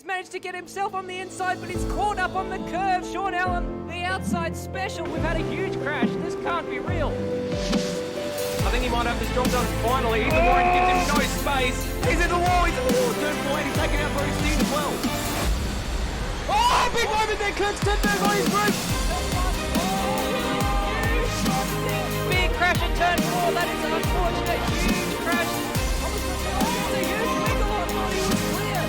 managed to get himself on the inside, but he's caught up on the curve. Sean Allen, the outside special. We've had a huge crash. This can't be real. I think he might have the job done finally. Ethan Warren gives him no space. He's in the wall. Turn point. He's taking out Brody Stenberg as well. Oh, big moment there. Kurt Stenberg on his roof. Big crash at turn 4. That is an unfortunate huge crash. It's a huge wiggle on while he was clear.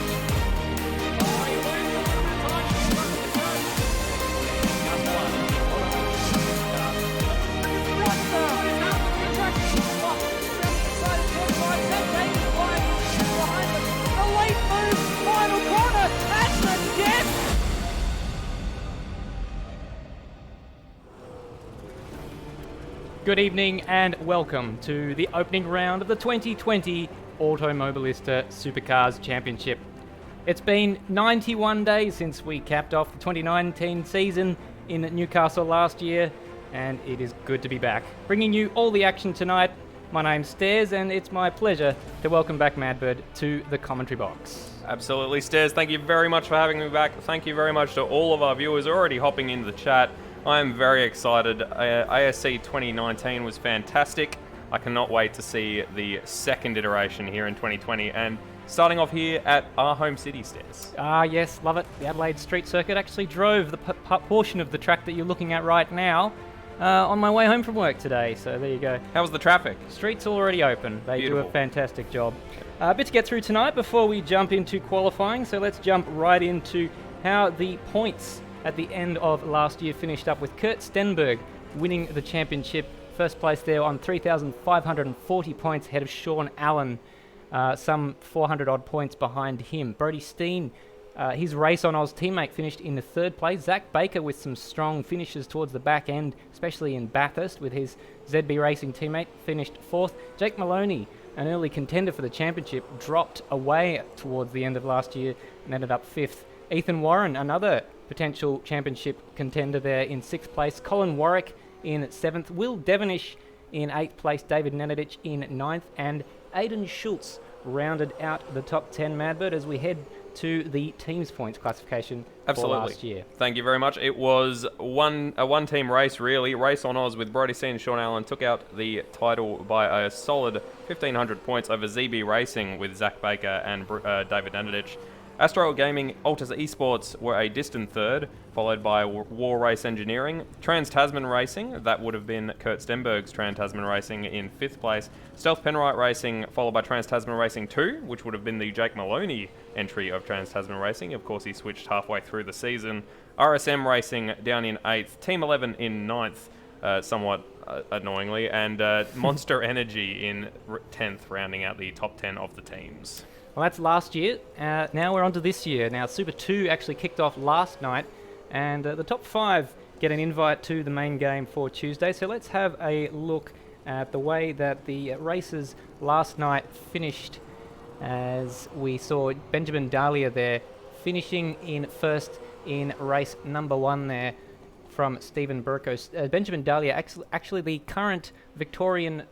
The late move, final corner. That's the death. Good evening and welcome to the opening round of the 2020 Automobilista Supercars Championship. It's been 91 days since we capped off the 2019 season in Newcastle last year, and it is good to be back. Bringing you all the action tonight, my name's Stairs, and it's my pleasure to welcome back Madbird to the commentary box. Absolutely, Stairs. Thank you very much for having me back. Thank you very much to all of our viewers already hopping into the chat. I am very excited. ASC 2019 was fantastic. I cannot wait to see the second iteration here in 2020 and starting off here at our home city, Stairs. Yes, love it. The Adelaide Street Circuit. Actually drove the portion of the track that you're looking at right now on my way home from work today, so there you go. How was the traffic? Street's already open. They Beautiful. do a fantastic job. A bit to get through tonight before we jump into qualifying, so let's jump right into how the points at the end of last year finished up, with Kurt Stenberg winning the championship. First place there on 3,540 points ahead of Sean Allen, some 400 odd points behind him. Brody Steen, his Race on Oz teammate, finished in the third place. Zach Baker with some strong finishes towards the back end, especially in Bathurst, with his ZB Racing teammate, finished fourth. Jake Maloney, an early contender for the championship, dropped away towards the end of last year and ended up fifth. Ethan Warren, another potential championship contender, there in sixth place. Colin Warwick in seventh. Will Devonish in eighth place. David Nenadich in ninth. And Aidan Schultz rounded out the top 10, Madbird, as we head to the teams points classification for last year. Thank you very much. It was a one-team race, really. Race on Oz with Brody Steen and Sean Allen took out the title by a solid 1,500 points over ZB Racing with Zach Baker and David Nenadich. Astro Gaming Altus Esports were a distant third, followed by War Race Engineering. Trans-Tasman Racing, that would have been Kurt Stenberg's Trans-Tasman Racing, in fifth place. Stealth Penrite Racing, followed by Trans-Tasman Racing 2, which would have been the Jake Maloney entry of Trans-Tasman Racing. Of course, he switched halfway through the season. RSM Racing down in 8th. Team 11 in 9th, somewhat annoyingly. And Monster Energy in 10th, rounding out the top 10 of the teams. Well, that's last year. Now we're on to this year. Now, Super 2 actually kicked off last night, and the top 5 get an invite to the main game for Tuesday. So let's have a look at the way that the races last night finished, as we saw Benjamin Dahlia there finishing in first in race number 1 there from Stephen Burko. Benjamin Dahlia, actually the current Victorian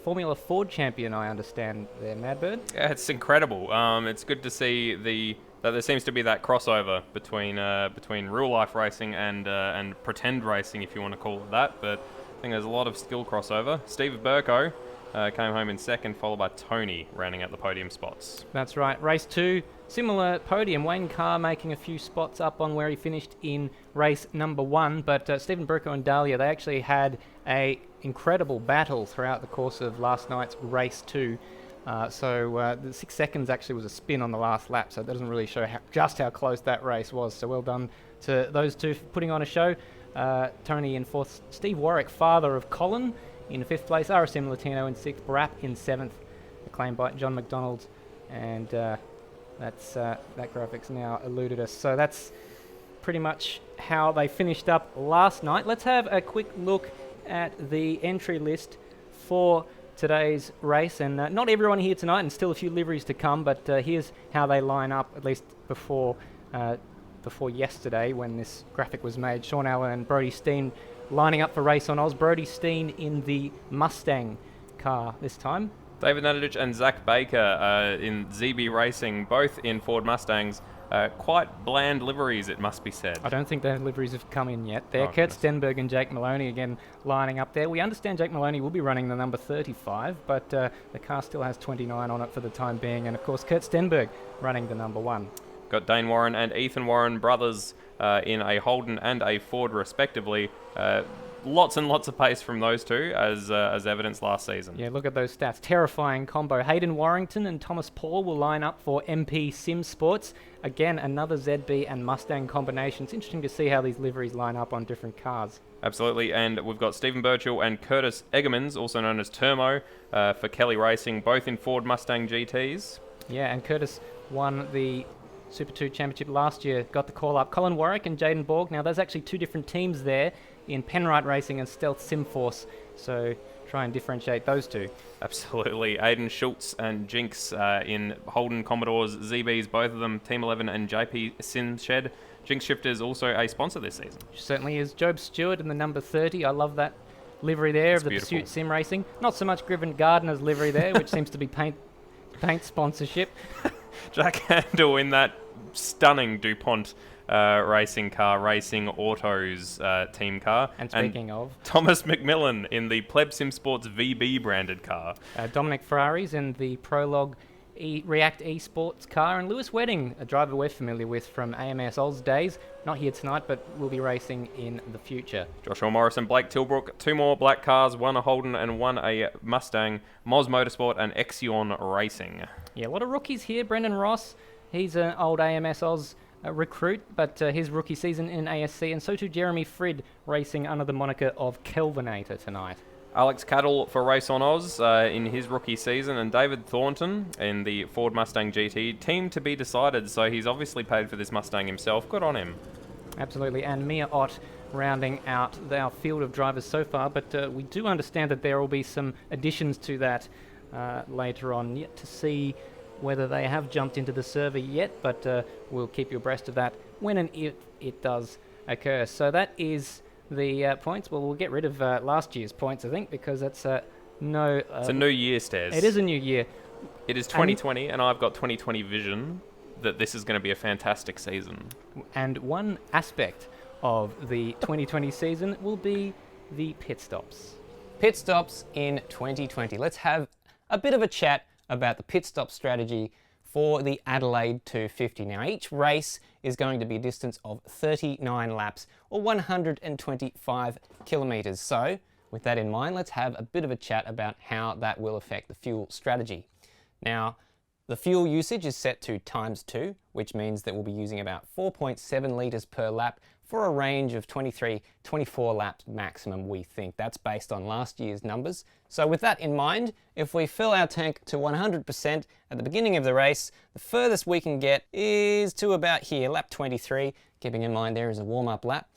Formula Ford champion, I understand there, Madbird. Yeah, it's incredible. It's good to see that there seems to be that crossover between real life racing and pretend racing, if you want to call it that. But I think there's a lot of skill crossover. Steve Burko came home in second, followed by Tony rounding out the podium spots. That's right. Race 2, similar podium. Wayne Carr making a few spots up on where he finished in race number 1. But Stephen Burko and Dahlia, they actually had a incredible battle throughout the course of last night's race 2. The 6 seconds actually was a spin on the last lap, so it doesn't really show just how close that race was. So well done to those two for putting on a show. Tony in 4th, Steve Warwick, father of Colin, in 5th place, RSM Latino in 6th, Barap in 7th, acclaimed by John McDonald, and that graphic's now eluded us. So that's pretty much how they finished up last night. Let's have a quick look at the entry list for today's race, and not everyone here tonight, and still a few liveries to come, but here's how they line up, at least before yesterday when this graphic was made. Sean Allen and Brody Steen lining up for Race on Oz. Brody Steen in the Mustang car this time. David Nenadich and Zach Baker in ZB Racing, both in Ford Mustangs. quite bland liveries, it must be said. I don't think their liveries have come in yet. They're Oh, Kurt goodness. Stenberg and Jake Maloney again lining up there. We understand Jake Maloney will be running the number 35, but the car still has 29 on it for the time being. And of course, Kurt Stenberg running the number 1. Got Dane Warren and Ethan Warren, brothers, in a Holden and a Ford respectively. Lots and lots of pace from those two, as evidenced last season. Yeah, look at those stats. Terrifying combo. Hayden Warrington and Thomas Paul will line up for MP Sim Sports. Again, another ZB and Mustang combination. It's interesting to see how these liveries line up on different cars. Absolutely, and we've got Stephen Birchall and Curtis Egermans, also known as Termo, for Kelly Racing, both in Ford Mustang GTs. Yeah, and Curtis won the Super 2 Championship last year, got the call up. Colin Warwick and Jaden Borg. Now, there's actually 2 different teams there in Penrite Racing and Stealth Simforce, so try and differentiate those 2. Absolutely. Aidan Schultz and Jinx in Holden Commodores ZBs, both of them Team 11 and JP Sim Shed. Jinx Shifters also a sponsor this season. Certainly is. Job Stewart in the number 30. I love that livery there of the beautiful. Pursuit Sim Racing. Not so much Griffin Gardner's livery there, which seems to be paint sponsorship. Jack Handel in that stunning DuPont racing car, Racing Autos team car. And speaking of, Thomas McMillan in the Pleb Sim Sports VB branded car. Dominic Ferraris in the Prologue React Esports car, and Lewis Wedding, a driver we're familiar with from AMS Oz days. Not here tonight, but will be racing in the future. Joshua Morris and Blake Tilbrook, 2 more black cars, 1 a Holden and 1 a Mustang, Moz Motorsport and Exion Racing. Yeah, a lot of rookies here. Brendan Ross, he's an old AMS Oz recruit, but his rookie season in ASC, and so too Jeremy Frid racing under the moniker of Kelvinator tonight. Alex Cattle for Race on Oz in his rookie season, and David Thornton in the Ford Mustang GT. Team to be decided, so he's obviously paid for this Mustang himself. Good on him. Absolutely, and Mia Ott rounding out our field of drivers so far, but we do understand that there will be some additions to that later on. Yet to see whether they have jumped into the server yet, but we'll keep you abreast of that when and if it does occur. So that is the points. Well, we'll get rid of last year's points, I think, because that's no... it's a new year, Stairs. It is a new year. It is 2020, and I've got 2020 vision that this is going to be a fantastic season. And one aspect of the 2020 season will be the pit stops. Pit stops in 2020. Let's have a bit of a chat about the pit stop strategy for the Adelaide 250. Now, each race is going to be a distance of 39 laps or 125 kilometres. So, with that in mind, let's have a bit of a chat about how that will affect the fuel strategy. Now, the fuel usage is set to ×2, which means that we'll be using about 4.7 litres per lap for a range of 24 laps maximum, we think. That's based on last year's numbers. So with that in mind, if we fill our tank to 100% at the beginning of the race, the furthest we can get is to about here, lap 23, keeping in mind there is a warm-up lap.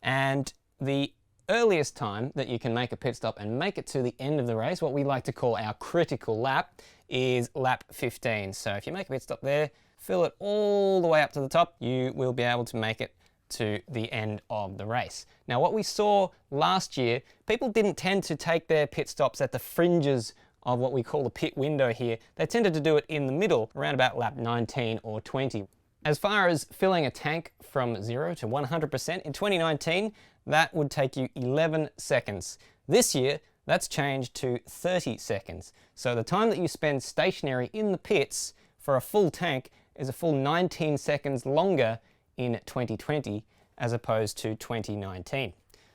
And the earliest time that you can make a pit stop and make it to the end of the race, what we like to call our critical lap, is lap 15. So if you make a pit stop there, fill it all the way up to the top, you will be able to make it to the end of the race. Now, what we saw last year, people didn't tend to take their pit stops at the fringes of what we call the pit window here. They tended to do it in the middle, around about lap 19 or 20. As far as filling a tank from 0 to 100% in 2019, that would take you 11 seconds. This year, that's changed to 30 seconds. So the time that you spend stationary in the pits for a full tank is a full 19 seconds longer in 2020 as opposed to 2019.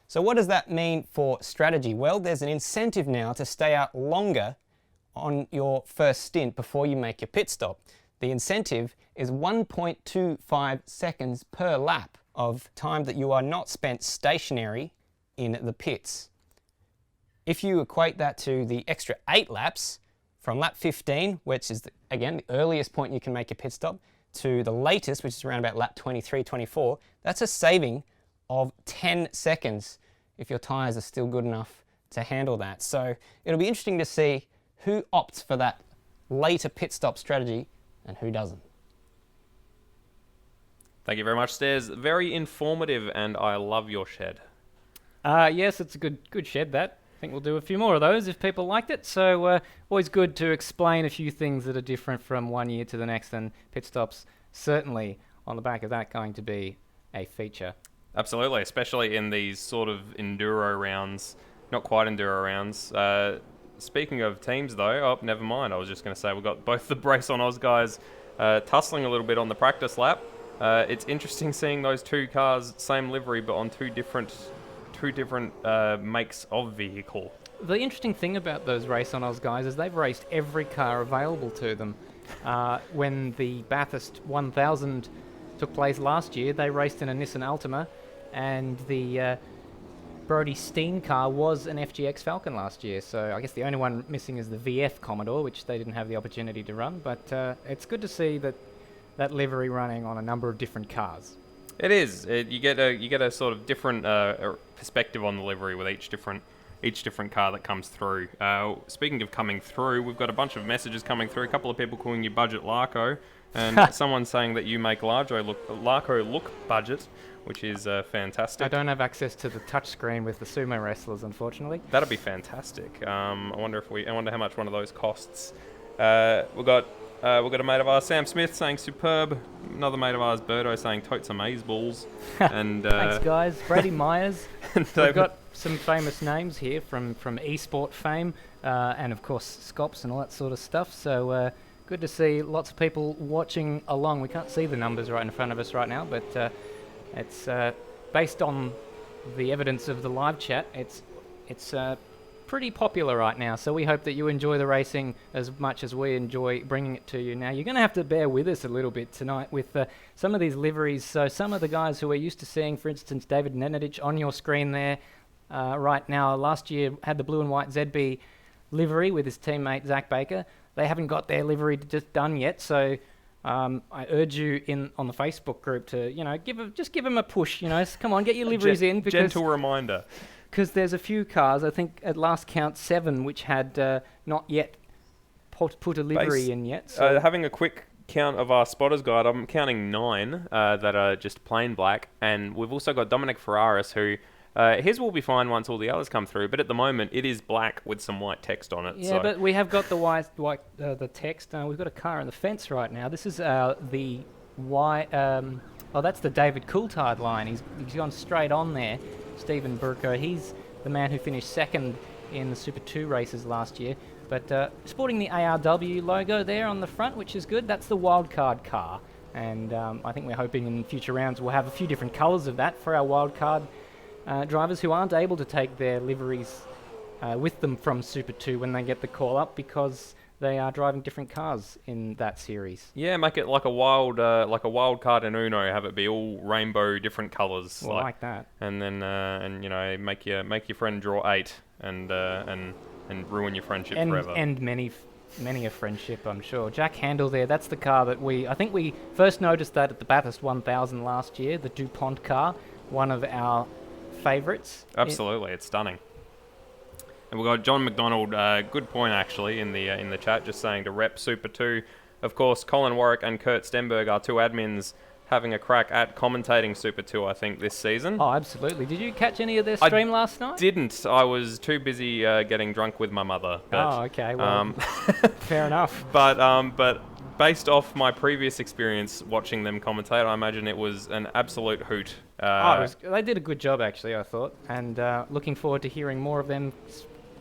So what does that mean for strategy? Well, there's an incentive now to stay out longer on your first stint before you make your pit stop. The incentive is 1.25 seconds per lap of time that you are not spent stationary in the pits. If you equate that to the extra 8 laps from lap 15, which is, again, the earliest point you can make a pit stop, to the latest, which is around about lap 23, 24, that's a saving of 10 seconds if your tyres are still good enough to handle that. So it'll be interesting to see who opts for that later pit stop strategy and who doesn't. Thank you very much, Stairs. Very informative, and I love your shed. Yes, it's a good shed, that. I think we'll do a few more of those if people liked it. So always good to explain a few things that are different from one year to the next, and pit stops certainly on the back of that going to be a feature. Absolutely, especially in these sort of enduro rounds, not quite enduro rounds. Speaking of teams though, never mind. I was just going to say we've got both the Brace on Oz guys tussling a little bit on the practice lap. It's interesting seeing those two cars, same livery, but on two different makes of vehicle. The interesting thing about those Race on Oz guys is they've raced every car available to them. When the Bathurst 1000 took place last year, they raced in a Nissan Altima, and the Brodie Steen car was an FGX Falcon last year, so I guess the only one missing is the VF Commodore, which they didn't have the opportunity to run, but it's good to see that livery running on a number of different cars. It is. You get a sort of different perspective on the livery with each different car that comes through. Speaking of coming through, we've got a bunch of messages coming through. A couple of people calling you Budget Larko, and someone saying that you make Larko look budget, which is fantastic. I don't have access to the touchscreen with the sumo wrestlers, unfortunately. That'd be fantastic. I wonder how much one of those costs. We've got a mate of ours, Sam Smith, saying superb. Another mate of ours, Birdo, saying totes amazeballs. And thanks, guys. Brady Myers. And We've got some famous names here from esport fame, and of course Scops and all that sort of stuff. So good to see lots of people watching along. We can't see the numbers right in front of us right now, but it's based on the evidence of the live chat. It's pretty popular right now, so we hope that you enjoy the racing as much as we enjoy bringing it to you. Now, you're going to have to bear with us a little bit tonight with some of these liveries. So some of the guys who we're used to seeing, for instance, David Nenadic on your screen there right now, last year had the blue and white ZB livery with his teammate Zach Baker. They haven't got their livery just done yet, so I urge you on the Facebook group to, just give them a push. Come on, get your liveries in. Gentle reminder. Because there's a few cars, I think at last count 7, which had not yet put a livery in yet. So having a quick count of our spotters guide, I'm counting 9 that are just plain black, and we've also got Dominic Ferraris, who his will be fine once all the others come through, but at the moment it is black with some white text on it. Yeah, but we have got the white the text. We've got a car on the fence right now. This is the white. That's the David Coulthard line. He's gone straight on there. Stephen Burko, he's the man who finished second in the Super 2 races last year, but sporting the ARW logo there on the front, which is good. That's the wildcard car, and I think we're hoping in future rounds we'll have a few different colours of that for our wildcard drivers who aren't able to take their liveries with them from Super 2 when they get the call up, because they are driving different cars in that series. Yeah, make it like a wild card in Uno. Have it be all rainbow, different colours. Well, like that. And then make your friend draw 8 and ruin your friendship forever. And many a friendship, I'm sure. Jack Handel there. That's the car that I think we first noticed that at the Bathurst 1000 last year. The DuPont car, one of our favourites. Absolutely, it's stunning. And we've got John McDonald, good point actually, in the chat, just saying to rep Super 2. Of course, Colin Warwick and Kurt Stenberg are two admins having a crack at commentating Super 2, I think, this season. Oh, absolutely. Did you catch any of their stream last night? Didn't. I was too busy getting drunk with my mother. But, okay. Well, fair enough. But based off my previous experience watching them commentate, I imagine it was an absolute hoot. They did a good job, actually, I thought. And looking forward to hearing more of them.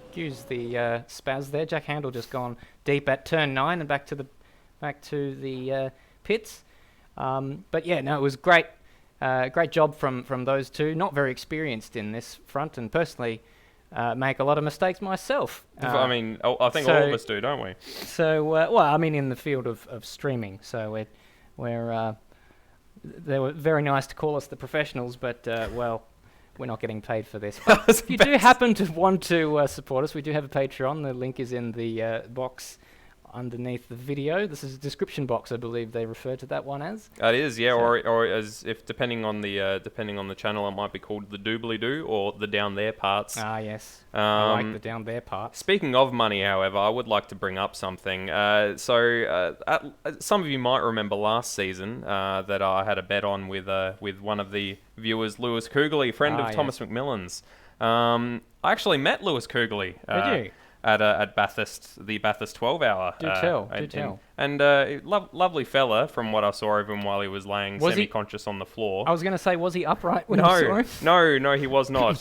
Excuse the spaz there. Jack Handel just gone deep at turn 9 and back to the pits. But yeah, no, it was great job from those two. Not very experienced in this front, and personally make a lot of mistakes myself. I think all of us do, don't we? So, in the field of streaming. So they were very nice to call us the professionals, but we're not getting paid for this. But if you do happen to want to support us, we do have a Patreon. The link is in the box underneath the video. This is a description box, I believe they refer to that one as. It is, yeah, or as if depending on the channel, it might be called the Doobly Doo or the Down There Parts. Ah, yes. I like the Down There Parts. Speaking of money, however, I would like to bring up something. Some of you might remember last season that I had a bet on with one of the viewers, Lewis Kugeley, friend of Thomas McMillan's. I actually met Lewis Kugeley. Did you? At Bathurst, the Bathurst 12 hour. Do tell. And lovely fella from what I saw of him while he was laying Was he- semi-conscious on the floor. I was going to say, was he upright when you saw him? No, he was not.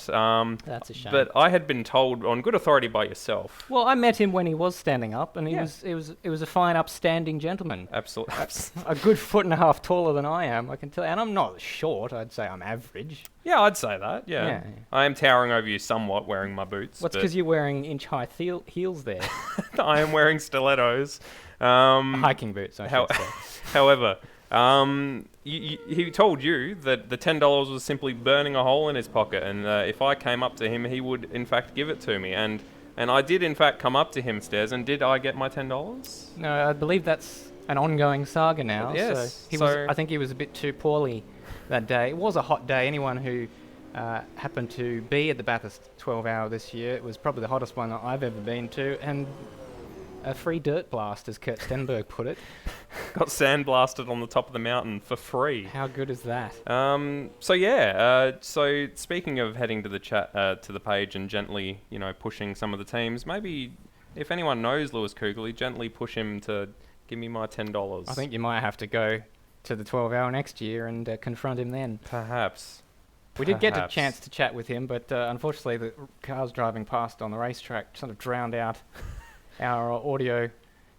That's a shame. But I had been told on good authority by yourself. Well, I met him when he was standing up, and he Yeah. was a fine, upstanding gentleman. Absolutely. A good 1.5 feet taller than I am, I can tell. And I'm not short. I'd say I'm average. Yeah, I'd say that. Yeah. Yeah. I am towering over you somewhat wearing my boots. What's but because you're wearing inch-high heels there? I am wearing stilettos. Hiking boots, I should say. However, he told you that the $10 was simply burning a hole in his pocket, and if I came up to him, he would in fact give it to me. And I did in fact come up to him, Stairs, and did I get my $10? No, I believe that's an ongoing saga now. Yes, I think he was a bit too poorly that day. It was a hot day. Anyone who happened to be at the Bathurst 12 Hour this year, it was probably the hottest one I've ever been to, and a free dirt blast, as Kurt Stenberg put it. Got sandblasted on the top of the mountain for free. How good is that? So speaking of heading to the chat to the page and gently, pushing some of the teams, maybe if anyone knows Lewis Kugley, gently push him to give me my $10. I think you might have to go to the 12 Hour next year and confront him then. Perhaps. We did get a chance to chat with him, but unfortunately the cars driving past on the racetrack sort of drowned out our audio.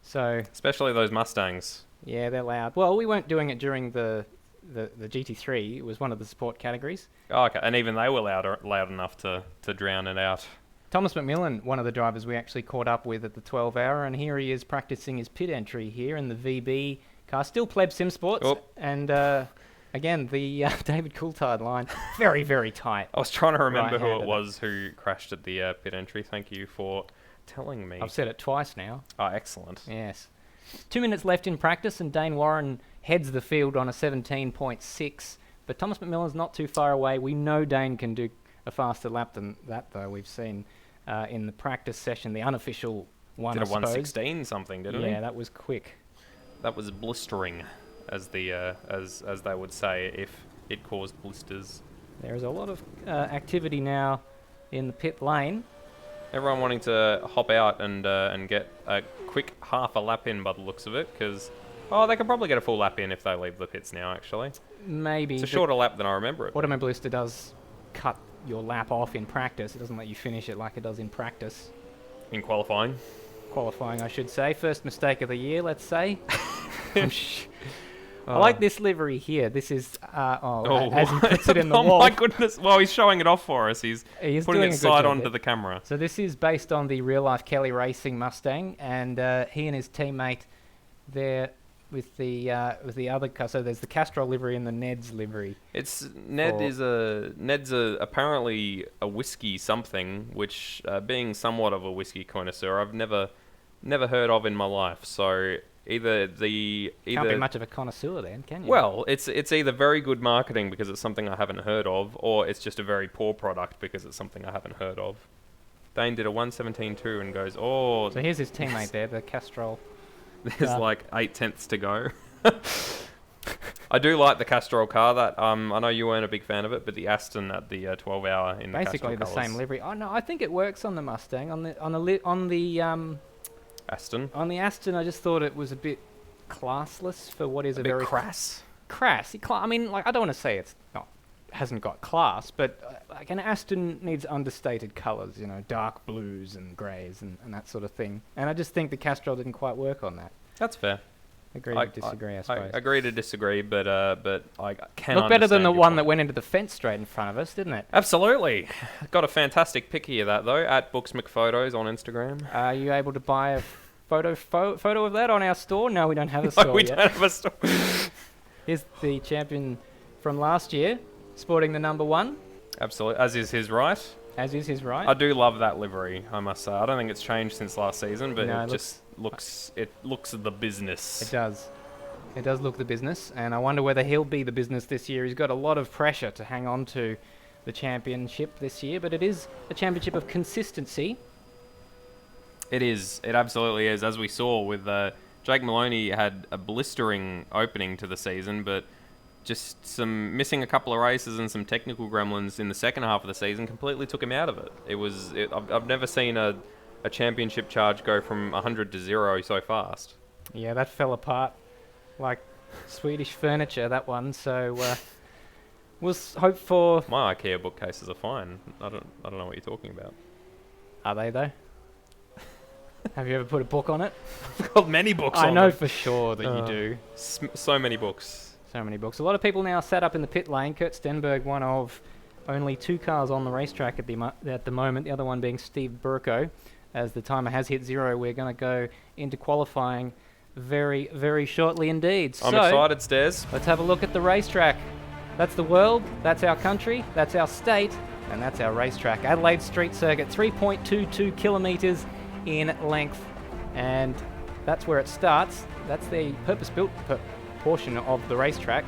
So Especially those Mustangs. yeah, they're loud. Well, we weren't doing it during the GT3. It was one of the sport categories. Oh, okay, and even they were loud enough to drown it out. Thomas McMillan, one of the drivers we actually caught up with at the 12 Hour, and here he is practicing his pit entry here in the VB car. Still pleb sim sports. Oh. And again, the David Coulthard line, very, very tight. I was trying to remember who it Right-handed. was who crashed at the pit entry. Thank you for telling me. I've said it twice now. Oh, excellent. Yes. 2 minutes left in practice, and Dane Warren heads the field on a 17.6. But Thomas McMillan's not too far away. We know Dane can do a faster lap than that, though. We've seen in the practice session, the unofficial one, Did I a suppose. 116 something, didn't he? Yeah, that was quick. That was blistering, as the as they would say, if it caused blisters. There is a lot of activity now in the pit lane. Everyone wanting to hop out and get a quick half a lap in by the looks of it, because they could probably get a full lap in if they leave the pits now. Actually, Maybe. it's a shorter lap than I remember it. Automobilista does cut your lap off in practice. It doesn't let you finish it like it does in practice. In qualifying. Qualifying, I should say. First mistake of the year, let's say. I like this livery here. This is, as he puts it in the oh wall. my goodness. Well, he's showing it off for us. He's He is putting doing it a good side job onto there. the camera. So this is based on the real-life Kelly Racing Mustang, and he and his teammate there with the other car. So there's the Castrol livery and the Ned's livery. It's Ned's apparently a whiskey something, which being somewhat of a whiskey connoisseur, I've never heard of in my life. So Can't be much of a connoisseur then, can you? well, it's either very good marketing because it's something I haven't heard of, or it's just a very poor product because it's something I haven't heard of. Dane did a 117.2 and goes, So here's his teammate there, the Castrol. there's like 8/10 to go. I do like the Castrol car. That I know you weren't a big fan of it, but the Aston at the 12 Hour in Basically the the Castrol same livery. Oh no, I think it works on the Mustang. On the Aston. On the Aston, I just thought it was a bit classless for what is a bit very crass. Crass. I mean, like, I don't want to say it's not hasn't got class, but like an Aston needs understated colours, dark blues and greys and that sort of thing. And I just think the Castrol didn't quite work on that. That's fair. Agree to disagree, I suppose. I agree to disagree, but I can Looked better than the understand your one point. that went into the fence straight in front of us, didn't it? Absolutely. Got a fantastic pic here, that though, at Books McPhotos on Instagram. Are you able to buy a photo of that on our store? No, we don't have a No, store we yet. don't have a store. Here's the champion from last year, sporting the number 1, Absolutely, as is his right. as is his right. I do love that livery, I must say. I don't think it's changed since last season, but No, it just looks the business. It does. It does look the business, and I wonder whether he'll be the business this year. He's got a lot of pressure to hang on to the championship this year, but it is a championship of consistency. It is. It absolutely is. As we saw with Jake Maloney had a blistering opening to the season, but just some missing a couple of races and some technical gremlins in the second half of the season completely took him out of it. I've never seen a championship charge go from 100 to 0 so fast. Yeah, that fell apart like Swedish furniture, that one. So hope for... My IKEA bookcases are fine. I don't know what you're talking about. Are they, though? Have you ever put a book on it? I've got many books on I know them. for sure that you do. So many books. So many books. A lot of people now sat up in the pit lane. Kurt Stenberg, one of only 2 cars on the racetrack at the moment, the other one being Steve Burko. As the timer has hit 0, we're going to go into qualifying very, very shortly indeed. I'm excited, Stairs. Let's have a look at the racetrack. That's the world, that's our country, that's our state, and that's our racetrack. Adelaide Street Circuit, 3.22 kilometres in length, and that's where it starts. That's the purpose-built portion of the racetrack,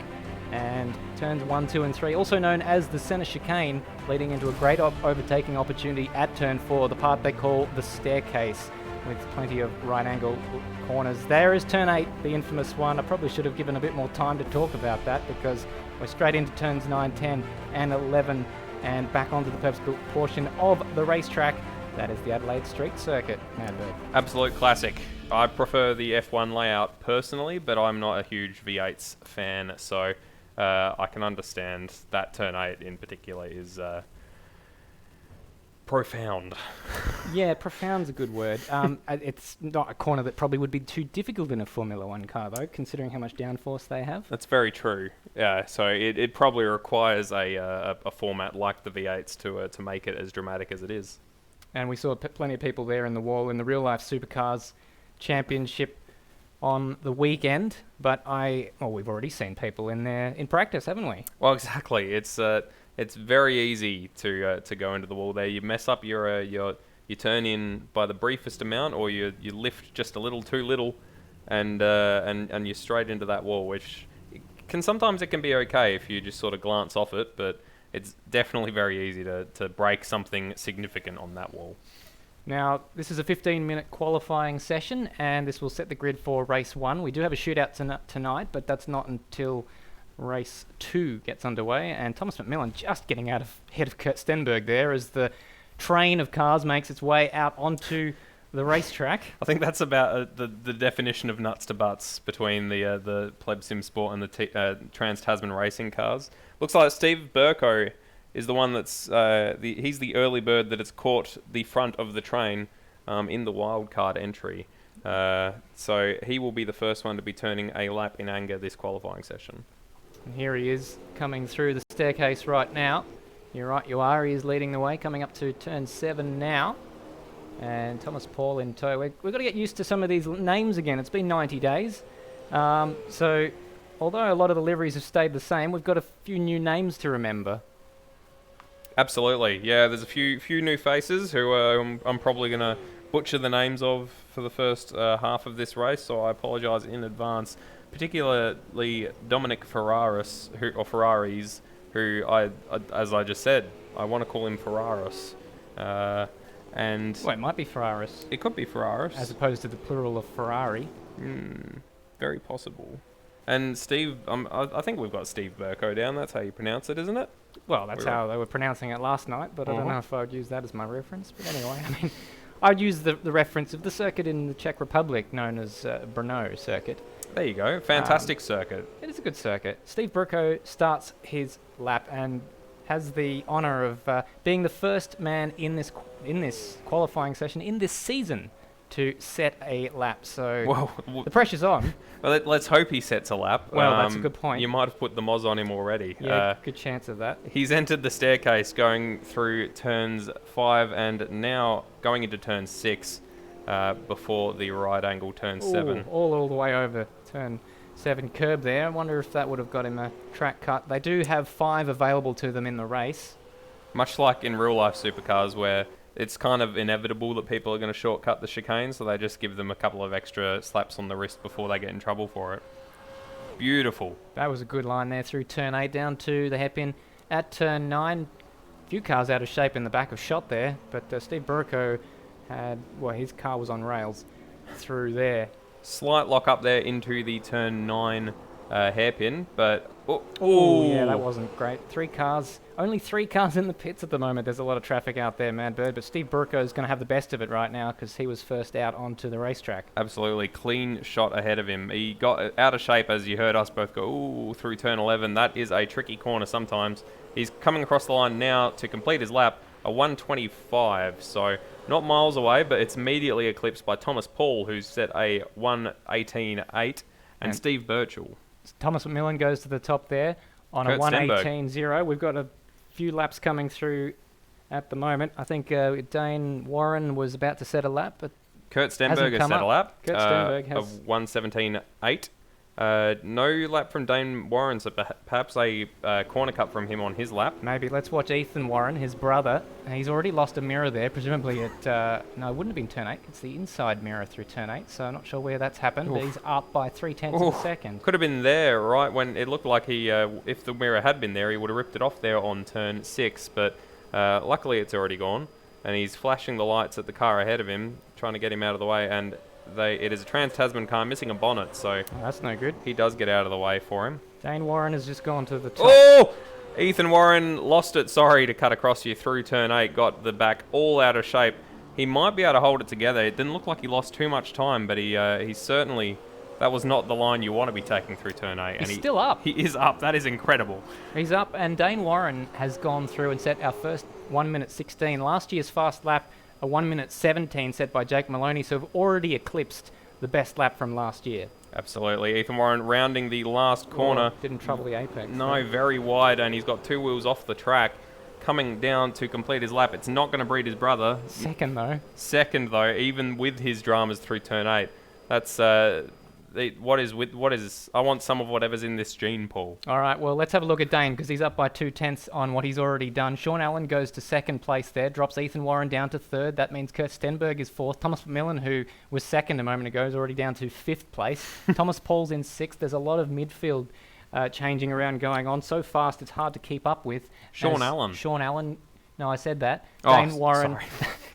and turns 1, 2 and 3, also known as the centre chicane, leading into a great overtaking opportunity at turn 4, the part they call the staircase, with plenty of right angle corners. There is turn 8, the infamous one. I probably should have given a bit more time to talk about that, because we're straight into turns 9, 10 and 11 and back onto the purpose-built portion of the racetrack. That is the Adelaide Street Circuit. Madbird. Absolute classic. I prefer the F1 layout personally, but I'm not a huge V8s fan, so I can understand that turn 8 in particular is profound. Yeah, profound's a good word. It's not a corner that probably would be too difficult in a Formula 1 car, though, considering how much downforce they have. That's very true. Yeah, so it probably requires a format like the V8s to make it as dramatic as it is. And we saw plenty of people there in the wall in the real-life Supercars Championship on the weekend, but we've already seen people in there in practice, haven't we? Well, exactly. It's very easy to go into the wall there. You mess up you turn in by the briefest amount, or you lift just a little too little, and you're straight into that wall, which sometimes it can be okay if you just sort of glance off it, but it's definitely very easy to break something significant on that wall. Now, this is a 15-minute qualifying session, and this will set the grid for race 1. We do have a shootout tonight, but that's not until race 2 gets underway, and Thomas McMillan just getting ahead of Kurt Stenberg there as the train of cars makes its way out onto the racetrack. I think that's about the definition of nuts to butts between the Pleb Sim Sport and the Trans-Tasman racing cars. Looks like Steve Burko is the one that's he's the early bird that has caught the front of the train in the wildcard entry. So he will be the first one to be turning a lap in anger this qualifying session. And here he is coming through the staircase right now. You're right, you are. He is leading the way, coming up to turn 7 now. And Thomas Paul in tow. We've got to get used to some of these names again. It's been 90 days. So although a lot of the liveries have stayed the same, we've got a few new names to remember. Absolutely. Yeah, there's a few new faces who I'm probably going to butcher the names of for the first half of this race, so I apologise in advance. Particularly Dominic Ferraris, who I as I just said, I want to call him Ferraris. And Well, it might be Ferraris, it could be Ferraris. as opposed to the plural of Ferrari. Very possible. And Steve, I think we've got Steve Burko down. That's how you pronounce it, isn't it? Well, that's how they were pronouncing it last night, but I don't know if I would use that as my reference. But anyway, I mean, I'd use the reference of the circuit in the Czech Republic known as Brno circuit. There you go. Fantastic circuit. It is a good circuit. Steve Burko starts his lap and has the honour of being the first man in this qualifying session in this season to set a lap. So the pressure's on. Well, let's hope he sets a lap. Well, that's a good point. You might have put the Moz on him already. Yeah, good chance of that. He's entered the staircase going through turns 5 and now going into turn 6 before the right angle turn 7. All the way over turn 7 curb there. I wonder if that would have got him a track cut. They do have 5 available to them in the race. Much like in real life supercars where it's kind of inevitable that people are going to shortcut the chicane, so they just give them a couple of extra slaps on the wrist before they get in trouble for it. Beautiful. That was a good line there through turn 8 down to the hairpin at turn 9. A few cars out of shape in the back of shot there, but Steve Burko his car was on rails through there. Slight lock up there into the turn 9 hairpin, but Oh, yeah, that wasn't great. Only 3 cars in the pits at the moment. There's a lot of traffic out there, Mad Bird, but Steve Burko's going to have the best of it right now because he was first out onto the racetrack. Absolutely clean shot ahead of him. He got out of shape, as you heard us both go, ooh, through turn 11. That is a tricky corner sometimes. He's coming across the line now to complete his lap, a 1:25, so not miles away, but it's immediately eclipsed by Thomas Paul, who's set a 1:18.8, and Steve Birchall. Thomas McMillan goes to the top there on Kurt a 1:18.0. We've got a few laps coming through at the moment. I think Dane Warren was about to set a lap, but Kurt Stenberg has set a lap Kurt Stenberg has of 1:17.8. No lap from Dane Warren, so perhaps a corner cut from him on his lap. Maybe. Let's watch Ethan Warren, his brother. He's already lost a mirror there, presumably at... no, it wouldn't have been turn 8. It's the inside mirror through turn 8, so I'm not sure where that's happened. But he's up by 0.3 of a second. Could have been there, right, when it looked like he... if the mirror had been there, he would have ripped it off there on turn 6, but luckily it's already gone, and he's flashing the lights at the car ahead of him, trying to get him out of the way, and... it is a Trans-Tasman car missing a bonnet, so... Oh, that's no good. He does get out of the way for him. Dane Warren has just gone to the top. Oh! Ethan Warren lost it, sorry, to cut across you through turn 8. Got the back all out of shape. He might be able to hold it together. It didn't look like he lost too much time, but he certainly... That was not the line you want to be taking through turn 8. He's still up. He is up. That is incredible. He's up, and Dane Warren has gone through and set our first 1:16. Last year's fast lap, a 1:17 set by Jake Maloney, so we've already eclipsed the best lap from last year. Absolutely. Ethan Warren rounding the last corner. Didn't trouble the apex. No, very wide, and he's got 2 wheels off the track. Coming down to complete his lap. It's not going to breed his brother. Second, though, even with his dramas through turn 8. That's... what is... I want some of whatever's in this gene pool. All right, well, let's have a look at Dane, because he's up by 0.2 on what he's already done. Sean Allen goes to second place there, drops Ethan Warren down to third. That means Kurt Stenberg is fourth. Thomas McMillan, who was second a moment ago, is already down to fifth place. Thomas Paul's in sixth. There's a lot of midfield changing around going on. So fast, it's hard to keep up with. Sean Allen... No, I said that. Oh, Dane Warren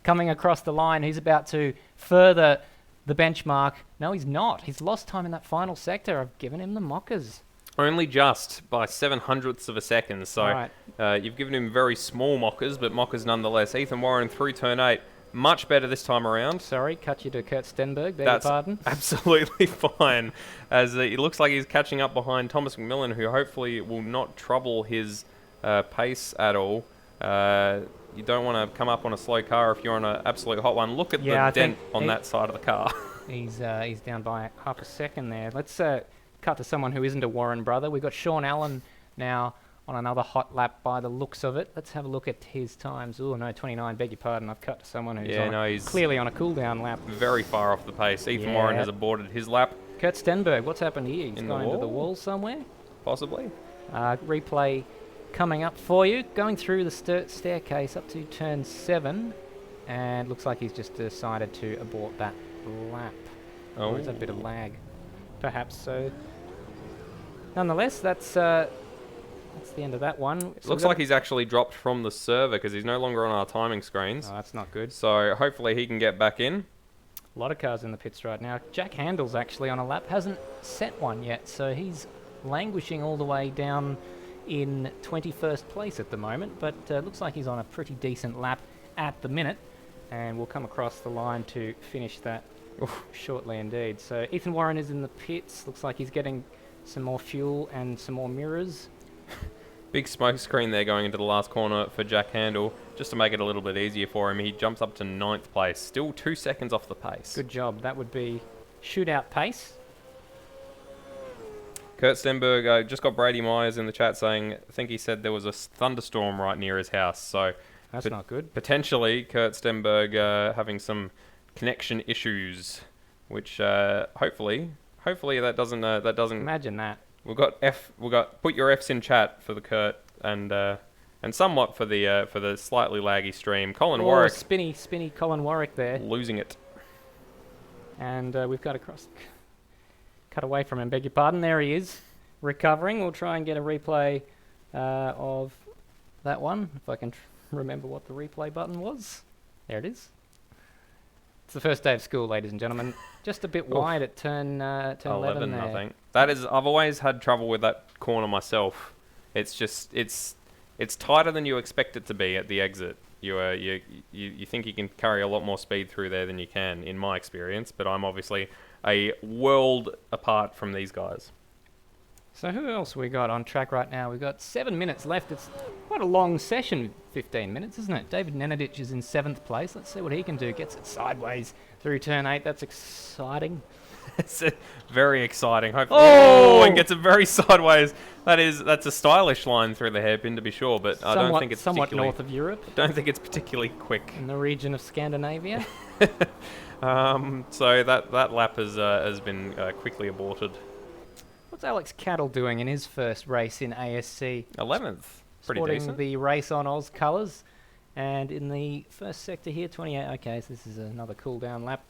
coming across the line. He's about to further... the benchmark. No, he's not. He's lost time in that final sector. I've given him the mockers. Only just by 0.07 of a second. So right. You've given him very small mockers, but mockers nonetheless. Ethan Warren through turn 8. Much better this time around. Sorry, cut you to Kurt Stenberg. Beg your pardon. Absolutely fine. As it looks like he's catching up behind Thomas McMillan, who hopefully will not trouble his pace at all. You don't want to come up on a slow car if you're on an absolute hot one. Look at the dent on that side of the car. He's down by half a second there. Let's cut to someone who isn't a Warren brother. We've got Sean Allen now on another hot lap by the looks of it. Let's have a look at his times. Oh, no, 29. Beg your pardon. I've cut to someone who's he's clearly on a cool-down lap. Very far off the pace. Ethan Warren has aborted his lap. Kurt Stenberg, what's happened here? He's gone into the wall somewhere? Possibly. Replay coming up for you, going through the staircase up to turn 7, and looks like he's just decided to abort that lap. Or is that a bit of lag? Perhaps so. Nonetheless, that's the end of that one. So looks like he's actually dropped from the server because he's no longer on our timing screens. Oh, that's not good. So hopefully he can get back in. A lot of cars in the pits right now. Jack Handel's actually on a lap, hasn't set one yet, so he's languishing all the way down in 21st place at the moment, but looks like he's on a pretty decent lap at the minute, and we'll come across the line to finish that shortly indeed. So Ethan Warren is in the pits. Looks like he's getting some more fuel and some more mirrors. Big smoke screen there going into the last corner for Jack Handel. Just to make it a little bit easier for him, he jumps up to 9th place. Still 2 seconds off the pace. Good job. That would be shootout pace. Kurt Stenberg just got Brady Myers in the chat saying, I think he said there was a thunderstorm right near his house. So that's not good. Potentially, Kurt Stenberg having some connection issues, which hopefully that doesn't imagine that. We've got put your Fs in chat for the Kurt and somewhat for the slightly laggy stream. Colin Warwick, spinny Colin Warwick there, losing it, and we've got cut away from him. Beg your pardon. There he is, recovering. We'll try and get a replay of that one if I can remember what the replay button was. There it is. It's the first day of school, ladies and gentlemen. Just a bit wide at turn 11 there. I think. That is, I've always had trouble with that corner myself. It's just, it's tighter than you expect it to be at the exit. You think you can carry a lot more speed through there than you can, in my experience, but I'm obviously a world apart from these guys. So who else we got on track right now? We've got 7 minutes left. It's quite a long session, 15 minutes, isn't it? David Nenadic is in 7th place. Let's see what he can do. Gets it sideways through turn 8. That's exciting. It's very exciting. Hopefully, and gets it very sideways. That's a stylish line through the hairpin, to be sure, but I don't think it's somewhat north of Europe. Don't think it's particularly quick. In the region of Scandinavia. So that lap has been quickly aborted. What's Alex Cattle doing in his first race in ASC? 11th. Pretty Sporting decent. the Race on Oz colours. And in the first sector here, 28. Okay, so this is another cool down lap.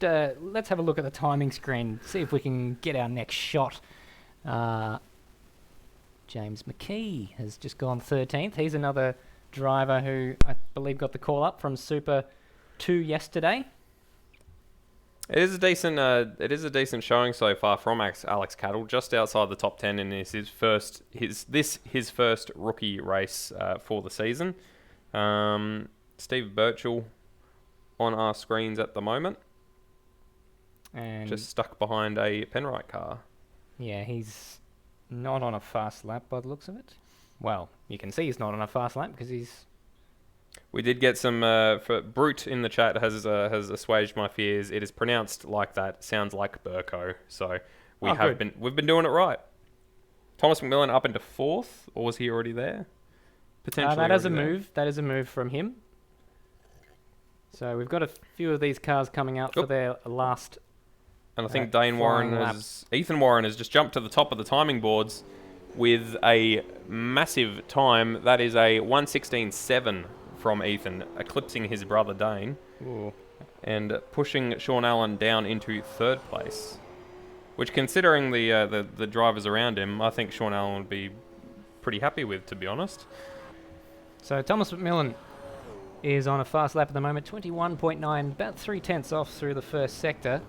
Let's have a look at the timing screen, see if we can get our next shot. James McKee has just gone 13th. He's another driver who I believe got the call up from Super 2 yesterday. It is a decent showing so far from Alex Cattle, just outside the top 10, and is his first rookie race for the season. Steve Birchall on our screens at the moment, and just stuck behind a Penrite car. Yeah, he's not on a fast lap by the looks of it. Well, you can see he's not on a fast lap because he's. We did get some for Brute in the chat has assuaged my fears. It is pronounced like that. Sounds like Burko. So we've been doing it right. Thomas McMillan up into 4th, or was he already there? Potentially. That is a move. That is a move from him. So we've got a few of these cars coming out for their last. And I think Ethan Warren has just jumped to the top of the timing boards with a massive time. That is a 1:16.7 from Ethan, eclipsing his brother Dane. Ooh. And pushing Sean Allen down into 3rd place. Which, considering the drivers around him, I think Sean Allen would be pretty happy with, to be honest. So Thomas McMillan is on a fast lap at the moment, 21.9, about 3/10 off through the first sector.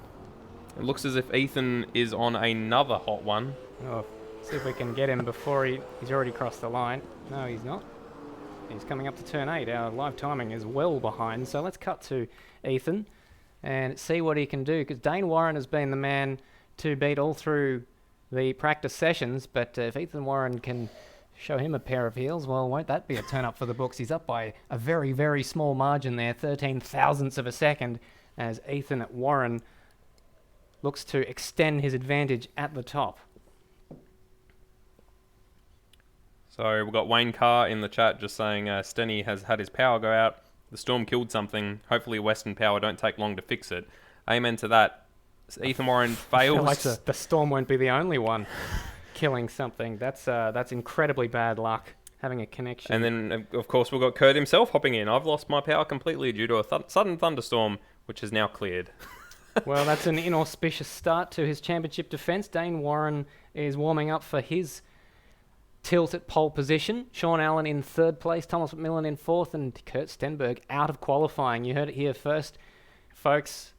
It looks as if Ethan is on another hot one. Oh, see if we can get him before he's already crossed the line. No, he's not. He's coming up to turn 8. Our live timing is well behind, so let's cut to Ethan and see what he can do, because Dane Warren has been the man to beat all through the practice sessions, but if Ethan Warren can show him a pair of heels, well, won't that be a turn up for the books? He's up by a very, very small margin there, 13 thousandths of a second, as Ethan Warren looks to extend his advantage at the top. So we've got Wayne Carr in the chat just saying Stenny has had his power go out. The storm killed something. Hopefully Western Power don't take long to fix it. Amen to that. Ethan Warren fails. I feel like the storm won't be the only one killing something. That's incredibly bad luck, having a connection. And then, of course, we've got Kurt himself hopping in. I've lost my power completely due to a sudden thunderstorm, which is now cleared. Well, that's an inauspicious start to his championship defence. Dane Warren is warming up for his tilt at pole position. Sean Allen in 3rd place, Thomas McMillan in 4th, and Kurt Stenberg out of qualifying. You heard it here first, folks.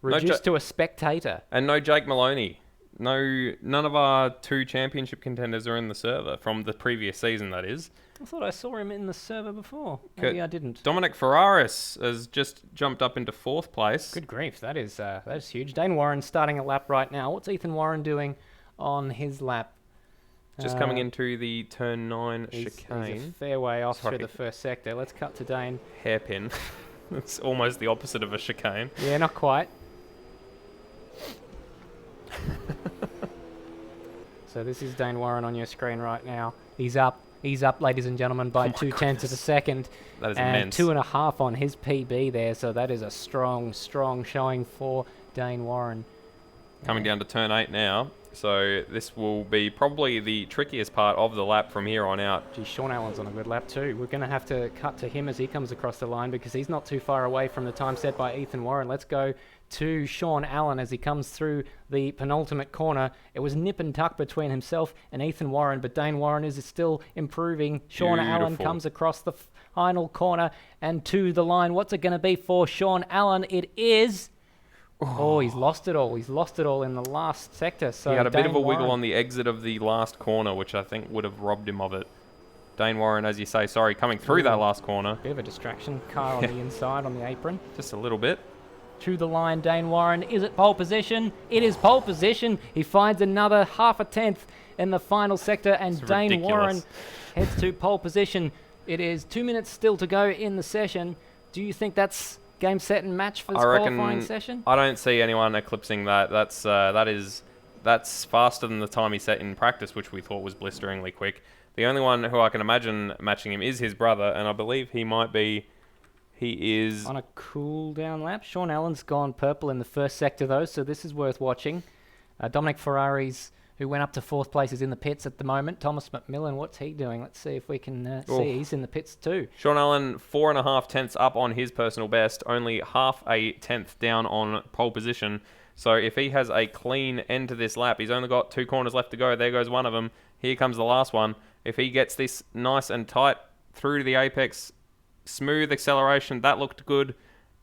Reduced to a spectator. And no Jake Maloney. None of our 2 championship contenders are in the server from the previous season, that is. I thought I saw him in the server before. Maybe I didn't. Dominic Ferraris has just jumped up into 4th place. Good grief, that is huge. Dane Warren starting a lap right now. What's Ethan Warren doing on his lap? Just coming into the turn 9 chicane. He's a fair way off through the first sector. Let's cut to Dane. Hairpin. It's almost the opposite of a chicane. Yeah, not quite. So this is Dane Warren on your screen right now. He's up, ladies and gentlemen, by 2/10 of a second. That is and immense. 2.5 on his PB there, so that is a strong showing for Dane Warren. Coming down to turn 8 now. So this will be probably the trickiest part of the lap from here on out. Gee, Sean Allen's on a good lap too. We're going to have to cut to him as he comes across the line because he's not too far away from the time set by Ethan Warren. Let's go to Sean Allen as he comes through the penultimate corner. It was nip and tuck between himself and Ethan Warren, but Dane Warren is still improving. Sean Allen comes across the final corner and to the line. What's it going to be for Sean Allen? It is... Oh, he's lost it all. He's lost it all in the last sector. So he had a bit of a Warren, wiggle on the exit of the last corner, which I think would have robbed him of it. Dane Warren, as you say, coming through that last corner. Bit of a distraction. Car on the inside on the apron. Just a little bit. To the line, Dane Warren. Is it pole position? It is pole position. He finds another half a tenth in the final sector, and It's Dane ridiculous. Warren heads to pole position. It is 2 minutes still to go in the session. Do you think that's game, set, and match for this qualifying session? I don't see anyone eclipsing that. That's faster than the time he set in practice, which we thought was blisteringly quick. The only one who I can imagine matching him is his brother, and I believe he is on a cool down lap. Sean Allen's gone purple in the first sector though, so this is worth watching. Dominic Ferrari's, who went up to 4th place, is in the pits at the moment. Thomas McMillan, what's he doing? Let's see if we can see. He's in the pits too. Sean Allen, 4.5 tenths up on his personal best, only half a tenth down on pole position. So if he has a clean end to this lap, he's only got 2 corners left to go. There goes one of them. Here comes the last one. If he gets this nice and tight through to the apex, smooth acceleration, that looked good.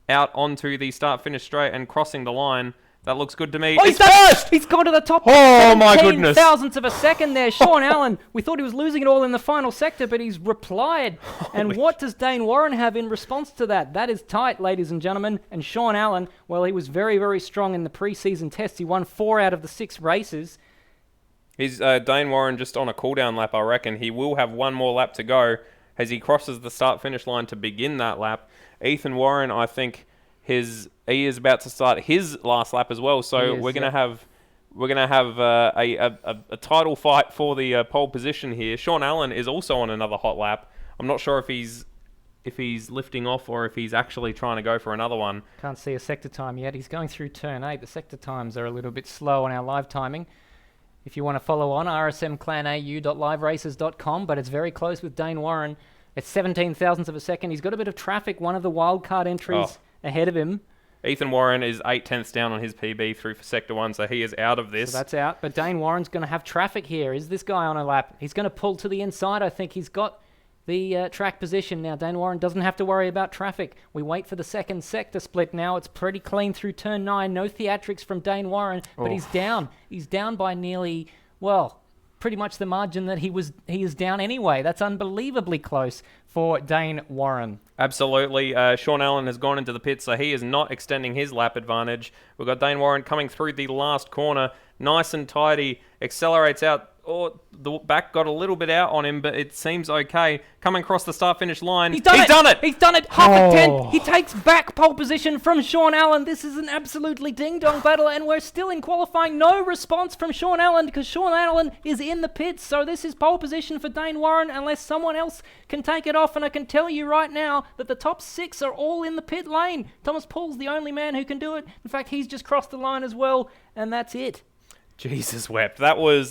Out onto the start-finish straight and crossing the line. That looks good to me. Oh, he's first! He's gone to the top. Oh, my goodness. Thousandths of a second there. Sean Allen, we thought he was losing it all in the final sector, but he's replied. And what does Dane Warren have in response to that? That is tight, ladies and gentlemen. And Sean Allen, well, he was very, very strong in the preseason test. He won 4 out of the 6 races. He's Dane Warren just on a cool-down lap, I reckon. He will have one more lap to go as he crosses the start-finish line to begin that lap. Ethan Warren, I think, he is about to start his last lap as well. So we're gonna have a title fight for the pole position here. Sean Allen is also on another hot lap. I'm not sure if he's lifting off or if he's actually trying to go for another one. Can't see a sector time yet. He's going through turn 8. The sector times are a little bit slow on our live timing. If you want to follow on, rsmclanau.liveraces.com, but it's very close with Dane Warren. It's 17 thousandths of a second. He's got a bit of traffic, one of the wildcard entries ahead of him. Ethan Warren is 8 tenths down on his PB through for Sector 1, so he is out of this. So that's out, but Dane Warren's going to have traffic here. Is this guy on a lap? He's going to pull to the inside. I think he's got the track position now. Dane Warren doesn't have to worry about traffic. We wait for the second sector split now. It's pretty clean through turn 9. No theatrics from Dane Warren, but he's down. He's down by nearly, well, pretty much the margin that he is down anyway. That's unbelievably close for Dane Warren. Absolutely. Sean Allen has gone into the pit, so he is not extending his lap advantage. We've got Dane Warren coming through the last corner, nice and tidy, accelerates out. Oh, the back got a little bit out on him, but it seems okay. Coming across the start-finish line. He's done it! He's done it! Half a tenth! He takes back pole position from Sean Allen. This is an absolutely ding-dong battle, and we're still in qualifying. No response from Sean Allen because Sean Allen is in the pits. So this is pole position for Dane Warren unless someone else can take it off. And I can tell you right now that the top 6 are all in the pit lane. Thomas Paul's the only man who can do it. In fact, he's just crossed the line as well, and that's it. Jesus wept. That was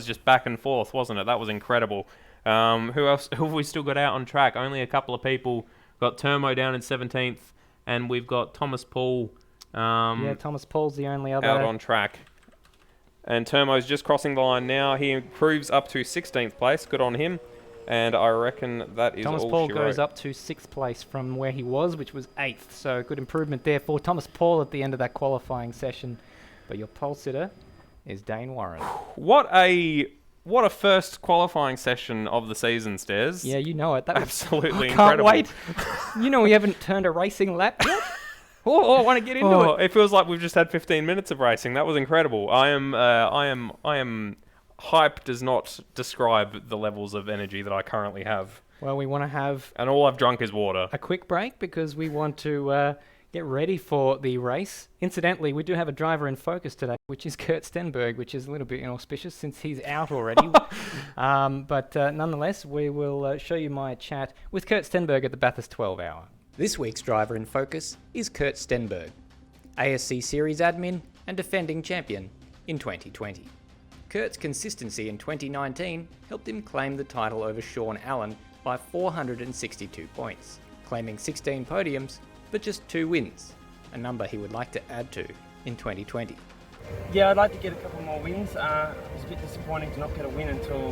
just back and forth, wasn't it? That was incredible. Who else? Who have we still got out on track? Only a couple of people. Got Termo down in 17th, and we've got Thomas Paul. Thomas Paul's the only other out on track. And Termo's just crossing the line now. He improves up to 16th place. Good on him. And I reckon that is Thomas all Paul she goes wrote. up to 6th place from where he was, which was 8th. So good improvement there for Thomas Paul at the end of that qualifying session. But your pole sitter is Dane Warren. What a first qualifying session of the season, Stairs. Yeah, you know it. That was absolutely incredible. incredible. Can't wait. You know we haven't turned a racing lap yet. I want to get into it. It feels like we've just had 15 minutes of racing. That was incredible. I am hype does not describe the levels of energy that I currently have. Well, we want to have and all I've drunk is water. A quick break because we want to get ready for the race. Incidentally, we do have a driver in focus today, which is Kurt Stenberg, which is a little bit inauspicious since he's out already. But nonetheless, we will show you my chat with Kurt Stenberg at the Bathurst 12 hour. This week's driver in focus is Kurt Stenberg, ASC Series admin and defending champion in 2020. Kurt's consistency in 2019 helped him claim the title over Sean Allen by 462 points, claiming 16 podiums but just 2 wins. a number he would like to add to in 2020. Yeah, I'd like to get a couple more wins. It was a bit disappointing to not get a win until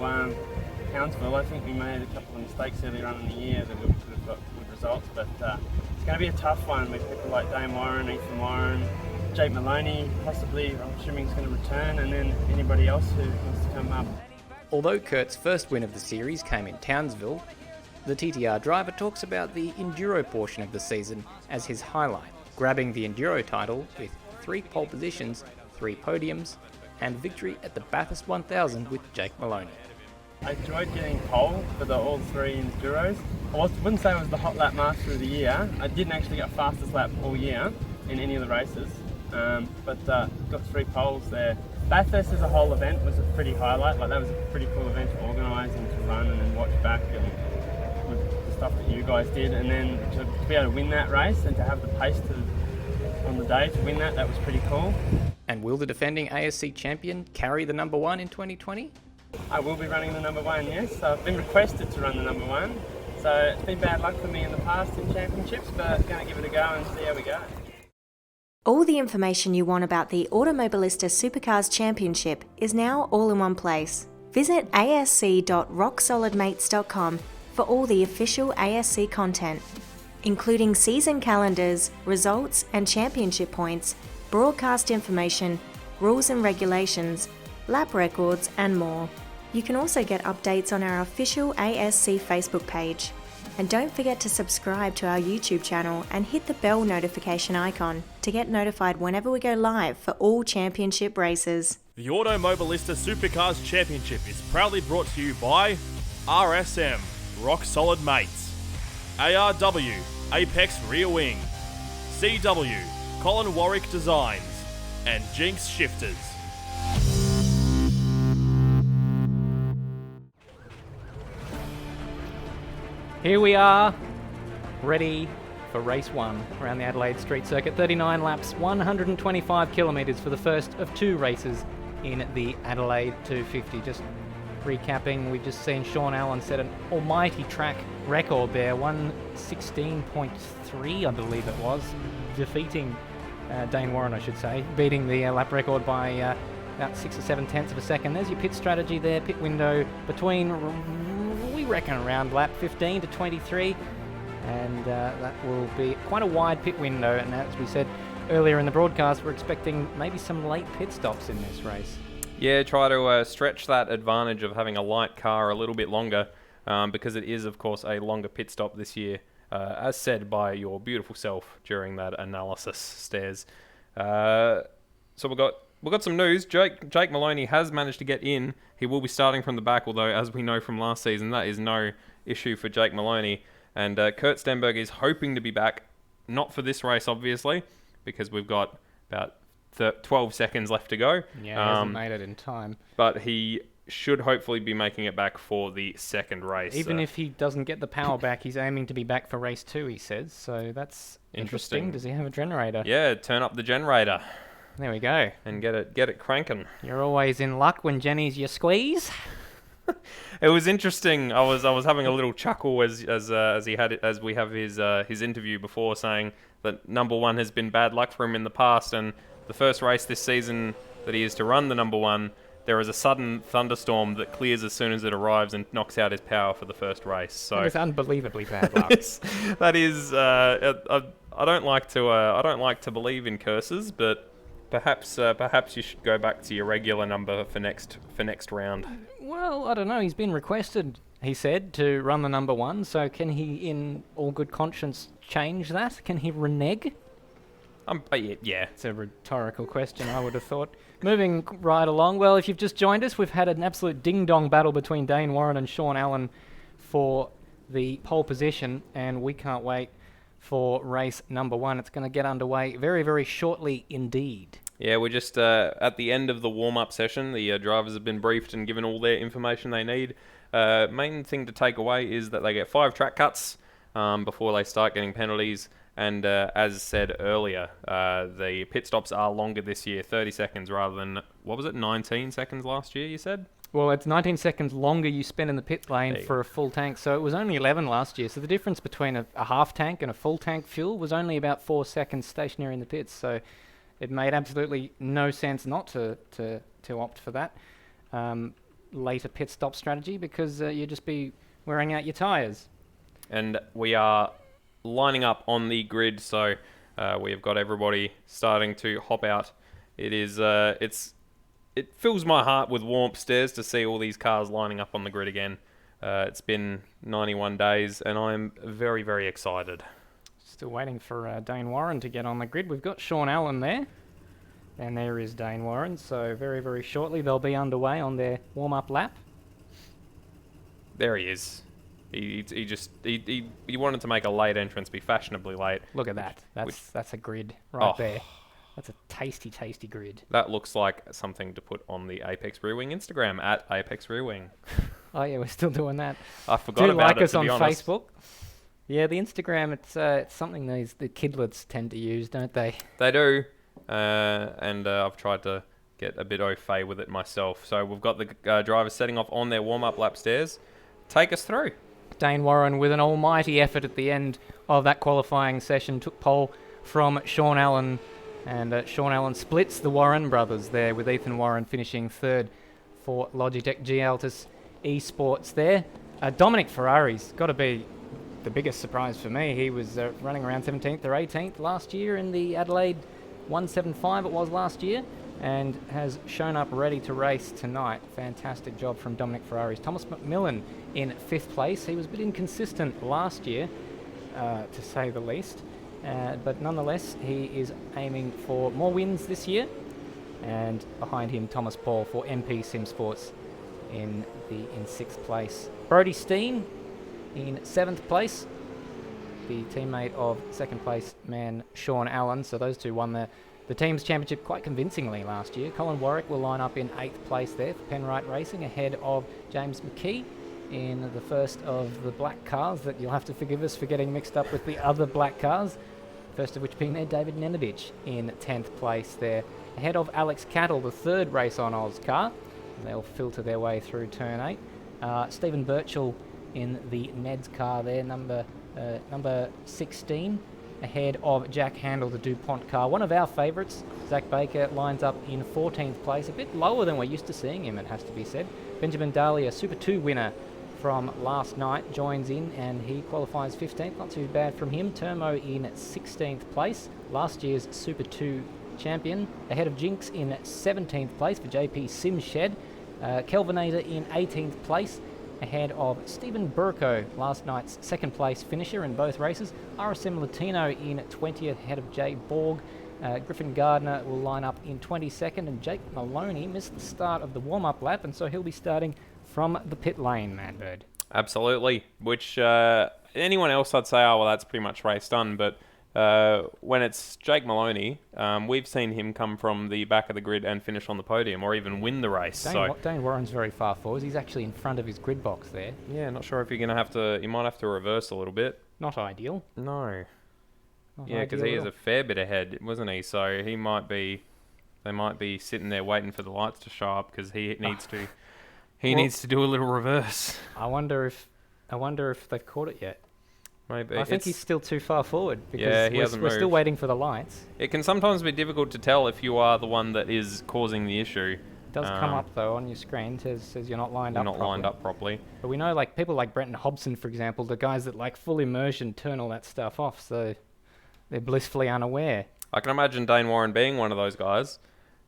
Townsville. I think we made a couple of mistakes earlier on in the year that we could have got good results, but it's going to be a tough one with people like Dane Warren, Ethan Warren, Jake Maloney, possibly I'm assuming he's going to return, and then anybody else who wants to come up. Although Kurt's first win of the series came in Townsville, the TTR driver talks about the Enduro portion of the season as his highlight, grabbing the Enduro title with 3 pole positions, 3 podiums, and victory at the Bathurst 1000 with Jake Maloney. I enjoyed getting pole for all 3 Enduros. I wouldn't say I was the hot lap master of the year. I didn't actually get fastest lap all year in any of the races, but got 3 poles there. Bathurst as a whole event was a pretty highlight. Like, that was a pretty cool event to organise and to run and then watch back and with the stuff that you guys did. And then to be able to win that race and to have the pace on the day to win that was pretty cool. And will the defending ASC champion carry the number 1 in 2020? I will be running the number 1, yes. I've been requested to run the number 1. So it's been bad luck for me in the past in championships, but I'm going to give it a go and see how we go. All the information you want about the Automobilista Supercars Championship is now all in one place. Visit asc.rocksolidmates.com for all the official ASC content, including season calendars, results and championship points, broadcast information, rules and regulations, lap records and more. You can also get updates on our official ASC Facebook page. And don't forget to subscribe to our YouTube channel and hit the bell notification icon to get notified whenever we go live for all championship races. The Automobilista Supercars Championship is proudly brought to you by RSM, Rock Solid Mates, ARW, Apex Rear Wing, CW, Colin Warwick Designs, and Jinx Shifters. Here we are, ready for race 1 around the Adelaide Street Circuit. 39 laps, 125 kilometres for the first of 2 races in the Adelaide 250. Just recapping, we've just seen Sean Allen set an almighty track record there, 1:16.3 I believe it was, defeating Dane Warren, I should say, beating the lap record by about 6 or 7 tenths of a second. There's your pit strategy there, pit window between, we reckon, around lap 15 to 23, and that will be quite a wide pit window. And as we said earlier in the broadcast, we're expecting maybe some late pit stops in this race. Yeah, try to stretch that advantage of having a light car a little bit longer, because it is, of course, a longer pit stop this year, as said by your beautiful self during that analysis, Stairs. So we've got some news. Jake Maloney has managed to get in. He will be starting from the back, although, as we know from last season, that is no issue for Jake Maloney. And Kurt Stenberg is hoping to be back, not for this race, obviously, because we've got about 12 seconds left to go. Yeah, he hasn't made it in time. But he should hopefully be making it back for the second race. Even if he doesn't get the power back, he's aiming to be back for race 2, he says. So that's interesting. Does he have a generator? Yeah, turn up the generator. There we go. And get it cranking. You're always in luck when Jenny's your squeeze. It was interesting. I was having a little chuckle as we have his interview before, saying that number 1 has been bad luck for him in the past, and the first race this season that he is to run the number 1, there is a sudden thunderstorm that clears as soon as it arrives and knocks out his power for the first race. So it's unbelievably bad luck. That is. I don't like to believe in curses, but perhaps you should go back to your regular number for next round. Well, I don't know. He's been requested, he said, to run the number 1. So can he, in all good conscience, change that? Can he renege? Yeah. It's a rhetorical question, I would have thought. Moving right along. Well, if you've just joined us, we've had an absolute ding-dong battle between Dane Warren and Sean Allen for the pole position, and we can't wait for race number 1. It's going to get underway very, very shortly indeed. Yeah, we're just at the end of the warm-up session. The drivers have been briefed and given all their information they need. Main thing to take away is that they get 5 track cuts before they start getting penalties. And as said earlier, the pit stops are longer this year, 30 seconds rather than, 19 seconds last year, you said? Well, it's 19 seconds longer you spend in the pit lane There you for a full tank, so it was only 11 last year. So the difference between a half tank and a full tank fuel was only about 4 seconds stationary in the pits. So it made absolutely no sense not to opt for that later pit stop strategy, because you'd just be wearing out your tyres. And we are lining up on the grid, so we have got everybody starting to hop out. It fills my heart with warmth, Stairs, to see all these cars lining up on the grid again. It's been 91 days, and I'm very, very excited. Still waiting for Dane Warren to get on the grid. We've got Sean Allen there, and there is Dane Warren. So very, very shortly they'll be underway on their warm-up lap. There he is. He wanted to make a late entrance, be fashionably late. Look at that. That's a grid right there. That's a tasty, tasty grid. That looks like something to put on the Apex Rear Wing Instagram, at Apex Rear Wing. Oh yeah, we're still doing that. I forgot about it, like us to on be honest. Facebook? Yeah, the Instagram, it's something the kidlets tend to use, don't they? They do, and I've tried to get a bit au fait with it myself. So we've got the drivers setting off on their warm-up lap, Stairs. Take us through. Dane Warren, with an almighty effort at the end of that qualifying session, took pole from Sean Allen. And Sean Allen splits the Warren brothers there, with Ethan Warren finishing third for Logitech G Altus Esports there. Dominic Ferrari's got to be the biggest surprise for me. He was running around 17th or 18th last year in the Adelaide 175 it was last year, and has shown up ready to race tonight. Fantastic job from Dominic Ferrari's. Thomas McMillan in 5th place. He was a bit inconsistent last year, to say the least. But nonetheless, he is aiming for more wins this year. And behind him, Thomas Paul for MP Sim Sports in 6th place. Brody Steen in 7th place, the teammate of 2nd place man Sean Allen. So those two won the team's championship quite convincingly last year. Colin Warwick will line up in 8th place there for Penrite Racing, ahead of James McKee in the first of the black cars that you'll have to forgive us for getting mixed up with the other black cars. First of which being there, David Nenadich in 10th place there, ahead of Alex Cattle, the third Race on Oz car. They'll filter their way through turn 8. Stephen Birchall in the Ned's car there, number 16, ahead of Jack Handel, the DuPont car. One of our favourites, Zach Baker, lines up in 14th place, a bit lower than we're used to seeing him, it has to be said. Benjamin Dahlia, Super 2 winner from last night, joins in, and he qualifies 15th. Not too bad from him. Termo in 16th place, last year's Super 2 champion, ahead of Jinx in 17th place for JP Simshed. Kelvinator in 18th place, ahead of Stephen Burko, last night's 2nd place finisher in both races. RSM Latino in 20th, ahead of Jay Borg. Griffin Gardner will line up in 22nd, and Jake Maloney missed the start of the warm-up lap, and so he'll be starting from the pit lane, Manbird. Absolutely, which anyone else I'd say, oh, well, that's pretty much race done, but when it's Jake Maloney, we've seen him come from the back of the grid and finish on the podium, or even win the race. Dane Warren's very far forward. He's actually in front of his grid box there. Yeah, not sure if you're going to have to, you might have to reverse a little bit. Not ideal. No. Not Yeah, because he ideal is a fair bit ahead, wasn't he? So they might be sitting there waiting for the lights to show up, because he needs to. He needs to do a little reverse. I wonder if they've caught it yet. Maybe. I think he's still too far forward, because Yeah, he hasn't we're still moved. waiting for the lights. It can sometimes be difficult to tell if you are the one that is causing the issue. It does come up though on your screen, says you're not lined You're up not properly. lined up properly. But we know, like, people like Brenton Hobson, for example, the guys that like full immersion turn all that stuff off, so they're blissfully unaware. I can imagine Dane Warren being one of those guys,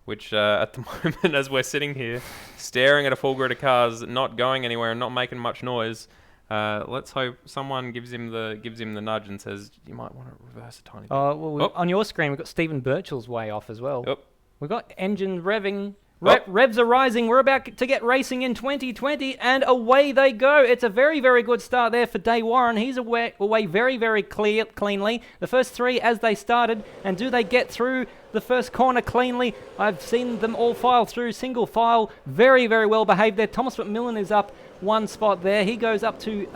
which at the moment, as we're sitting here, staring at a full grid of cars, not going anywhere and not making much noise, let's hope someone gives him the nudge and says, you might want to reverse a tiny bit. On your screen, we've got Stephen Birchall's way off as well. Yep. We've got engine revving. Revs are rising. We're about to get racing in 2020, and away they go. It's a very, very good start there for Dane Warren. He's away very, very cleanly. The first three as they started, and do they get through the first corner cleanly? I've seen them all file through single file. Very, very well behaved there. Thomas McMillan is up one spot there. He goes up to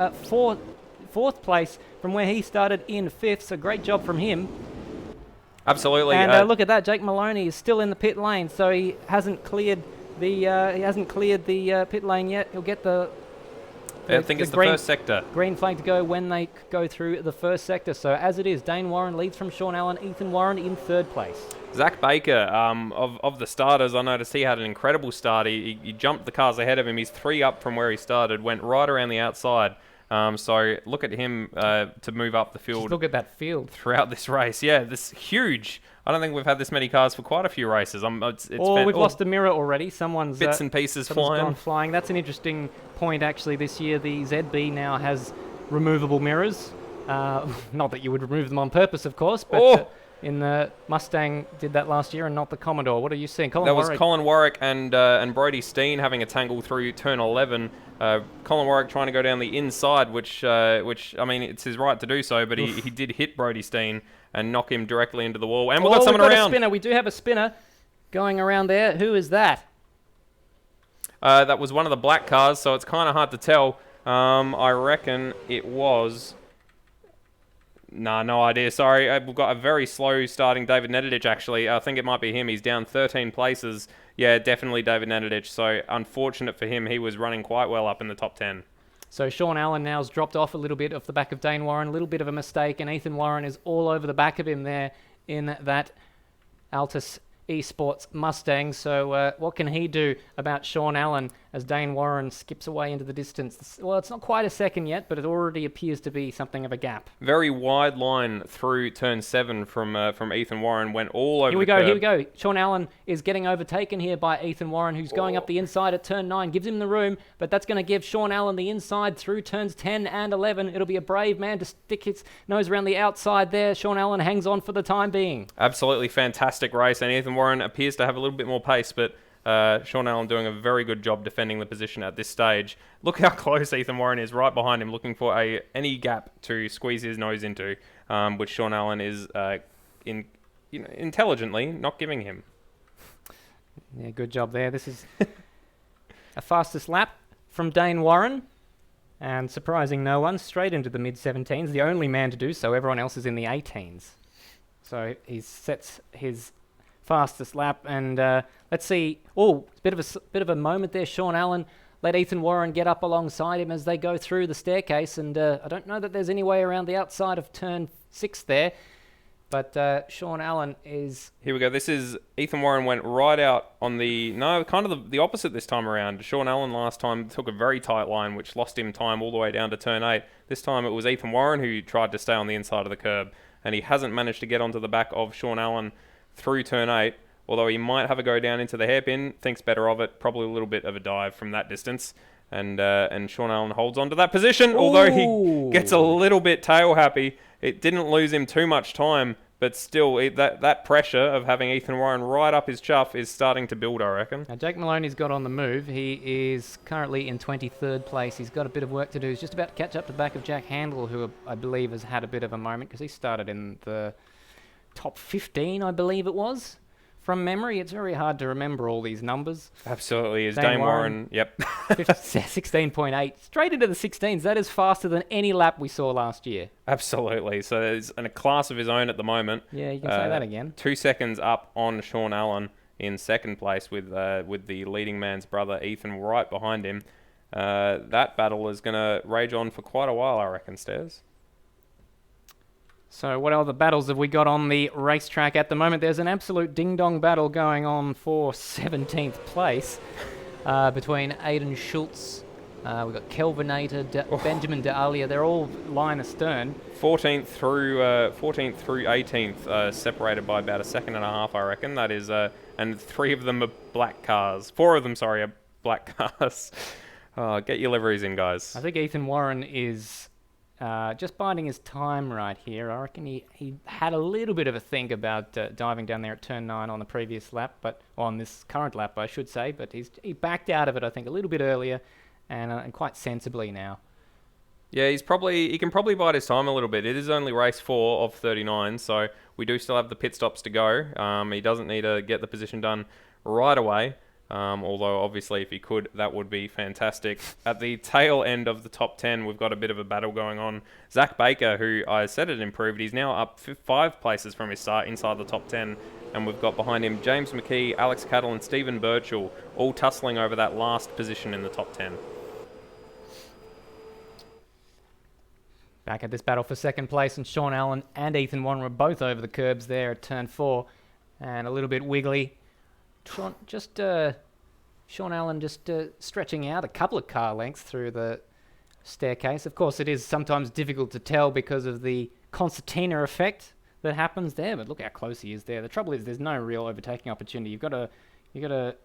4th place from where he started in 5th, so great job from him. Absolutely. And look at that, Jake Maloney is still in the pit lane, so he hasn't cleared the pit lane yet. He'll get the I think it's the first sector. Green flag to go when they go through the first sector. So as it is, Dane Warren leads from Sean Allen, Ethan Warren in 3rd place. Zach Baker, of the starters, I noticed he had an incredible start. He jumped the cars ahead of him. He's 3 up from where he started, went right around the outside. So look at him to move up the field. Just look at that field throughout this race. Yeah, this huge. I don't think we've had this many cars for quite a few races. We've lost a mirror already. Someone's bits and pieces gone flying. That's an interesting point, actually. This year, the ZB now has removable mirrors. Not that you would remove them on purpose, of course, but in the Mustang did that last year, and not the Commodore. What are you seeing? Was Colin Warwick and Brody Steen having a tangle through turn 11. Colin Warwick trying to go down the inside, which I mean, it's his right to do so, but he did hit Brody Steen and knock him directly into the wall. And we've got someone around. A spinner. We do have a spinner going around there. Who is that? That was one of the black cars, so it's kind of hard to tell. I reckon it was... no idea. Sorry, we've got a very slow starting David Nedidich, actually. I think it might be him. He's down 13 places. Yeah, definitely David Nedidich. So unfortunate for him. He was running quite well up in the top 10. So Sean Allen now's dropped off a little bit off the back of Dane Warren. A little bit of a mistake, and Ethan Warren is all over the back of him there in that Altus Esports Mustang. So what can he do about Sean Allen as Dane Warren skips away into the distance? Well, it's not quite a second yet, but it already appears to be something of a gap. Very wide line through turn 7 from Ethan Warren. Went all over Here we go. Sean Allen is getting overtaken here by Ethan Warren, who's going up the inside at turn 9. Gives him the room, but that's going to give Sean Allen the inside through turns 10 and 11. It'll be a brave man to stick his nose around the outside there. Sean Allen hangs on for the time being. Absolutely fantastic race, and Ethan Warren appears to have a little bit more pace, but Sean Allen doing a very good job defending the position at this stage. Look how close Ethan Warren is right behind him, looking for any gap to squeeze his nose into, which Sean Allen is intelligently not giving him. Yeah, good job there. This is a fastest lap from Dane Warren, and surprising no one, straight into the mid-17s. The only man to do so. Everyone else is in the 18s. So he sets his fastest lap, and let's see. Oh, bit of a moment there. Sean Allen let Ethan Warren get up alongside him as they go through the staircase, and I don't know that there's any way around the outside of turn 6 there, but Sean Allen is... Here we go. This is... Ethan Warren went right out on the... No, kind of the opposite this time around. Sean Allen last time took a very tight line, which lost him time all the way down to turn 8. This time it was Ethan Warren who tried to stay on the inside of the curb, and he hasn't managed to get onto the back of Sean Allen through turn 8, although he might have a go down into the hairpin. Thinks better of it, probably a little bit of a dive from that distance, and Sean Allen holds on to that position, although he gets a little bit tail happy. It didn't lose him too much time, but still, that pressure of having Ethan Warren right up his chuff is starting to build, I reckon. Now, Jake Maloney's got on the move. He is currently in 23rd place. He's got a bit of work to do. He's just about to catch up to the back of Jack Handel, who I believe has had a bit of a moment, because he started in the top 15, I believe it was. From memory, it's very hard to remember all these numbers. Absolutely. Is Dane Warren, yep. 16.8. Straight into the 16s. That is faster than any lap we saw last year. Absolutely. So he's in a class of his own at the moment. Yeah, you can say that again. 2 seconds up on Sean Allen in second place with the leading man's brother, Ethan, right behind him. That battle is going to rage on for quite a while, I reckon, Stairs. So what other battles have we got on the racetrack at the moment? There's an absolute ding-dong battle going on for 17th place between Aidan Schultz. We've got Kelvinator, Benjamin D'Alia. They're all line astern. 14th through 18th, separated by about a second and a half, I reckon. That is, and 3 of them are black cars. 4 of them, sorry, are black cars. Get your liveries in, guys. I think Ethan Warren is... just biding his time right here. I reckon he had a little bit of a think about diving down there at turn 9 on the previous lap, but on this current lap, I should say. But he backed out of it, I think, a little bit earlier, and quite sensibly now. Yeah, he can probably bide his time a little bit. It is only race 4 of 39, so we do still have the pit stops to go. He doesn't need to get the position done right away. Although, obviously, if he could, that would be fantastic. At the tail end of the top 10, we've got a bit of a battle going on. Zach Baker, who I said had improved, he's now up 5 places from his start inside the top 10. And we've got behind him James McKee, Alex Cattle, and Stephen Birchall, all tussling over that last position in the top 10. Back at this battle for second place, and Sean Allen and Ethan Warren were both over the curbs there at turn 4. And a little bit wiggly. Sean Allen just stretching out a couple of car lengths through the staircase. Of course, it is sometimes difficult to tell because of the concertina effect that happens there, but look how close he is there. The trouble is there's no real overtaking opportunity. You've got to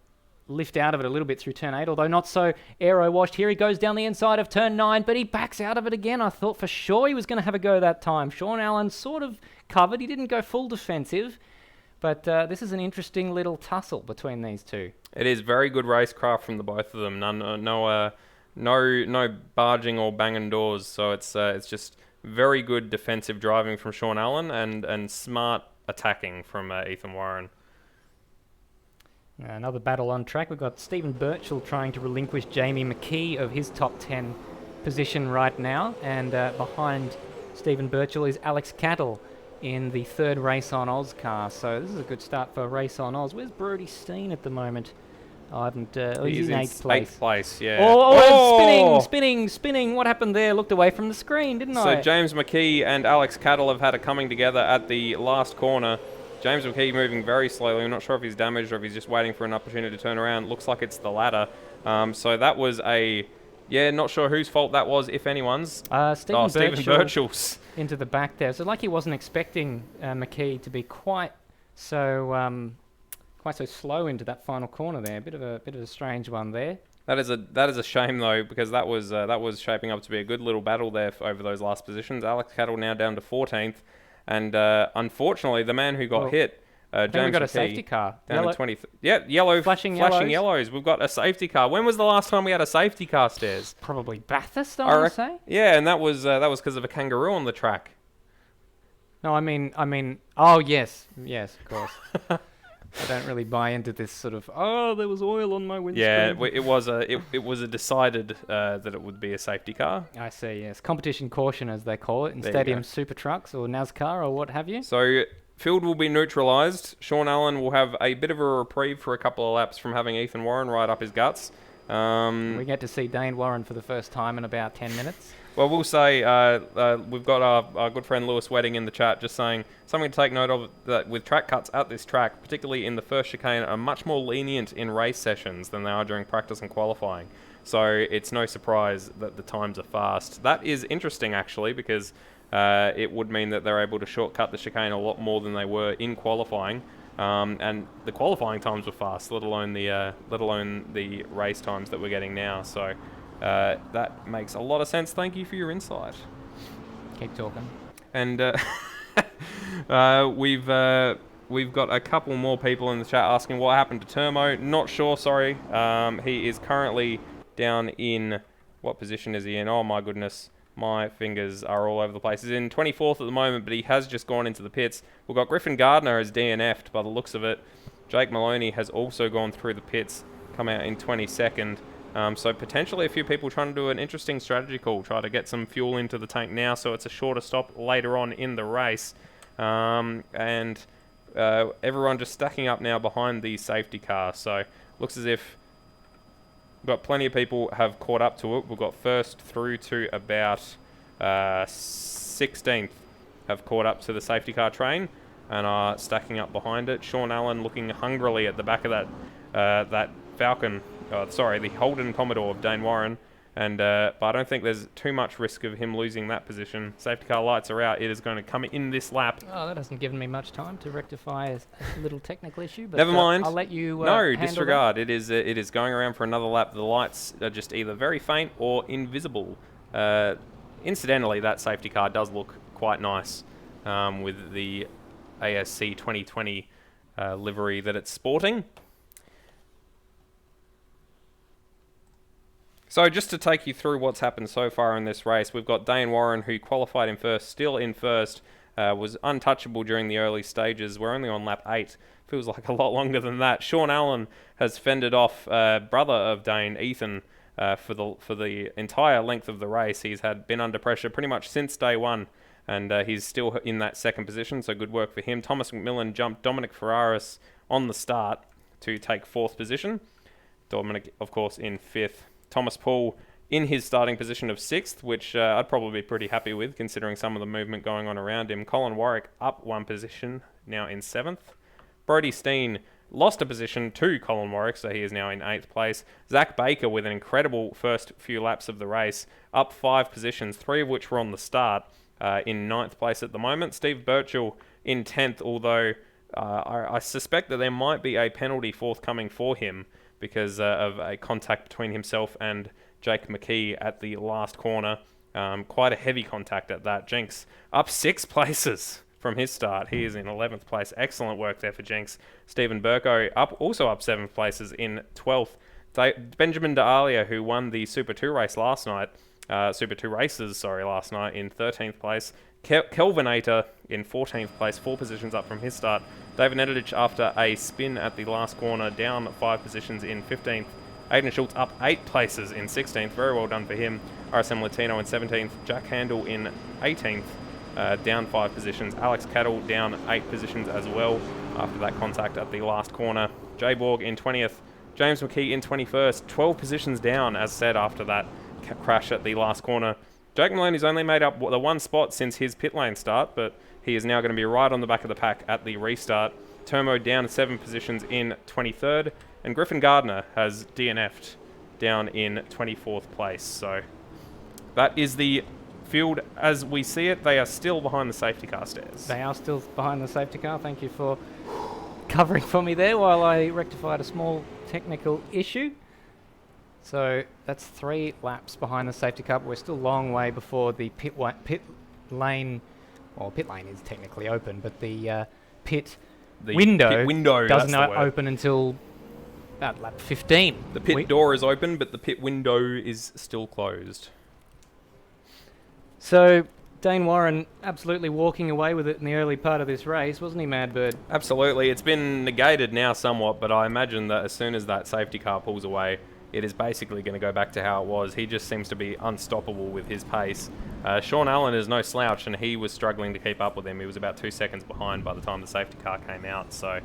lift out of it a little bit through turn 8, although not so aero washed. Here he goes down the inside of turn 9, but he backs out of it again. I thought for sure he was going to have a go that time. Sean Allen sort of covered. He didn't go full defensive. But this is an interesting little tussle between these two. It is very good racecraft from the both of them. No barging or banging doors. So it's just very good defensive driving from Sean Allen and smart attacking from Ethan Warren. Another battle on track. We've got Stephen Birchall trying to relinquish Jamie McKee of his top 10 position right now, and behind Stephen Birchall is Alex Cattle in the third Race on Oz car. So this is a good start for Race on Oz. Where's Brody Steen at the moment? I haven't... he's in 8th place. 8th place, yeah. Spinning. What happened there? Looked away from the screen, didn't I? So James McKee and Alex Cattle have had a coming together at the last corner. James McKee moving very slowly. I'm not sure if he's damaged or if he's just waiting for an opportunity to turn around. Looks like it's the latter. So that was a... Yeah, not sure whose fault that was, if anyone's. Stephen Birchall's. Into the back there. So like he wasn't expecting McKee to be quite so slow into that final corner there. A bit of a strange one there. That is a shame though, because that was shaping up to be a good little battle there over those last positions. Alex Cattle now down to 14th, and unfortunately the man who got hit. James we got McKee, a safety car. Down to 20th. Yeah, flashing yellows. We've got a safety car. When was the last time we had a safety car, Stairs? Probably Bathurst, I would say. Yeah, and that was because of a kangaroo on the track. No, I mean. Oh yes, of course. I don't really buy into this sort of. Oh, there was oil on my windscreen. Yeah, it was a decided that it would be a safety car. I see. Yes, competition caution as they call it in Stadium Super Trucks or NASCAR or what have you. So. Field will be neutralised. Sean Allen will have a bit of a reprieve for a couple of laps from having Ethan Warren right up his guts. We get to see Dane Warren for the first time in about 10 minutes. Well, we'll say we've got our good friend Lewis Wedding in the chat just saying something to take note of, that with track cuts at this track, particularly in the first chicane, are much more lenient in race sessions than they are during practice and qualifying. So it's no surprise that the times are fast. That is interesting, actually, because... it would mean that they're able to shortcut the chicane a lot more than they were in qualifying, and the qualifying times were fast, let alone the race times that we're getting now. So that makes a lot of sense. Thank you for your insight. Keep talking. And we've got a couple more people in the chat asking what happened to Termo. Not sure. Sorry. He is currently down in, what position is he in? Oh my goodness. My fingers are all over the place. He's in 24th at the moment, but he has just gone into the pits. We've got Griffin Gardner as DNF'd by the looks of it. Jake Maloney has also gone through the pits, come out in 22nd. So potentially a few people trying to do an interesting strategy call, try to get some fuel into the tank now so it's a shorter stop later on in the race. And everyone just stacking up now behind the safety car. So looks as if we've got plenty of people have caught up to it. We've got first through to about 16th have caught up to the safety car train and are stacking up behind it. Sean Allen looking hungrily at the back of that Falcon, the Holden Commodore of Dane Warren. And but I don't think there's too much risk of him losing that position. Safety car lights are out. It is going to come in this lap. Oh, that hasn't given me much time to rectify a little technical issue. But never mind. I'll let you. No, disregard. That. It is going around for another lap. The lights are just either very faint or invisible. Incidentally, that safety car does look quite nice with the ASC 2020 livery that it's sporting. So just to take you through what's happened so far in this race, we've got Dane Warren, who qualified in first, still in first. was untouchable during the early stages. We're only on lap 8. Feels like a lot longer than that. Sean Allen has fended off brother of Dane, Ethan, for the entire length of the race. He's been under pressure pretty much since day one, and he's still in that second position, so good work for him. Thomas McMillan jumped Dominic Ferraris on the start to take 4th position. Dominic, of course, in 5th. Thomas Paul in his starting position of 6th, which I'd probably be pretty happy with, considering some of the movement going on around him. Colin Warwick up 1 position, now in 7th. Brodie Steen lost a position to Colin Warwick, so he is now in 8th place. Zach Baker with an incredible first few laps of the race, up 5 positions, 3 of which were on the start, in 9th place at the moment. Steve Birchall in 10th, although I suspect that there might be a penalty forthcoming for him because of a contact between himself and Jake McKee at the last corner. Quite a heavy contact at that. Jenks up 6 places from his start. He is in 11th place. Excellent work there for Jenks. Stephen Burko also up 7 places in 12th. Benjamin D'Alia, who won the Super 2 race last night, Super 2 races, last night, in 13th place. Kelvin Ater in 14th place, 4 positions up from his start. David Nedich, after a spin at the last corner, down 5 positions in 15th. Aidan Schultz up 8 places in 16th. Very well done for him. RSM Latino in 17th. Jack Handel in 18th. Down 5 positions. Alex Cattle down 8 positions as well after that contact at the last corner. Jay Borg in 20th. James McKee in 21st. 12 positions down, as said, after that crash at the last corner. Jake Maloney's only made up the 1 spot since his pit lane start, but he is now going to be right on the back of the pack at the restart. Termo down 7 positions in 23rd. And Griffin Gardner has DNF'd down in 24th place. So that is the field as we see it. They are still behind the safety car stairs. They are still behind the safety car. Thank you for covering for me there while I rectified a small technical issue. So that's 3 laps behind the safety car, but we're still a long way before the pit lane. Well, pit lane is technically open, but the pit window doesn't open until about lap 15. The pit door is open, but the pit window is still closed. So Dane Warren absolutely walking away with it in the early part of this race, wasn't he, Madbird? Absolutely. It's been negated now somewhat, but I imagine that as soon as that safety car pulls away, it is basically going to go back to how it was. He just seems to be unstoppable with his pace. Sean Allen is no slouch, and he was struggling to keep up with him. He was about 2 seconds behind by the time the safety car came out. So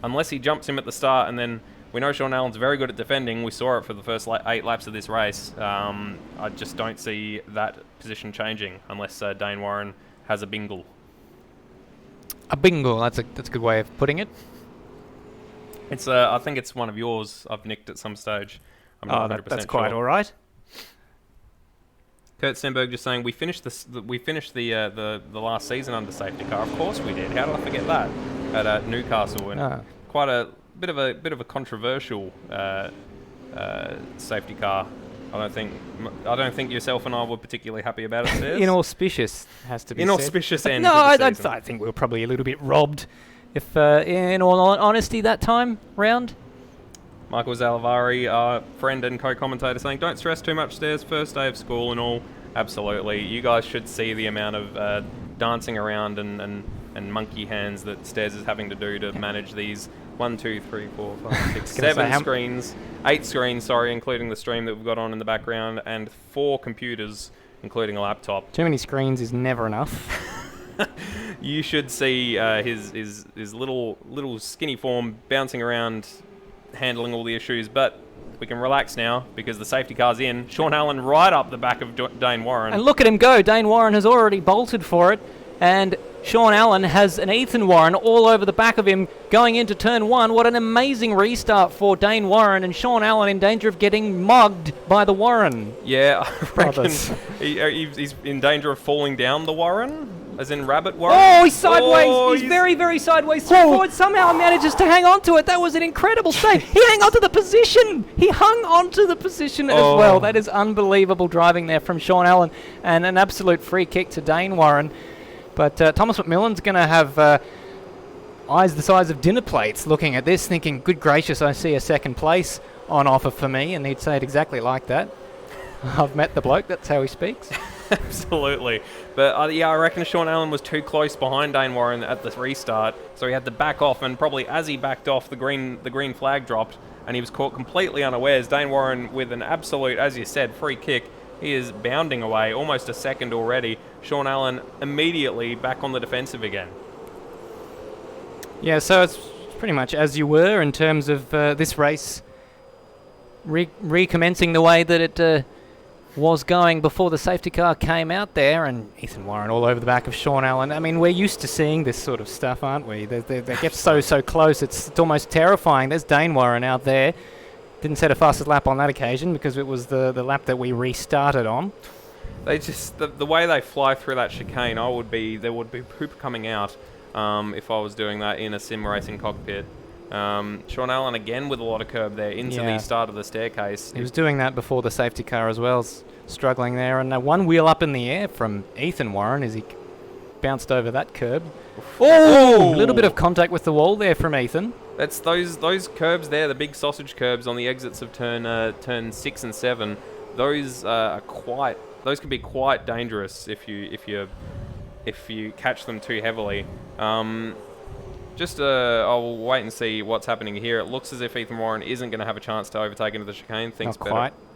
unless he jumps him at the start, and then we know Sean Allen's very good at defending. We saw it for the first 8 laps of this race. I just don't see that position changing unless Dane Warren has a bingle. A bingle, that's a good way of putting it. It's I think it's one of yours I've nicked at some stage. I'm not 100% that's quite all right. Kurt Stenberg just saying we finished the last season under safety car. Of course we did. How did I forget that? At Newcastle, and quite a bit of a controversial safety car. I don't think yourself and I were particularly happy about it. Inauspicious has to be inauspicious said. end. No, I think we were probably a little bit robbed. If, in all honesty, that time round. Michael Zalavari, our friend and co-commentator, saying, don't stress too much, Stairs. First day of school and all. Absolutely. You guys should see the amount of dancing around and monkey hands that Stairs is having to do to manage these 1, 2, 3, 4, 5, 6, 7 screens. 8 screens, including the stream that we've got on in the background, and 4 computers, including a laptop. Too many screens is never enough. You should see his little skinny form bouncing around, handling all the issues. But we can relax now because the safety car's in. Sean Allen right up the back of Dane Warren. And look at him go. Dane Warren has already bolted for it. And Sean Allen has an Ethan Warren all over the back of him going into turn 1. What an amazing restart for Dane Warren, and Sean Allen in danger of getting mugged by the Warren. Yeah, I reckon he's in danger of falling down the Warren, as in Rabbit Warren. Oh, he's sideways. He's very, very sideways forward. Somehow manages to hang on to it. That was an incredible save. He hung on to the position. He hung on to the position as well. That is unbelievable driving there from Sean Allen, and an absolute free kick to Dane Warren. But Thomas McMillan's going to have eyes the size of dinner plates looking at this, thinking, good gracious, I see a second place on offer for me, and he'd say it exactly like that. I've met the bloke, that's how he speaks. Absolutely. But yeah, I reckon Sean Allen was too close behind Dane Warren at the restart, so he had to back off, and probably as he backed off, the green flag dropped, and he was caught completely unawares. Dane Warren with an absolute, as you said, free kick. He is bounding away, almost a second already. Sean Allen immediately back on the defensive again. Yeah, so it's pretty much as you were in terms of this race recommencing the way that it was going before the safety car came out there, and Ethan Warren all over the back of Sean Allen. I mean, we're used to seeing this sort of stuff, aren't we? They get so close, it's almost terrifying. There's Dane Warren out there. Didn't set a fastest lap on that occasion because it was the lap that we restarted on. They just, the way they fly through that chicane, there would be poop coming out if I was doing that in a sim racing cockpit. Sean Allen again with a lot of curb there into the start of the staircase. He was doing that before the safety car as well, struggling there. And one wheel up in the air from Ethan Warren as he bounced over that curb. Oh! A little bit of contact with the wall there from Ethan. That's those curbs there, the big sausage curbs on the exits of turn 6 and 7. Those can be quite dangerous if you catch them too heavily. I'll wait and see what's happening here. It looks as if Ethan Warren isn't going to have a chance to overtake into the chicane.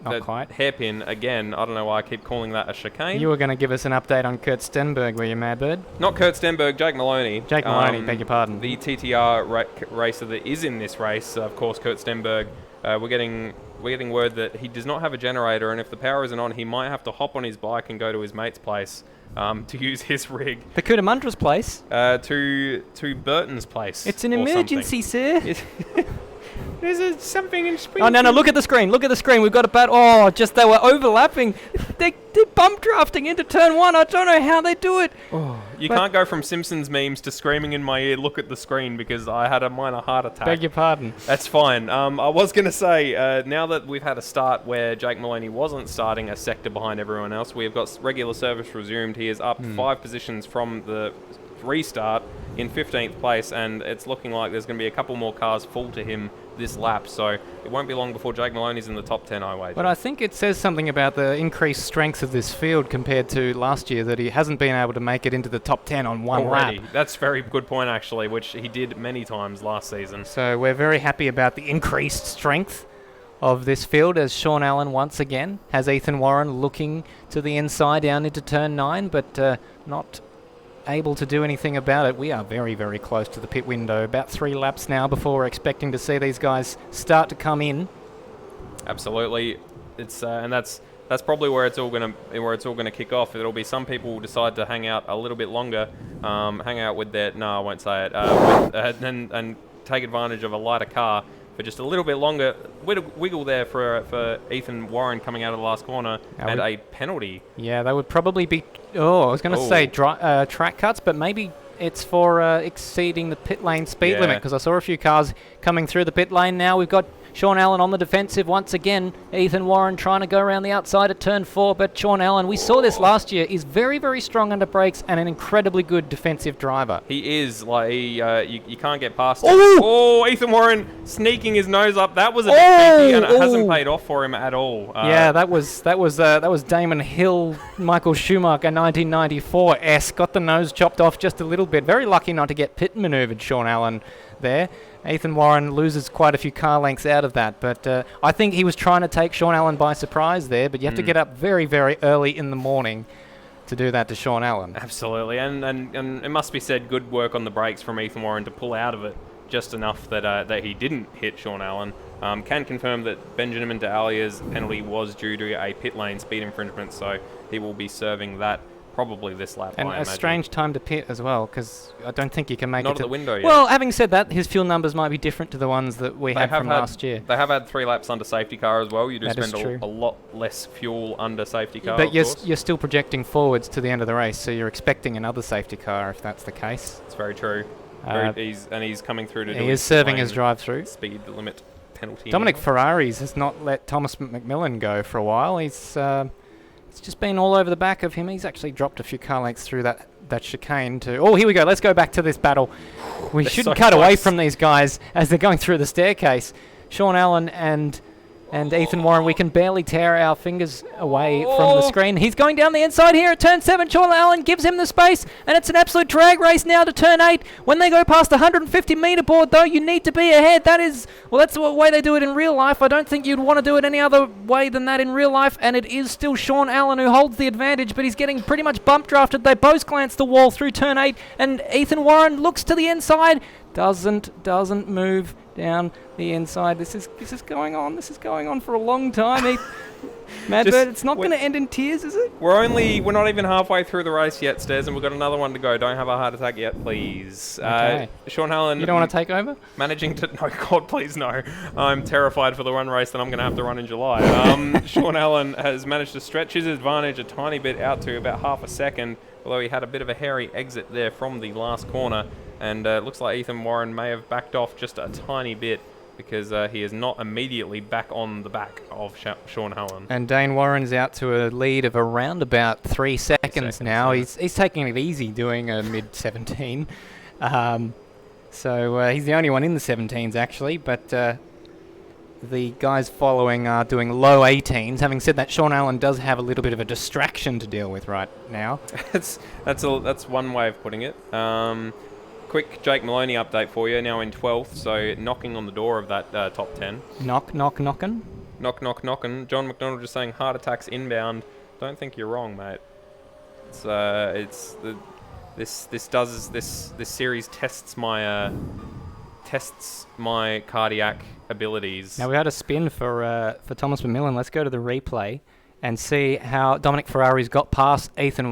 Not quite. Hairpin, again, I don't know why I keep calling that a chicane. You were going to give us an update on Kurt Stenberg, were you, Mad Bird? Not Kurt Stenberg, Jake Maloney. Jake Maloney, beg your pardon. The TTR racer that is in this race, of course, Kurt Stenberg. We're getting word that he does not have a generator, and if the power isn't on, he might have to hop on his bike and go to his mate's place to use his rig. The Cootamundra's place? To Burton's place. It's an emergency, sir. There's something in spring. Oh, no, look at the screen. Look at the screen. We've got a bat. Oh, just they were overlapping. They're bump drafting into turn 1. I don't know how they do it. You can't go from Simpsons memes to screaming in my ear, look at the screen, because I had a minor heart attack. Beg your pardon. That's fine. I was going to say, now that we've had a start where Jake Maloney wasn't starting a sector behind everyone else, we have got regular service resumed. He is up 5 positions from the restart in 15th place, and it's looking like there's going to be a couple more cars full to him this lap, so it won't be long before Jake Maloney's in the top 10, I wager. But I think it says something about the increased strength of this field compared to last year, that he hasn't been able to make it into the top 10 on one already. lap. That's a very good point, actually, which he did many times last season. So we're very happy about the increased strength of this field, as Sean Allen once again has Ethan Warren looking to the inside down into turn 9, but not able to do anything about it. We are very, very close to the pit window. About 3 laps now before we're expecting to see these guys start to come in. Absolutely, it's and that's probably where it's all gonna kick off. It'll be some people will decide to hang out a little bit longer, hang out with their I won't say it, and take advantage of a lighter car for just a little bit longer. Wiggle there for Ethan Warren coming out of the last corner, and a penalty. Yeah, they would probably be. I was going to say track cuts, but maybe it's for exceeding the pit lane speed limit, because I saw a few cars coming through the pit lane now. We've got Sean Allen on the defensive once again. Ethan Warren trying to go around the outside at turn 4, but Sean Allen, we saw this last year, is very, very strong under brakes and an incredibly good defensive driver. He is. You can't get past him. Oh, Ethan Warren sneaking his nose up. That was a bit tricky, and it hasn't paid off for him at all. That was Damon Hill, Michael Schumacher, 1994-esque. Got the nose chopped off just a little bit. Very lucky not to get pit manoeuvred, Sean Allen there. Ethan Warren loses quite a few car lengths out of that, but I think he was trying to take Sean Allen by surprise there, but you have to get up very, very early in the morning to do that to Sean Allen. Absolutely, and it must be said, good work on the brakes from Ethan Warren to pull out of it just enough that he didn't hit Sean Allen. Can confirm that Benjamin D'Alia's penalty was due to a pit lane speed infringement, so he will be serving that probably this lap. And a strange time to pit as well, because I don't think you can make not it to at the window yet. Well, having said that, his fuel numbers might be different to the ones that we had from last year. They have had 3 laps under safety car as well. You do spend a lot less fuel under safety car. But you're still projecting forwards to the end of the race, so you're expecting another safety car if that's the case. It's very true. He's coming through to do. He is serving his drive-through. Speed limit penalty. Dominic Ferraris has not let Thomas McMillan go for a while. It's just been all over the back of him. He's actually dropped a few car lengths through that chicane too. Oh, here we go. Let's go back to this battle. We shouldn't cut away from these guys as they're going through the staircase. Sean Allen and And Ethan Warren, we can barely tear our fingers away from the screen. He's going down the inside here at turn 7. Sean Allen gives him the space, and it's an absolute drag race now to turn 8. When they go past the 150-metre board, though, you need to be ahead. That's the way they do it in real life. I don't think you'd want to do it any other way than that in real life, and it is still Sean Allen who holds the advantage, but he's getting pretty much bump drafted. They both glance the wall through turn 8, and Ethan Warren looks to the inside, doesn't move down the inside. This is going on. This is going on for a long time. Madbird, it's not going to end in tears, is it? We're not even halfway through the race yet, Stairs, and we've got another one to go. Don't have a heart attack yet, please. Okay. Sean Allen. You don't want to take over? Managing to... No, God, please, no. I'm terrified for the run race that I'm going to have to run in July. Sean Allen has managed to stretch his advantage a tiny bit out to about half a second, although he had a bit of a hairy exit there from the last corner, and it looks like Ethan Warren may have backed off just a tiny bit, because he is not immediately back on the back of Sean Allen. And Dane Warren's out to a lead of around about 3 seconds now. Yeah. He's taking it easy doing a mid-17. So he's the only one in the 17s, actually, but the guys following are doing low 18s. Having said that, Sean Allen does have a little bit of a distraction to deal with right now. That's one way of putting it. Quick Jake Maloney update for you. Now in 12th, so knocking on the door of that top 10. Knocking. Knocking. John McDonald just saying heart attacks inbound. Don't think you're wrong, mate. This series tests my cardiac abilities. Now we had a spin for Thomas McMillan. Let's go to the replay and see how Dominic Ferrari's got past Thomas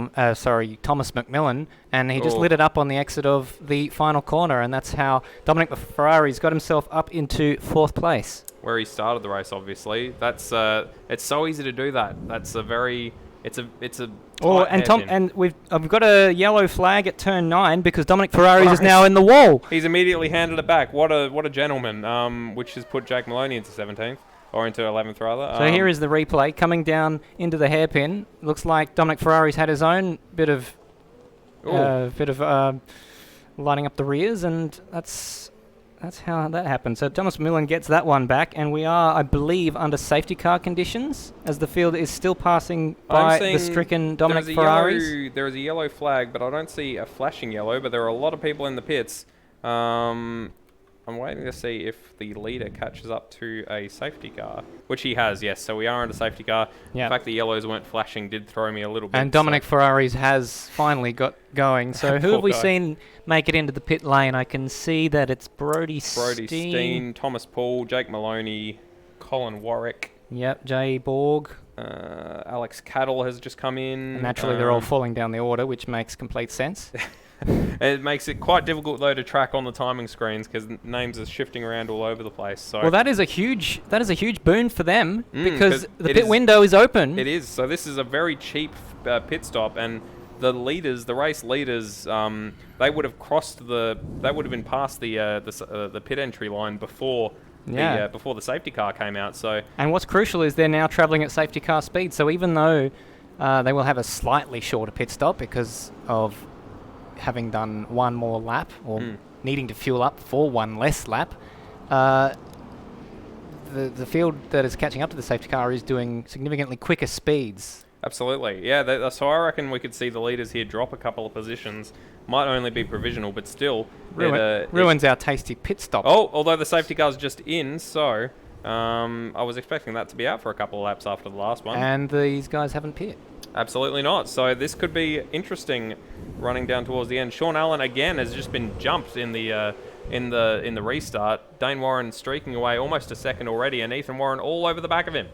McMillan, and he just lit it up on the exit of the final corner, and that's how Dominic Ferrari's got himself up into 4th place. Where he started the race, obviously. That's it's so easy to do that. That's a very it's a I've got a yellow flag at turn 9 because Dominic Ferrari is now in the wall. He's immediately handed it back. What a gentleman. Which has put Jake Maloney into 17th. Or into 11th, rather. So here is the replay coming down into the hairpin. Looks like Dominic Ferrari's had his own bit of lining up the rears, and that's how that happened. So Thomas Millen gets that one back, and we are, I believe, under safety car conditions, as the field is still passing by the stricken Dominic Ferraris. There is a yellow flag, but I don't see a flashing yellow, but there are a lot of people in the pits. I'm waiting to see if the leader catches up to a safety car, which he has, yes. So we are under safety car. Yep. The fact the yellows weren't flashing did throw me a little bit. And Dominic Ferrari's has finally got going. So who have we seen make it into the pit lane? I can see that it's Brody Steen, Thomas Paul, Jake Maloney, Colin Warwick. Yep, Jay Borg. Alex Cattle has just come in. And naturally, they're all falling down the order, which makes complete sense. It makes it quite difficult though to track on the timing screens because names are shifting around all over the place. So well, that is a huge boon for them because the pit window is open. It is. So this is a very cheap pit stop, and the race leaders, they would have been past the pit entry line before. Before the safety car came out. So and what's crucial is they're now travelling at safety car speed. So even though they will have a slightly shorter pit stop because of having done one more lap or needing to fuel up for one less lap, the field that is catching up to the safety car is doing significantly quicker speeds. Absolutely, yeah. So I reckon we could see the leaders here drop a couple of positions. Might only be provisional, but still ruins our tasty pit stop. Oh, although the safety car's just in, so I was expecting that to be out for a couple of laps after the last one. And these guys haven't pit. Absolutely not. So this could be interesting running down towards the end. Sean Allen again has just been jumped in the restart. Dane Warren streaking away almost a second already, and Ethan Warren all over the back of him.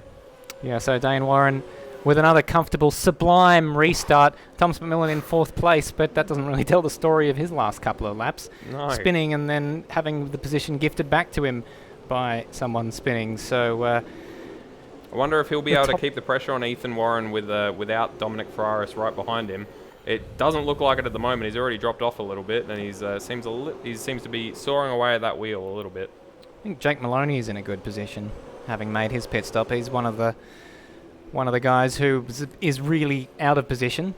Yeah, so Dane Warren with another comfortable, sublime restart. Thomas McMillan in 4th place, but that doesn't really tell the story of his last couple of laps. No. Spinning and then having the position gifted back to him by someone spinning. So I wonder if he'll be able to keep the pressure on Ethan Warren without Dominic Ferraris right behind him. It doesn't look like it at the moment. He's already dropped off a little bit, and he seems to be soaring away at that wheel a little bit. I think Jake Maloney is in a good position, having made his pit stop. He's one of the guys who is really out of position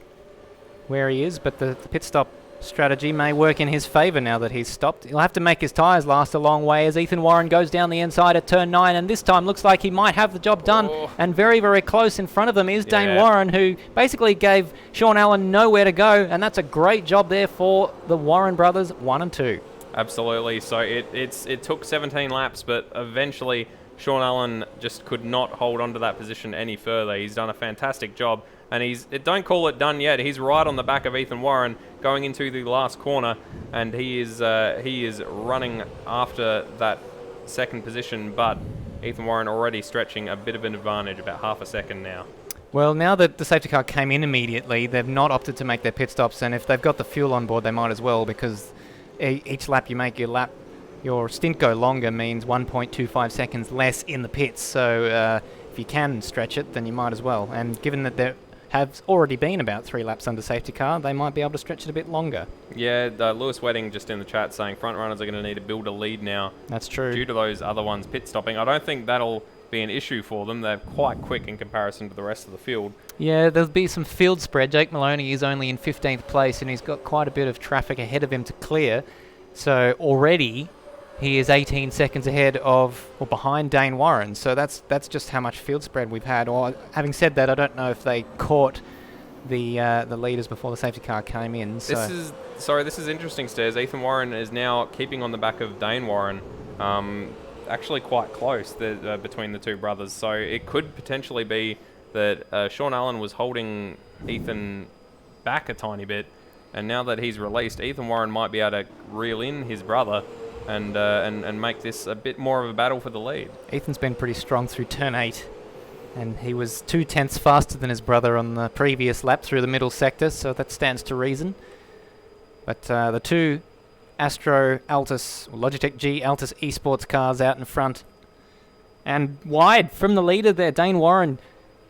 where he is, but the pit stop strategy may work in his favour now that he's stopped. He'll have to make his tyres last a long way as Ethan Warren goes down the inside at turn 9, and this time looks like he might have the job done. And very, very close in front of them is Dane Warren, who basically gave Sean Allen nowhere to go, and that's a great job there for the Warren brothers, 1 and 2. Absolutely. So it took 17 laps, but eventually Sean Allen just could not hold on to that position any further. He's done a fantastic job. And don't call it done yet. He's right on the back of Ethan Warren going into the last corner, and he is running after that second position. But Ethan Warren already stretching a bit of an advantage, about half a second now. Well, now that the safety car came in immediately, they've not opted to make their pit stops, and if they've got the fuel on board, they might as well, because each lap you make, your stint go longer means 1.25 seconds less in the pits. So if you can stretch it, then you might as well. And given that there have already been about 3 laps under safety car, they might be able to stretch it a bit longer. Yeah, Lewis Wedding just in the chat saying front runners are going to need to build a lead now. That's true. Due to those other ones pit stopping. I don't think that'll be an issue for them. They're quite quick in comparison to the rest of the field. Yeah, there'll be some field spread. Jake Maloney is only in 15th place, and he's got quite a bit of traffic ahead of him to clear. So already he is 18 seconds ahead of, or behind, Dane Warren. So that's just how much field spread we've had. Or having said that, I don't know if they caught the leaders before the safety car came in. So. This is interesting, Stairs. Ethan Warren is now keeping on the back of Dane Warren. Actually quite close between the two brothers. So it could potentially be that Sean Allen was holding Ethan back a tiny bit, and now that he's released, Ethan Warren might be able to reel in his brother and make this a bit more of a battle for the lead. Ethan's been pretty strong through turn 8, and he was 0.2 faster than his brother on the previous lap through the middle sector, so that stands to reason. But the two Astro Altus, or Logitech G Altus eSports cars out in front, and wide from the leader there, Dane Warren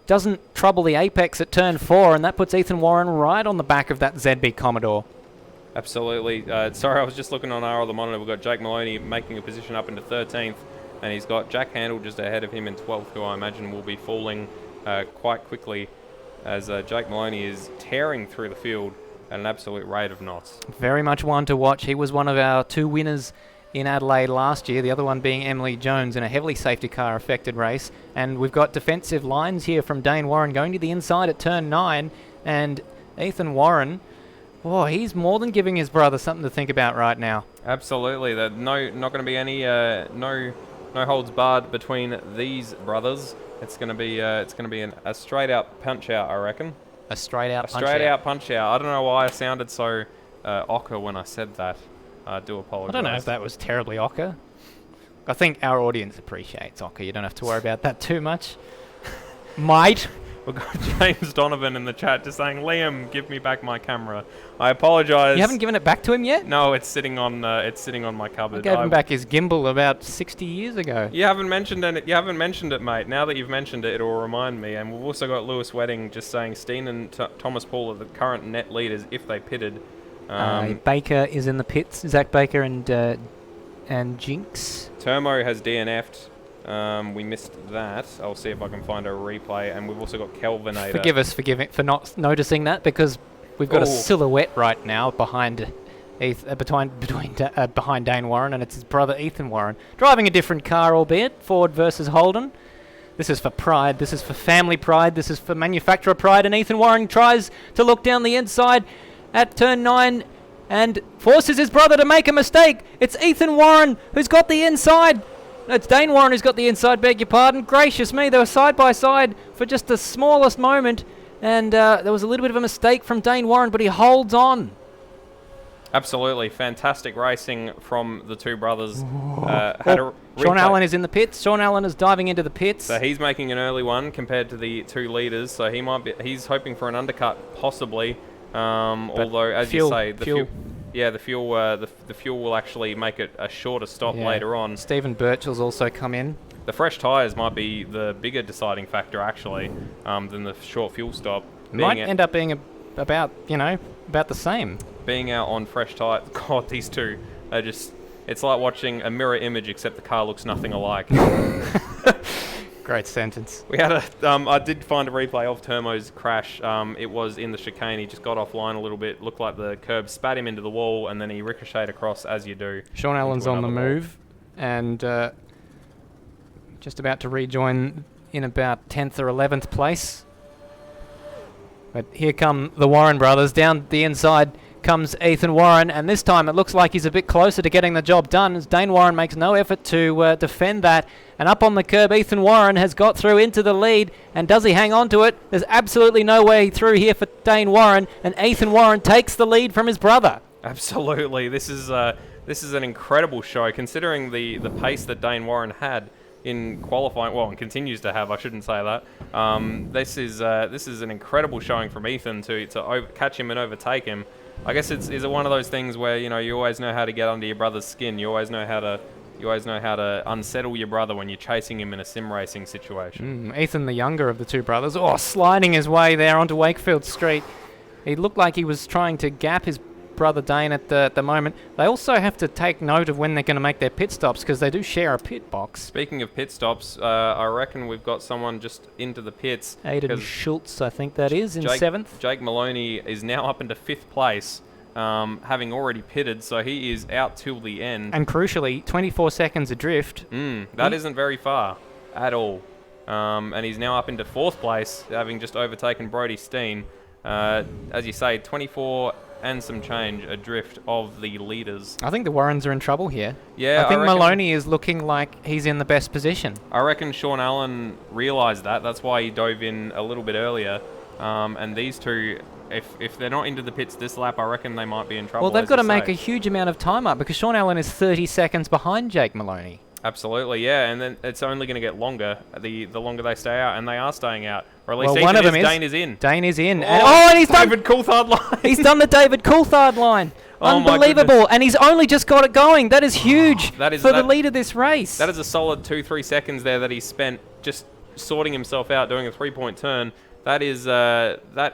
doesn't trouble the apex at turn 4, and that puts Ethan Warren right on the back of that ZB Commodore. Absolutely. Sorry, I was just looking on our other monitor. We've got Jake Maloney making a position up into 13th, and he's got Jack Handel just ahead of him in 12th, who I imagine will be falling quite quickly as Jake Maloney is tearing through the field at an absolute rate of knots. Very much one to watch. He was one of our 2 winners in Adelaide last year, the other one being Emily Jones in a heavily safety car affected race. And we've got defensive lines here from Dane Warren going to the inside at turn 9, and Ethan Warren, he's more than giving his brother something to think about right now. Absolutely. Not going to be any no holds barred between these brothers. It's going to be a straight out punch out, I reckon. A straight out punch out. I don't know why I sounded so ochre when I said that. I do apologise. I don't know if that was terribly ochre. I think our audience appreciates ochre. You don't have to worry about that too much. Mate. We've got James Donovan in the chat just saying, Liam, give me back my camera. I apologise. You haven't given it back to him yet? No, it's sitting on my cupboard. I gave him back his gimbal about 60 years ago. You haven't mentioned it, mate. Now that you've mentioned it, it'll remind me. And we've also got Lewis Wedding just saying Steen and Thomas Paul are the current net leaders if they pitted. Baker is in the pits. Zach Baker and Jinx. Termo has DNF'd. We missed that. I'll see if I can find a replay. And we've also got Kelvinator. Forgive us for not noticing that, because we've got a silhouette right now behind behind Dane Warren, and it's his brother Ethan Warren driving a different car, albeit Ford versus Holden. This is for pride. This is for family pride. This is for manufacturer pride. And Ethan Warren tries to look down the inside at turn 9 and forces his brother to make a mistake. It's Ethan Warren who's got the inside. No, it's Dane Warren who's got the inside, beg your pardon. Gracious me, they were side by side for just the smallest moment, and there was a little bit of a mistake from Dane Warren, but he holds on. Absolutely. Fantastic racing from the two brothers. Sean Allen is in the pits. Sean Allen is diving into the pits. So he's making an early one compared to the two leaders, so he's hoping for an undercut, possibly. Although, as you say, the fuel will actually make it a shorter stop later on. Stephen Birchall's also come in. The fresh tyres might be the bigger deciding factor, actually, than the short fuel stop. Might end up being about the same. Being out on fresh tyres, God, these two are just... It's like watching a mirror image, except the car looks nothing alike. Great sentence. We had I did find a replay of Termo's crash. It was in the chicane. He just got offline a little bit. Looked like the curb spat him into the wall, and then he ricocheted across, as you do. Sean Allen's on the wall. move, and just about to rejoin in about 10th or 11th place. But here come the Warren brothers. Down the inside comes Ethan Warren, and this time it looks like he's a bit closer to getting the job done, as Dane Warren makes no effort to defend that. And up on the curb, Ethan Warren has got through into the lead, and does he hang on to it? There's absolutely no way through here for Dane Warren, and Ethan Warren takes the lead from his brother. Absolutely. This is an incredible show, considering the pace that Dane Warren had in qualifying, well, and continues to have. I shouldn't say that. This is an incredible showing from Ethan to catch him and overtake him. I guess it's one of those things where, you know, you always know how to get under your brother's skin. You always know how to unsettle your brother when you're chasing him in a sim racing situation. Ethan, the younger of the two brothers, sliding his way there onto Wakefield Street. He looked like he was trying to gap his brother Dane at the moment. They also have to take note of when they're going to make their pit stops, because they do share a pit box. Speaking of pit stops, I reckon we've got someone just into the pits. Aiden Schultz, I think that is, in 7th. Jake Maloney is now up into 5th place, having already pitted, so he is out till the end. And crucially, 24 seconds adrift. That isn't very far at all. And he's now up into 4th place, having just overtaken Brodie Steen. As you say, 24 and some change adrift of the leaders. I think the Warrens are in trouble here. Yeah, I think Maloney is looking like he's in the best position. I reckon Sean Allen realised that. That's why he dove in a little bit earlier. And these two, if they're not into the pits this lap, I reckon they might be in trouble. Well, they've got to make a huge amount of time up, because Sean Allen is 30 seconds behind Jake Maloney. Absolutely, yeah, and then it's only going to get longer the longer they stay out, and they are staying out. Or at least one of them is. Dane is in. Dane is in. And he's done David Coulthard line. He's done the David Coulthard line. Unbelievable, and he's only just got it going. That is huge for the lead of this race. That is a solid 2-3 seconds there that he spent just sorting himself out, doing a 3-point turn. That is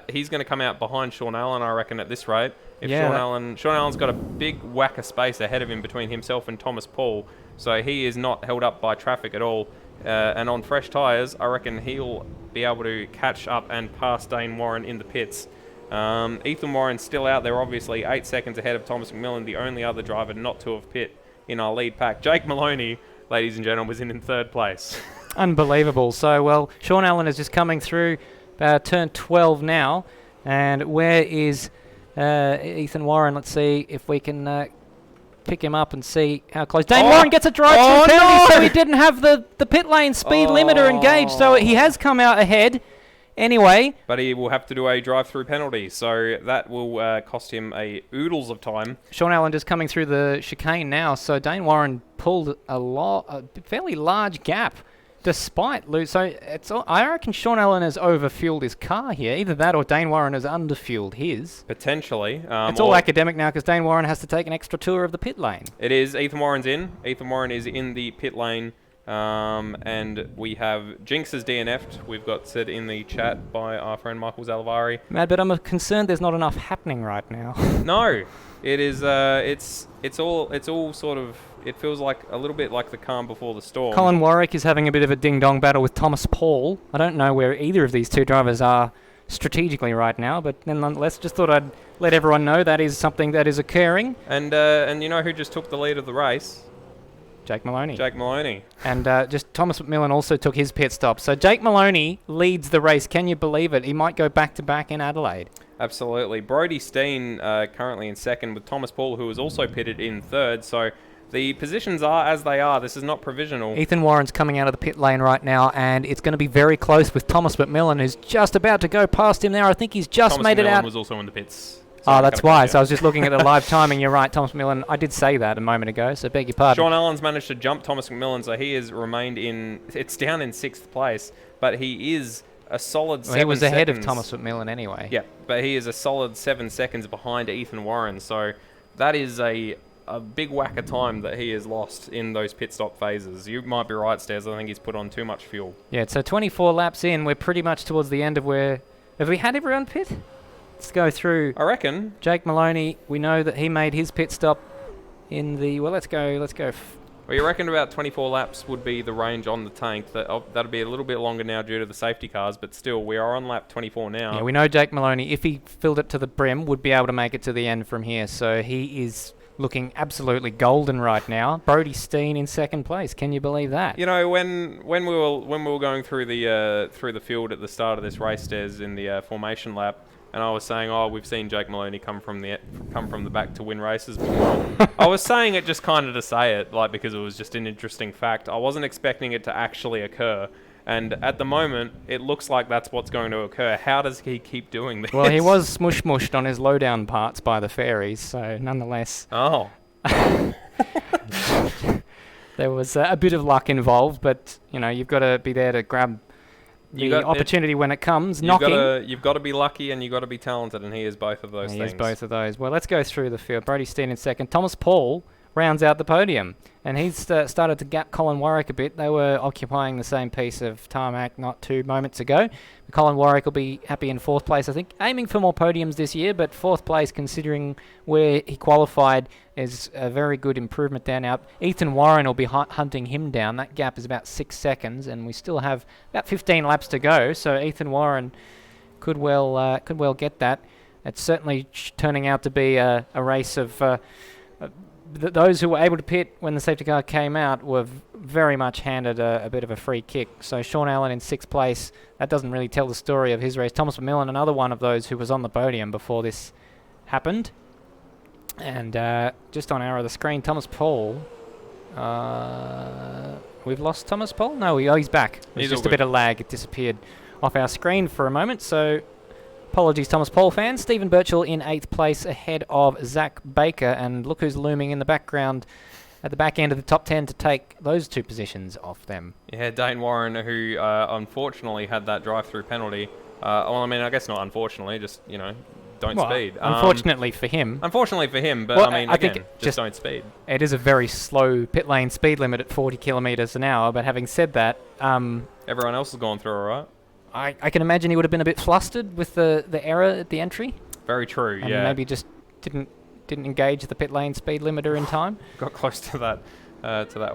he's going to come out behind Sean Allen, I reckon, at this rate. Sean Allen's got a big whack of space ahead of him between himself and Thomas Paul, so he is not held up by traffic at all. And on fresh tyres, I reckon he'll be able to catch up and pass Dane Warren in the pits. Ethan Warren's still out there, obviously, 8 seconds ahead of Thomas McMillan, the only other driver not to have pit in our lead pack. Jake Maloney, ladies and gentlemen, was in 3rd place. Unbelievable. So, well, Sean Allen is just coming through turn 12 now. And where is Ethan Warren? Let's see if we can pick him up and see how close. Dane Warren gets a drive through penalty, so he didn't have the pit lane speed limiter engaged, so he has come out ahead anyway. But he will have to do a drive-through penalty, so that will cost him a oodles of time. Sean Allen just coming through the chicane now, so Dane Warren pulled a fairly large gap despite lose. So I reckon Sean Allen has overfueled his car here. Either that or Dane Warren has underfueled his. Potentially. It's all academic now, because Dane Warren has to take an extra tour of the pit lane. It is. Ethan Warren's in. Ethan Warren is in the pit lane. And we have Jinx's DNF'd. We've got said in the chat by our friend Michael Zalavari. Mad, but I'm concerned there's not enough happening right now. No. It is. It's all sort of. It feels like a little bit like the calm before the storm. Colin Warwick is having a bit of a ding-dong battle with Thomas Paul. I don't know where either of these two drivers are strategically right now, but nonetheless, just thought I'd let everyone know that is something that is occurring. And you know who just took the lead of the race? Jake Maloney. Jake Maloney. And just Thomas McMillan also took his pit stop. So Jake Maloney leads the race. Can you believe it? He might go back-to-back in Adelaide. Absolutely. Brodie Steen currently in 2nd, with Thomas Paul, who was also pitted in 3rd. So the positions are as they are. This is not provisional. Ethan Warren's coming out of the pit lane right now, and it's going to be very close with Thomas McMillan, who's just about to go past him there. I think he's just made it out. Thomas McMillan was also in the pits. So that's why. So I was just looking at the live timing. You're right, Thomas McMillan. I did say that a moment ago, so beg your pardon. Sean Allen's managed to jump Thomas McMillan, so he has remained in. It's down in 6th place, but he is a solid 7 seconds. He was ahead of Thomas McMillan anyway. Yeah, but he is a solid 7 seconds behind Ethan Warren. So that is a big whack of time that he has lost in those pit stop phases. You might be right, Stairs. I think he's put on too much fuel. Yeah, so 24 laps in, we're pretty much towards the end of where... Have we had everyone pit? Let's go through. I reckon. Jake Maloney, we know that he made his pit stop in the... Well, let's go. Well, you reckon about 24 laps would be the range on the tank. That'll be a little bit longer now due to the safety cars, but still, we are on lap 24 now. Yeah, we know Jake Maloney, if he filled it to the brim, would be able to make it to the end from here. So he is looking absolutely golden right now. Brodie Steen in second place. Can you believe that? You know, when we were going through the field at the start of this race, Des, in the formation lap, and I was saying, oh, we've seen Jake Maloney come from the back to win races before. I was saying it just kind of to say it, like, because it was just an interesting fact. I wasn't expecting it to actually occur. And at the moment, it looks like that's what's going to occur. How does he keep doing this? Well, he was smush-mushed on his lowdown parts by the fairies, so nonetheless... Oh. There was a bit of luck involved, but, you know, you've got to be there to grab the opportunity when it comes. You've got to be lucky and you've got to be talented, and he is both of those things. He is both of those. Well, let's go through the field. Brodie Steen in second. Thomas Paul rounds out the podium, and he's started to gap Colin Warwick a bit. They were occupying the same piece of tarmac not 2 moments ago. Colin Warwick will be happy in 4th place, I think, aiming for more podiums this year, but 4th place, considering where he qualified, is a very good improvement there. Now, Ethan Warren will be hunting him down. That gap is about 6 seconds, and we still have about 15 laps to go, so Ethan Warren could well get that. It's certainly turning out to be a race of... those who were able to pit when the safety car came out were very much handed a bit of a free kick. So Sean Allen in 6th place. That doesn't really tell the story of his race. Thomas McMillan, another one of those who was on the podium before this happened. And just on our other screen, Thomas Paul. We've lost Thomas Paul? No, he's back. There's just a bit of lag. It disappeared off our screen for a moment. So apologies, Thomas Paul fans. Stephen Birchall in 8th place ahead of Zach Baker. And look who's looming in the background at the back end of the top 10 to take those 2 positions off them. Yeah, Dane Warren, who unfortunately had that drive-through penalty. Well, I mean, I guess not unfortunately, just, you know, don't speed. Unfortunately for him. Unfortunately for him, but well, I mean, I again, think just don't speed. It is a very slow pit lane speed limit at 40 kilometres an hour, but having said that... everyone else has gone through all right. I can imagine he would have been a bit flustered with the error at the entry. Very true, and yeah. Maybe just didn't engage the pit lane speed limiter in time. Got close to that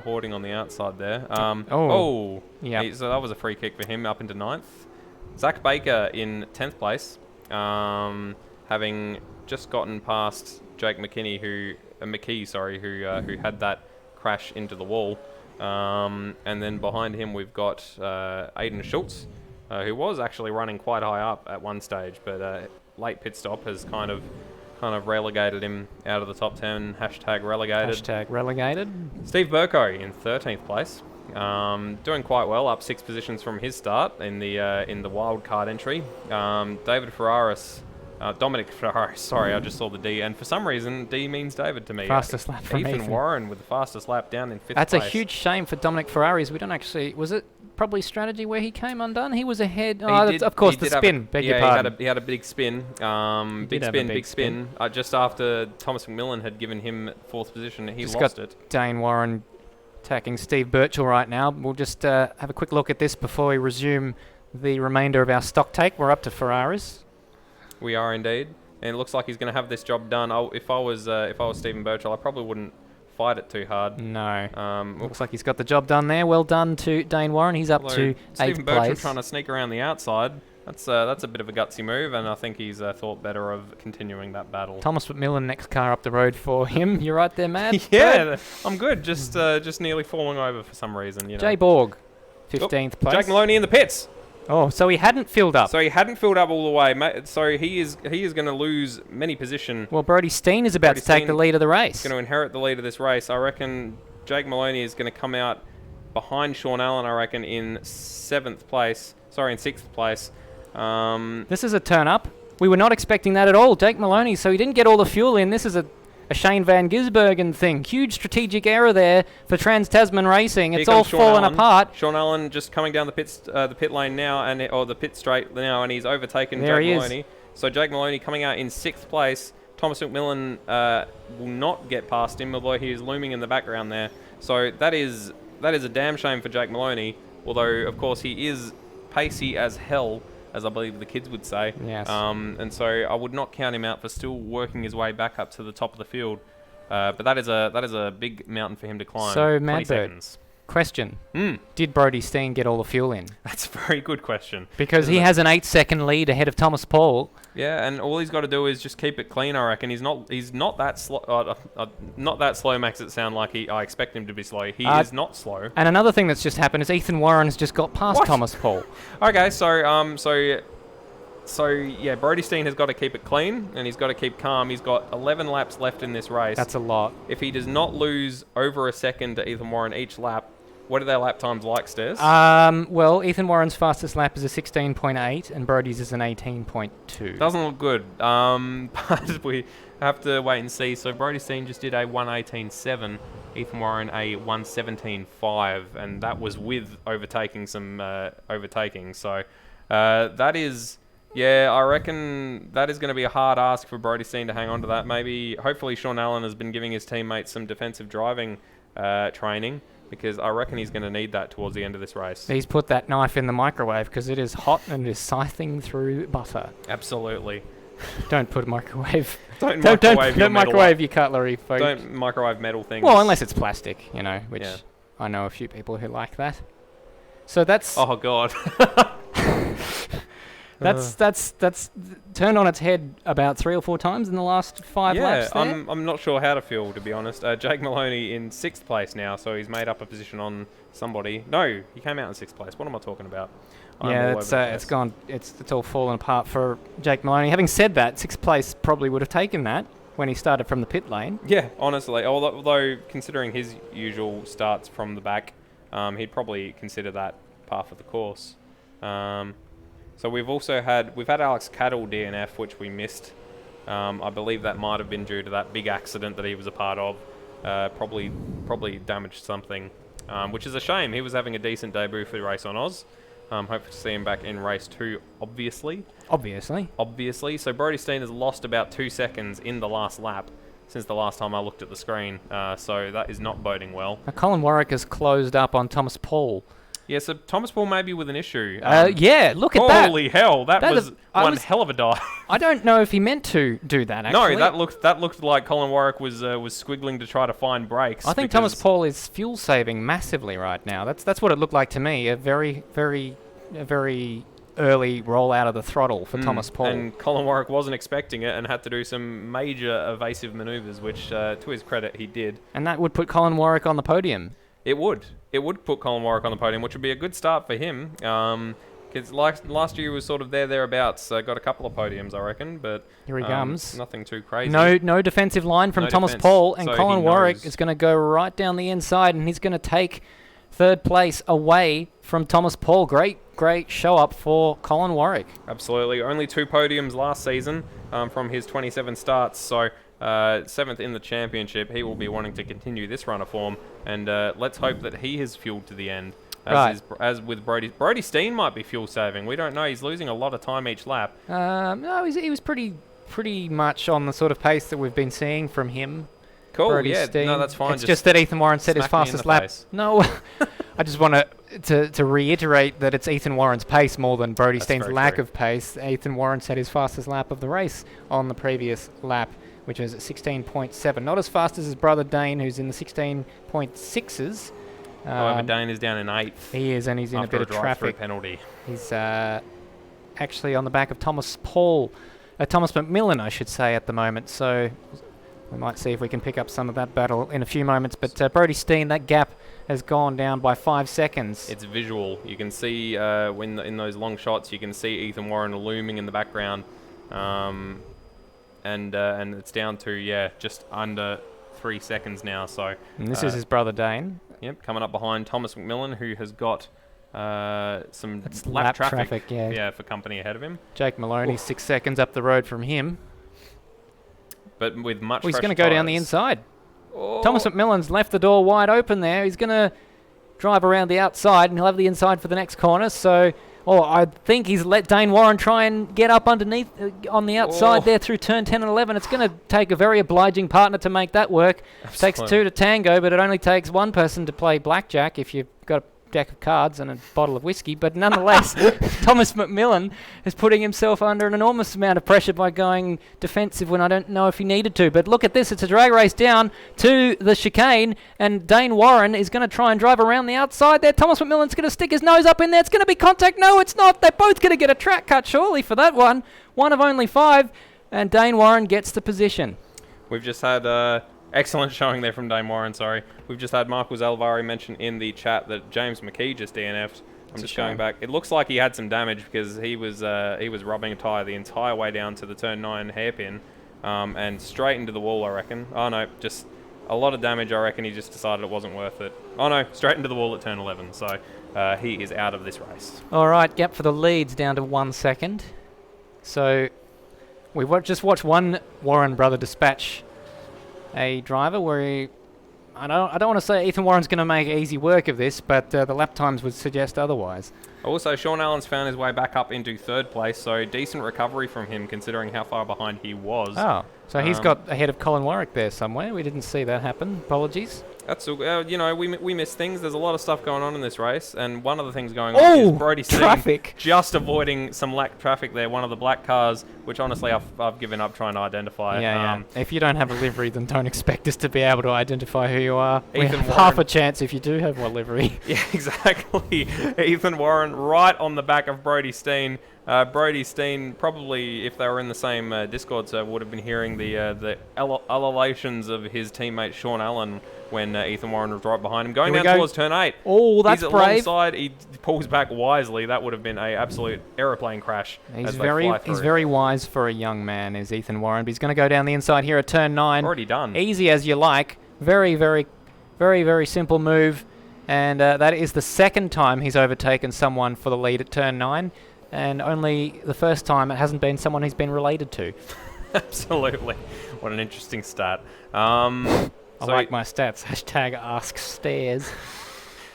hoarding on the outside there. Yeah. So that was a free kick for him up into 9th. Zach Baker in 10th place, having just gotten past Jake McKee, who had that crash into the wall. And then behind him we've got Aiden Schultz, who was actually running quite high up at one stage, but late pit stop has kind of relegated him out of the top 10. #relegated. Relegated. Steve Burko in 13th place, doing quite well, up 6 positions from his start in the wild card entry. Dominic Ferraris, sorry, I just saw the D, and for some reason D means David to me. Fastest lap from Ethan Warren with the fastest lap down in 5th place. That's a huge shame for Dominic Ferraris. We don't actually... Was it probably strategy where he came undone? He was ahead... of course, the spin. Beg your pardon. He had a big spin. Big spin. Just after Thomas McMillan had given him 4th position, he lost it. Dane Warren attacking Steve Birchall right now. We'll just have a quick look at this before we resume the remainder of our stock take. We're up to Ferraris. We are indeed, and it looks like he's going to have this job done. If I was Stephen Birchall, I probably wouldn't fight it too hard. No. Looks like he's got the job done there. Well done to Dane Warren. He's up to 8th place. Stephen Birchall trying to sneak around the outside. That's a bit of a gutsy move, and I think he's thought better of continuing that battle. Thomas McMillan, next car up the road for him. You're right there, Matt. Yeah, I'm good. Just nearly falling over for some reason. You know. Jay Borg, 15th place. Jake Maloney in the pits. Oh, so he hadn't filled up. So he hadn't filled up all the way. So he is going to lose many position. Well, Brodie Steen is about to take the lead of the race. He's going to inherit the lead of this race. I reckon Jake Maloney is going to come out behind Sean Allen, I reckon, in 6th place. This is a turn up. We were not expecting that at all. Jake Maloney, so he didn't get all the fuel in. This is a Shane Van Gisbergen thing. Huge strategic error there for Trans-Tasman Racing. It's all fallen apart. Sean Allen just coming down the pit lane now, or the pit straight now, and he's overtaken Jake Maloney. So Jake Maloney coming out in 6th place. Thomas McMillan will not get past him, although he is looming in the background there. So that is a damn shame for Jake Maloney, although, of course, he is pacey as hell, as I believe the kids would say. Yes. And so I would not count him out for still working his way back up to the top of the field. But that is a big mountain for him to climb. So, 20 Madbird, seconds. question. Did Brody Steen get all the fuel in? That's a very good question. Because he has an 8-second lead ahead of Thomas Paul. Yeah, and all he's got to do is just keep it clean, I reckon. He's not that slow. Not that slow makes it sound like I expect him to be slow. He is not slow. And another thing that's just happened is Ethan Warren has just got past Thomas Paul. Okay, so yeah, Brody Steen has got to keep it clean, and he's got to keep calm. He's got 11 laps left in this race. That's a lot. If he does not lose over a second to Ethan Warren each lap, what are their lap times like, Stairs? Well, Ethan Warren's fastest lap is a 16.8, and Brody's is an 18.2. Doesn't look good, but we have to wait and see. So Brody Steen just did a 1:18.7, Ethan Warren a 1:17.5, and that was with overtaking some overtaking. So that is... Yeah, I reckon that is going to be a hard ask for Brody Steen to hang on to that. Maybe, hopefully Sean Allen has been giving his teammates some defensive driving training, because I reckon he's going to need that towards the end of this race. He's put that knife in the microwave because it is hot and it is scything through butter. Absolutely. Don't put a microwave. Don't microwave your cutlery, folks. Don't microwave metal things. Well, unless it's plastic, which Yeah. I know a few people who like that. So that's... Oh, God. That's turned on its head about 3 or 4 times in the last 5 laps there. I'm not sure how to feel, to be honest. Jake Maloney in 6th place now, so he's made up a position on somebody. No, he came out in 6th place. What am I talking about? It's all fallen apart for Jake Maloney. Having said that, 6th place probably would have taken that when he started from the pit lane. Yeah, honestly. Although considering his usual starts from the back, he'd probably consider that par for the course. So we've had Alex Cattle DNF, which we missed. I believe that might have been due to that big accident that he was a part of. Probably damaged something, which is a shame. He was having a decent debut for the Race on Oz. Hope to see him back in race 2, obviously. So Brody Steen has lost about 2 seconds in the last lap since the last time I looked at the screen. So that is not boding well. Now, Colin Warwick has closed up on Thomas Paul. Yeah, so Thomas Paul may be with an issue. Yeah, look at that. Holy hell, that was one hell of a dive. I don't know if he meant to do that, actually. No, that looked like Colin Warwick was squiggling to try to find brakes. I think Thomas Paul is fuel saving massively right now. That's what it looked like to me. A very early roll out of the throttle for Thomas Paul. And Colin Warwick wasn't expecting it and had to do some major evasive manoeuvres, which, to his credit, he did. And that would put Colin Warwick on the podium. It would put Colin Warwick on the podium, which would be a good start for him. Because last year he was sort of thereabouts. Got a couple of podiums, I reckon, but here he comes. Nothing too crazy. No defensive line from Thomas Paul, and Colin Warwick is going to go right down the inside, and he's going to take 3rd place away from Thomas Paul. Great show up for Colin Warwick. Absolutely. Only 2 podiums last season from his 27 starts, so 7th in the championship. He will be wanting to continue this run of form, and let's hope that he is fueled to the end. As with Brody Steen might be fuel saving. We don't know. He's losing a lot of time each lap. No, he was pretty much on the sort of pace that we've been seeing from him. Cool. Brody yeah. Steen. No, that's fine. It's just that Ethan Warren set his fastest lap. No, I just want to reiterate that it's Ethan Warren's pace more than Brody Steen's lack of pace. Ethan Warren set his fastest lap of the race on the previous lap, which was 16.7. Not as fast as his brother Dane, who's in the 16.6s. However, Dane is down in 8th. He is, and he's in a bit of traffic. Penalty. He's actually on the back of Thomas McMillan, I should say, at the moment. So we might see if we can pick up some of that battle in a few moments. But Brody Steen, that gap has gone down by 5 seconds. It's visual. You can see when in those long shots, you can see Ethan Warren looming in the background. And it's down to, just under 3 seconds now. So and this is his brother Dane. Yep, coming up behind Thomas McMillan, who has got some lap traffic for company ahead of him. Jake Maloney, 6 seconds up the road from him. But with much he's going to go down the inside. Thomas McMillan's left the door wide open there. He's going to drive around the outside, and he'll have the inside for the next corner. So, I think he's let Dane Warren try and get up underneath on the outside there through turn 10 and 11. It's going to take a very obliging partner to make that work. It takes 2 to tango, but it only takes one person to play blackjack if you've got deck of cards and a bottle of whiskey, but nonetheless, Thomas McMillan is putting himself under an enormous amount of pressure by going defensive when I don't know if he needed to. But look at this, it's a drag race down to the chicane, and Dane Warren is going to try and drive around the outside there. Thomas McMillan's going to stick his nose up in there. It's going to be contact. No, it's not. They're both going to get a track cut, surely, for that one. One of only 5, and Dane Warren gets the position. We've just had excellent showing there from Dane Warren, sorry. We've just had Michael Zalvari mention in the chat that James McKee just DNF'd. I'm just going back. It looks like he had some damage because he was rubbing a tyre the entire way down to the turn 9 hairpin and straight into the wall, I reckon. Oh no, just a lot of damage. I reckon he just decided it wasn't worth it. Oh no, straight into the wall at turn 11. So he is out of this race. All right, gap for the leads down to 1 second. So we just watched one Warren brother dispatch a driver where I don't want to say Ethan Warren's going to make easy work of this, but the lap times would suggest otherwise. Also, Sean Allen's found his way back up into 3rd place, so decent recovery from him considering how far behind he was. Oh, so he's got ahead of Colin Warwick there somewhere. We didn't see that happen. Apologies. That's we miss things. There's a lot of stuff going on in this race, and one of the things going on is Brody traffic. just avoiding some lack traffic there. One of the black cars, which honestly I've given up trying to identify. Yeah. If you don't have a livery, then don't expect us to be able to identify who you are. We Ethan have Warren. half a chance if you do have a livery. Yeah, exactly. Ethan Warren right on the back of Brody Steen. Brody Steen probably, if they were in the same Discord server, would have been hearing the ululations of his teammate Sean Allen when Ethan Warren was right behind him, going down towards turn 8. Oh, that's He's brave. alongside. He pulls back wisely. That would have been an absolute aeroplane crash. He's very wise for a young man, is Ethan Warren. But he's going to go down the inside here at turn 9. Already done. Easy as you like. Very, very, very, very simple move. And that is the second time he's overtaken someone for the lead at turn 9. And only the first time it hasn't been someone he's been related to. Absolutely. What an interesting stat. I like my stats. Hashtag ask stairs.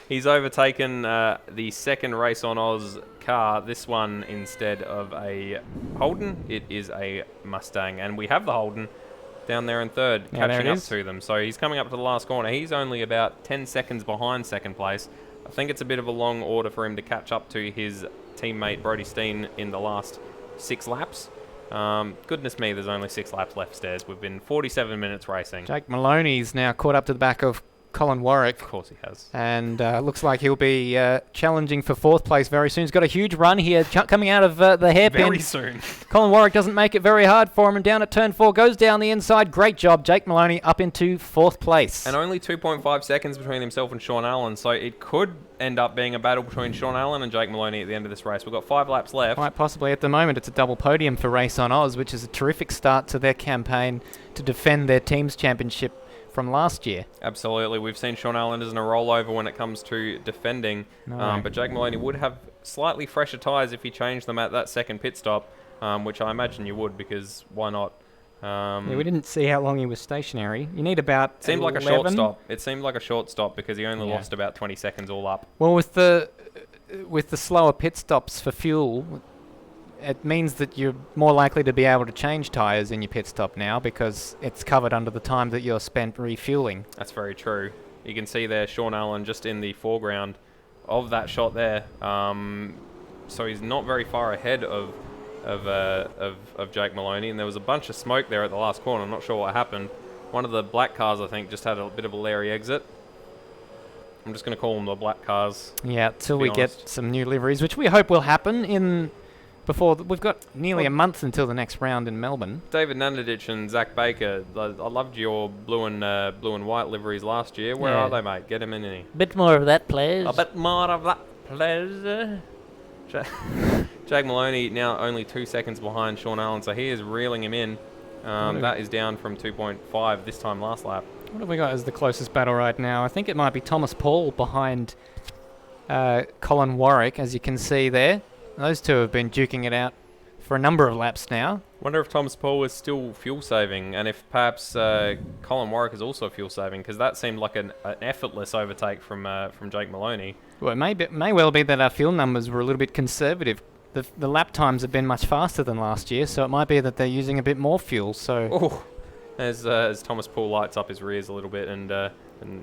He's overtaken the second Race on Oz car, this one instead of a Holden. It is a Mustang, and we have the Holden down there in 3rd, catching up to them. So he's coming up to the last corner. He's only about 10 seconds behind 2nd place. I think it's a bit of a long order for him to catch up to his teammate Brody Steen in the last 6 laps. Goodness me, there's only 6 laps left, Stairs. We've been 47 minutes racing. Jake Maloney's now caught up to the back of Colin Warwick. Of course he has. And looks like he'll be challenging for 4th place very soon. He's got a huge run here coming out of the hairpin. Very soon. Colin Warwick doesn't make it very hard for him, and down at turn 4, goes down the inside. Great job, Jake Maloney up into 4th place. And only 2.5 seconds between himself and Sean Allen, so it could end up being a battle between Sean Allen and Jake Maloney at the end of this race. We've got 5 laps left. Quite possibly. At the moment, it's a double podium for Race on Oz, which is a terrific start to their campaign to defend their team's championship from last year. Absolutely. We've seen Sean Allen isn't a rollover when it comes to defending, but Jake Maloney would have slightly fresher tyres if he changed them at that second pit stop, which I imagine you would, because why not? Yeah, we didn't see how long he was stationary. You need about It seemed 11. like a short stop. It seemed like a short stop because he only lost about 20 seconds all up. Well, with the slower pit stops for fuel, it means that you're more likely to be able to change tyres in your pit stop now because it's covered under the time that you're spent refueling. That's very true. You can see there Sean Allen just in the foreground of that shot there. So he's not very far ahead of Jake Maloney, and there was a bunch of smoke there at the last corner. I'm not sure what happened. One of the black cars, I think, just had a bit of a leery exit. I'm just going to call them the black cars. Yeah, till we get some new liveries, which we hope will happen before we've got nearly a month until the next round in Melbourne. David Nandadich and Zach Baker, I loved your blue and white liveries last year. Where are they, mate? Get them in any. Bit more of that, please. A bit more of that, please. Jake Maloney now only 2 seconds behind Sean Allen, so he is reeling him in. That is down from 2.5 this time last lap. What have we got as the closest battle right now? I think it might be Thomas Paul behind Colin Warwick, as you can see there. Those two have been duking it out for a number of laps now. Wonder if Thomas Paul is still fuel saving, and if perhaps Colin Warwick is also fuel saving, because that seemed like an effortless overtake from Jake Maloney. Well, it may well be that our fuel numbers were a little bit conservative. The lap times have been much faster than last year, so it might be that they're using a bit more fuel. So, as Thomas Paul lights up his rears a little bit and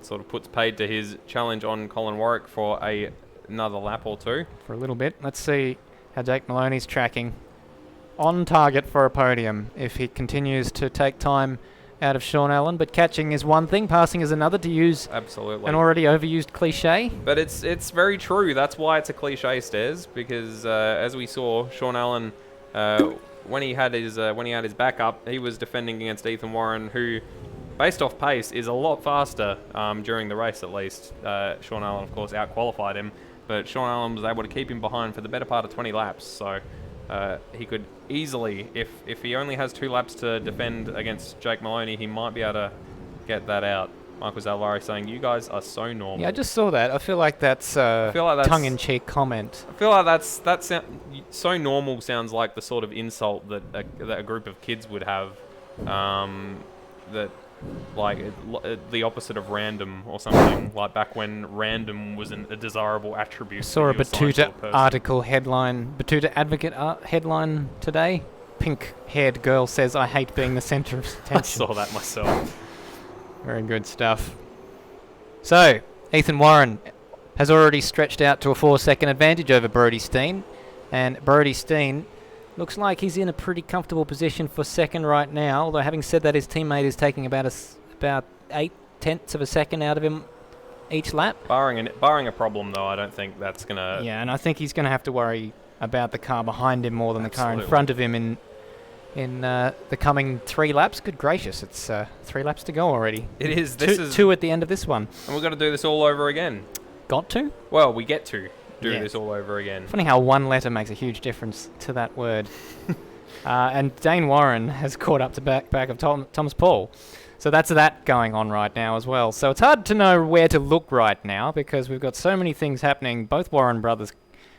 sort of puts paid to his challenge on Colin Warwick for a another lap or two. For a little bit. Let's see how Jake Maloney's tracking. On target for a podium if he continues to take time out of Sean Allen, but catching is one thing, passing is another, to use Absolutely. an already overused cliche. But it's very true. That's why it's a cliche, Stairs, because as we saw, Sean Allen, when he had his backup, he was defending against Ethan Warren, who, based off pace, is a lot faster during the race at least. Sean Allen, of course, out-qualified him, but Sean Allen was able to keep him behind for the better part of 20 laps, so he could easily, if he only has 2 laps to defend against Jake Maloney, he might be able to get that out. Michael Zalvari saying, "You guys are so normal." Yeah, I just saw that. I feel like that's a tongue-in-cheek comment. I feel like so normal sounds like the sort of insult that a group of kids would have. That like the opposite of random or something, like back when random was a desirable attribute. Saw a Batuta article headline, Batuta Advocate headline today. Pink-haired girl says, "I hate being the centre of attention." I saw that myself. Very good stuff. So, Ethan Warren has already stretched out to a 4-second advantage over Brodie Steen, and Brodie Steen looks like he's in a pretty comfortable position for second right now, although having said that, his teammate is taking about 8/10 of a second out of him each lap. Barring a problem, though, I don't think that's going to... Yeah, and I think he's going to have to worry about the car behind him more than the car in front of him in the coming 3 laps. Good gracious, it's 3 laps to go already. It is. Two at the end of this one. And we've got to do this all over again. Got to? Well, we get to do this all over again. Funny how one letter makes a huge difference to that word. And Dane Warren has caught up to back of Thomas Paul. So that's that going on right now as well. So it's hard to know where to look right now because we've got so many things happening. Both Warren brothers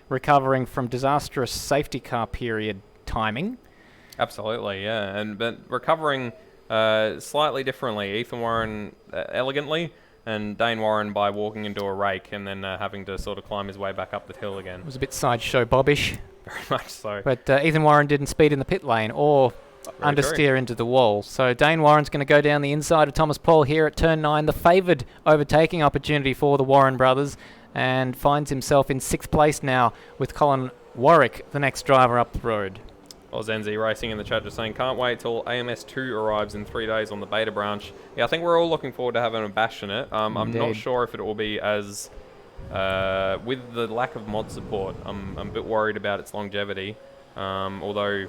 recovering from disastrous safety car period timing. Absolutely, yeah. But recovering slightly differently. Ethan Warren elegantly, and Dane Warren by walking into a rake and then having to sort of climb his way back up the hill again. It was a bit sideshow Bobbish. Very much so. But Ethan Warren didn't speed in the pit lane or understeer into the wall. So Dane Warren's going to go down the inside of Thomas Paul here at turn 9, the favoured overtaking opportunity for the Warren brothers, and finds himself in 6th place now with Colin Warwick, the next driver up the road. Zenzi Racing in the chat just saying, can't wait till AMS2 arrives in 3 days on the beta branch. Yeah, I think we're all looking forward to having a bash in it. I'm not sure if it will be as... with the lack of mod support, I'm a bit worried about its longevity. Although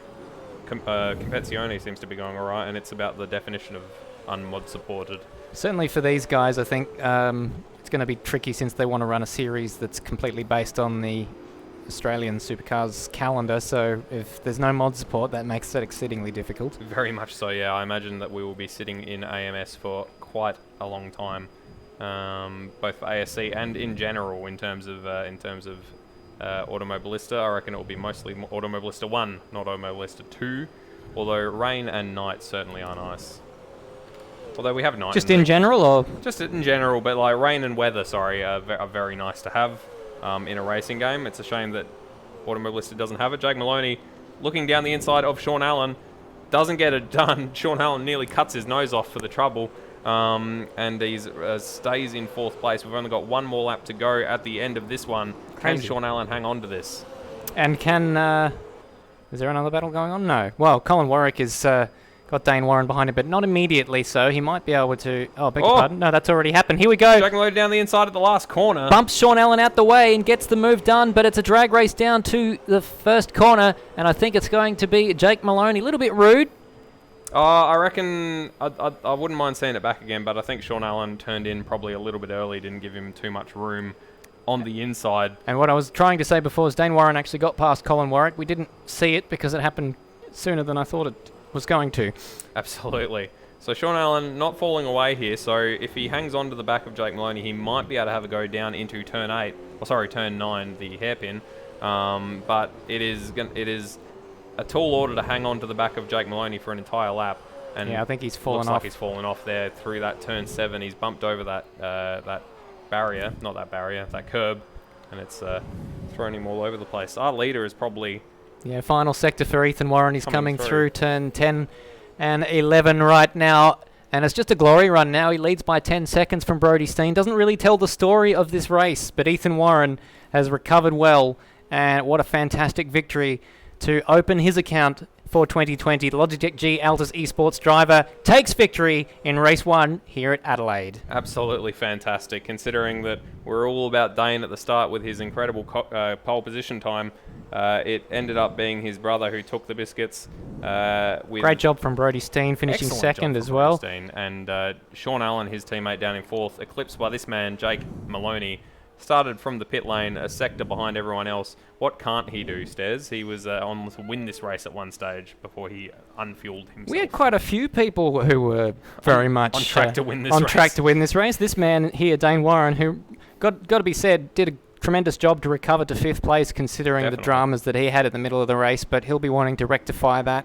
Competizione seems to be going alright, and it's about the definition of unmod supported. Certainly for these guys, I think it's going to be tricky since they want to run a series that's completely based on the Australian Supercars calendar, so if there's no mod support, that makes it exceedingly difficult. Very much so, yeah. I imagine that we will be sitting in AMS for quite a long time, both for ASC and in general in terms of Automobilista. I reckon it will be mostly Automobilista 1, not Automobilista 2, although rain and night certainly are nice. Although we have night. Just in general, or? Just in general, but like rain and weather, sorry, are very nice to have. In a racing game. It's a shame that Automobilista doesn't have it. Jake Maloney looking down the inside of Sean Allen, doesn't get it done. Sean Allen nearly cuts his nose off for the trouble, and he stays in 4th place. We've only got 1 more lap to go at the end of this one. Crazy. Can Sean Allen hang on to this? And can... is there another battle going on? No. Well, Colin Warwick has got Dane Warren behind him, but not immediately so. He might be able to... Oh, beg your pardon. No, that's already happened. Here we go. Jake Maloney down the inside at the last corner. Bumps Sean Allen out the way and gets the move done, but it's a drag race down to the first corner, and I think it's going to be Jake Maloney. A little bit rude. I reckon... I wouldn't mind seeing it back again, but I think Sean Allen turned in probably a little bit early, didn't give him too much room on the inside. And what I was trying to say before is Dane Warren actually got past Colin Warwick. We didn't see it because it happened sooner than I thought it was going to. Absolutely. So Sean Allen not falling away here, so if he hangs on to the back of Jake Maloney, he might be able to have a go down into turn 9, the hairpin. But it is a tall order to hang on to the back of Jake Maloney for an entire lap. And yeah, I think he's fallen off. Looks like he's fallen off there through that turn 7. He's bumped over that barrier, not that barrier, that curb, and it's thrown him all over the place. Our leader is probably... Yeah, final sector for Ethan Warren. He's coming through turn 10 and 11 right now. And it's just a glory run now. He leads by 10 seconds from Brodie Steen. Doesn't really tell the story of this race, but Ethan Warren has recovered well. And what a fantastic victory to open his account for 2020. The Logitech G Altus Esports driver takes victory in race 1 here at Adelaide. Absolutely fantastic, considering that we're all about Dane at the start with his incredible pole position time. It ended up being his brother who took the biscuits. Great job from Brodie Steen, finishing second as well. Steen. And Sean Allen, his teammate, down in 4th, eclipsed by this man, Jake Maloney. Started from the pit lane, a sector behind everyone else. What can't he do, Stez? He was on to win this race at one stage before he unfueled himself. We had quite a few people who were very much on track to win this on race. track to win this race. This man here, Dane Warren, who got to be said, did a tremendous job to recover to 5th place, considering the dramas that he had at the middle of the race. But he'll be wanting to rectify that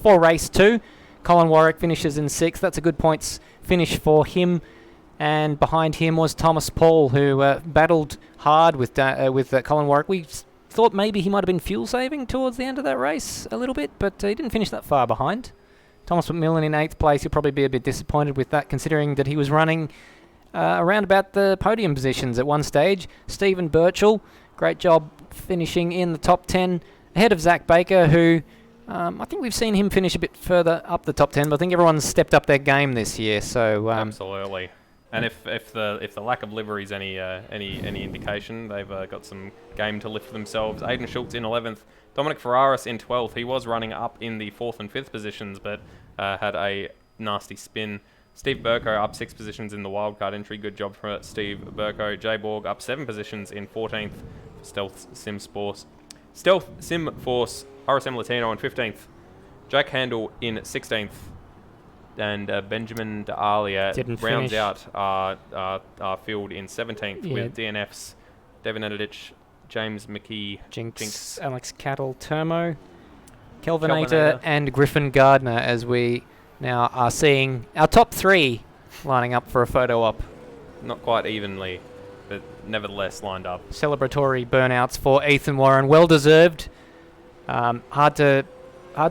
for race 2. Colin Warwick finishes in 6th. That's a good points finish for him. And behind him was Thomas Paul, who battled hard with Colin Warwick. We thought maybe he might have been fuel saving towards the end of that race a little bit, but he didn't finish that far behind. Thomas McMillan in 8th place. He'll probably be a bit disappointed with that, considering that he was running around about the podium positions at one stage. Stephen Birchall, great job finishing in the top 10, ahead of Zach Baker, who I think we've seen him finish a bit further up the top 10, but I think everyone's stepped up their game this year. So absolutely. And if the lack of livery is any indication, they've got some game to lift themselves. Aidan Schultz in 11th, Dominic Ferraris in 12th. He was running up in the 4th and 5th positions, but had a nasty spin. Steve Burko up 6 positions in the wildcard entry. Good job for Steve Burko. Jay Borg up 7 positions in 14th for Stealth Sim Force, RSM Latino in 15th. Jack Handel in 16th. And Benjamin D'Alia rounds out our field in 17th with DNFs, Devin Edidich, James McKee, Jinx, Alex Cattle, Termo, Kelvinator, and Griffin Gardner, as we now are seeing our top 3 lining up for a photo op. Not quite evenly, but nevertheless lined up. Celebratory burnouts for Ethan Warren, well deserved. Hard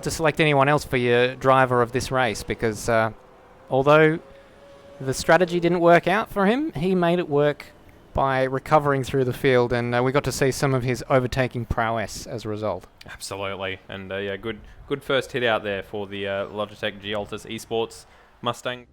to select anyone else for your driver of this race, because although the strategy didn't work out for him, he made it work by recovering through the field, and we got to see some of his overtaking prowess as a result. Absolutely, and good first hit out there for the Logitech G Altus Esports Mustang.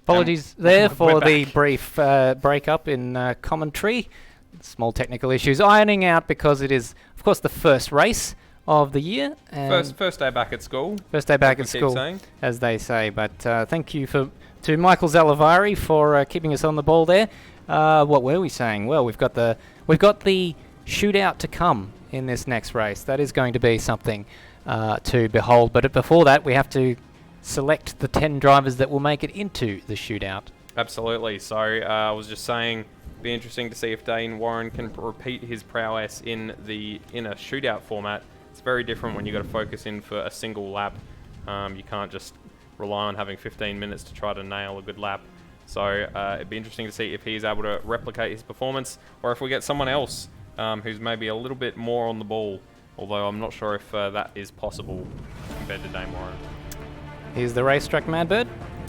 Apologies there for the brief break-up in commentary. Small technical issues ironing out, because it is, of course, the first race of the year. And First day back at school. First day back at school, as they say. But thank you to Michael Zalavari for keeping us on the ball there. What were we saying? Well, we've got the shootout to come in this next race. That is going to be something to behold. But before that, we have to select the 10 drivers that will make it into the shootout. Absolutely. So I was just saying, be interesting to see if Dane Warren can repeat his prowess in a shootout format. It's very different when you've got to focus in for a single lap. You can't just rely on having 15 minutes to try to nail a good lap. So it'd be interesting to see if he's able to replicate his performance, or if we get someone else who's maybe a little bit more on the ball, although I'm not sure if that is possible. compared to Dane Warren. Here's the racetrack, Madbird.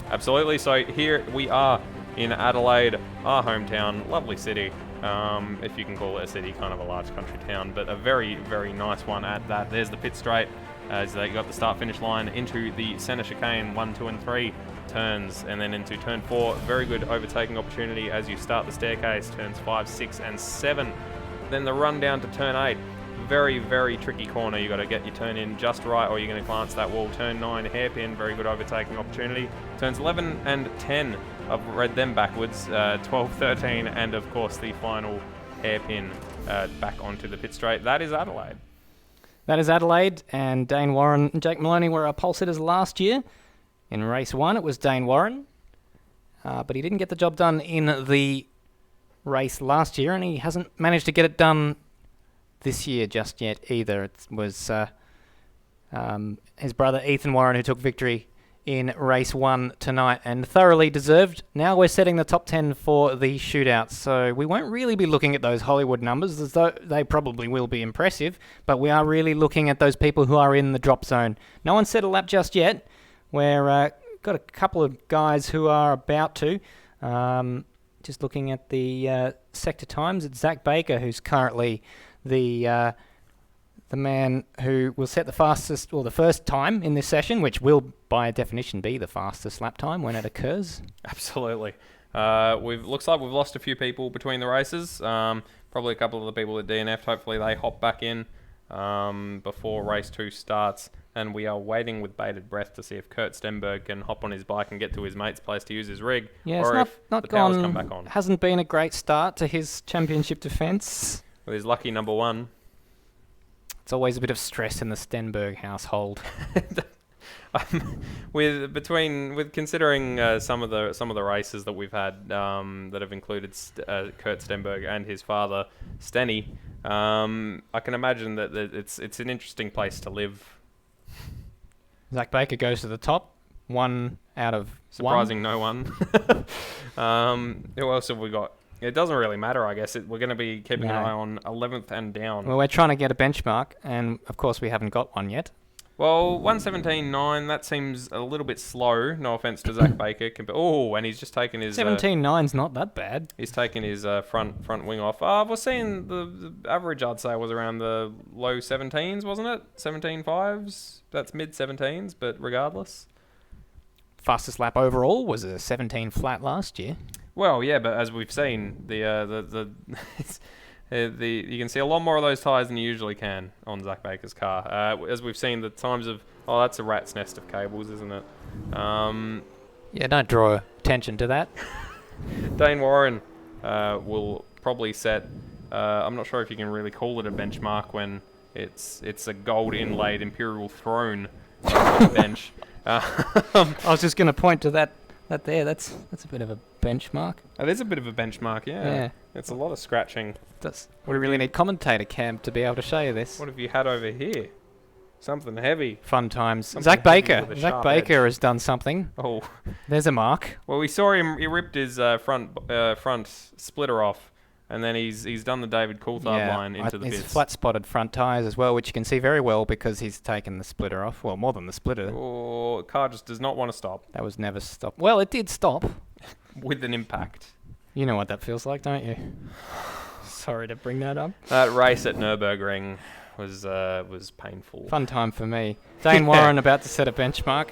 Absolutely. So here we are in Adelaide, our hometown, lovely city. If you can call it a city, kind of a large country town, but a very, very nice one at that. There's the pit straight as they got the start-finish line into the centre chicane, 1, 2 and 3 turns, and then into turn 4. Very good overtaking opportunity as you start the staircase, turns 5, 6 and 7. Then the run down to turn 8. Very, very tricky corner. You got to get your turn in just right or you're going to glance that wall. Turn 9, hairpin, very good overtaking opportunity. Turns 11 and 10, I've read them backwards. 12, 13, and of course the final hairpin back onto the pit straight. That is Adelaide. That is Adelaide, and Dane Warren and Jake Maloney were our pole sitters last year. In race 1, it was Dane Warren, but he didn't get the job done in the race last year, and he hasn't managed to get it done this year just yet either. It was his brother Ethan Warren who took victory in race 1 tonight, and thoroughly deserved. Now we're setting the top 10 for the shootouts, so we won't really be looking at those Hollywood numbers, as though they probably will be impressive, but we are really looking at those people who are in the drop zone. No one's set a lap just yet. We're got a couple of guys who are about to. Just looking at the sector times, it's Zach Baker, who's currently the man who will set the fastest, or the first time in this session, which will by definition be the fastest lap time when it occurs. Absolutely. Looks like we've lost a few people between the races. Probably a couple of the people at DNF. Hopefully they hop back in before race 2 starts. And we are waiting with bated breath to see if Kurt Stenberg can hop on his bike and get to his mate's place to use his rig, Yeah, or it's if not the powers gone. come back on. Hasn't been a great start to his championship defence. With his lucky number 1. It's always a bit of stress in the Stenberg household. With considering some of the races that we've had that have included Kurt Stenberg and his father Stenny, I can imagine that it's an interesting place to live. Zach Baker goes to the top. 1 out of Surprising no one. Who else have we got? It doesn't really matter, I guess. We're going to be keeping an eye on 11th and down. Well, we're trying to get a benchmark, and of course we haven't got one yet. Well, 1:17.9, that seems a little bit slow. No offense to Zach Baker. And he's just taken his... 17.9's not that bad. He's taken his front wing off. We're seeing the average, I'd say, was around the low 17s, wasn't it? 17.5s? That's mid-17s, but regardless. Fastest lap overall was a 17 flat last year. Well, yeah, but as we've seen, you can see a lot more of those tyres than you usually can on Zach Baker's car. As we've seen, the times of... Oh, that's a rat's nest of cables, isn't it? Yeah, don't draw attention to that. Dane Warren will probably set... I'm not sure if you can really call it a benchmark when it's a gold inlaid Imperial throne on the bench. I was just going to point to that there. That's a bit of a benchmark. It is a bit of a benchmark, yeah. It's a lot of scratching. We really need commentator cam to be able to show you this. What have you had over here? Something heavy. Fun times. Something Zach heavy Baker. with a Zach sharp Baker edge. has done something. Oh. There's a mark. Well, we saw him. He ripped his front splitter off, and then he's done the David Coulthard line into the his bits. flat-spotted front tyres as well, which you can see very well because he's taken the splitter off. Well, more than the splitter. Oh, car just does not want to stop That was never stopped. Well, it did stop. with an impact. You know what that feels like, don't you? Sorry to bring that up. That race at Nürburgring was painful. Fun time for me. Dane Warren about to set a benchmark.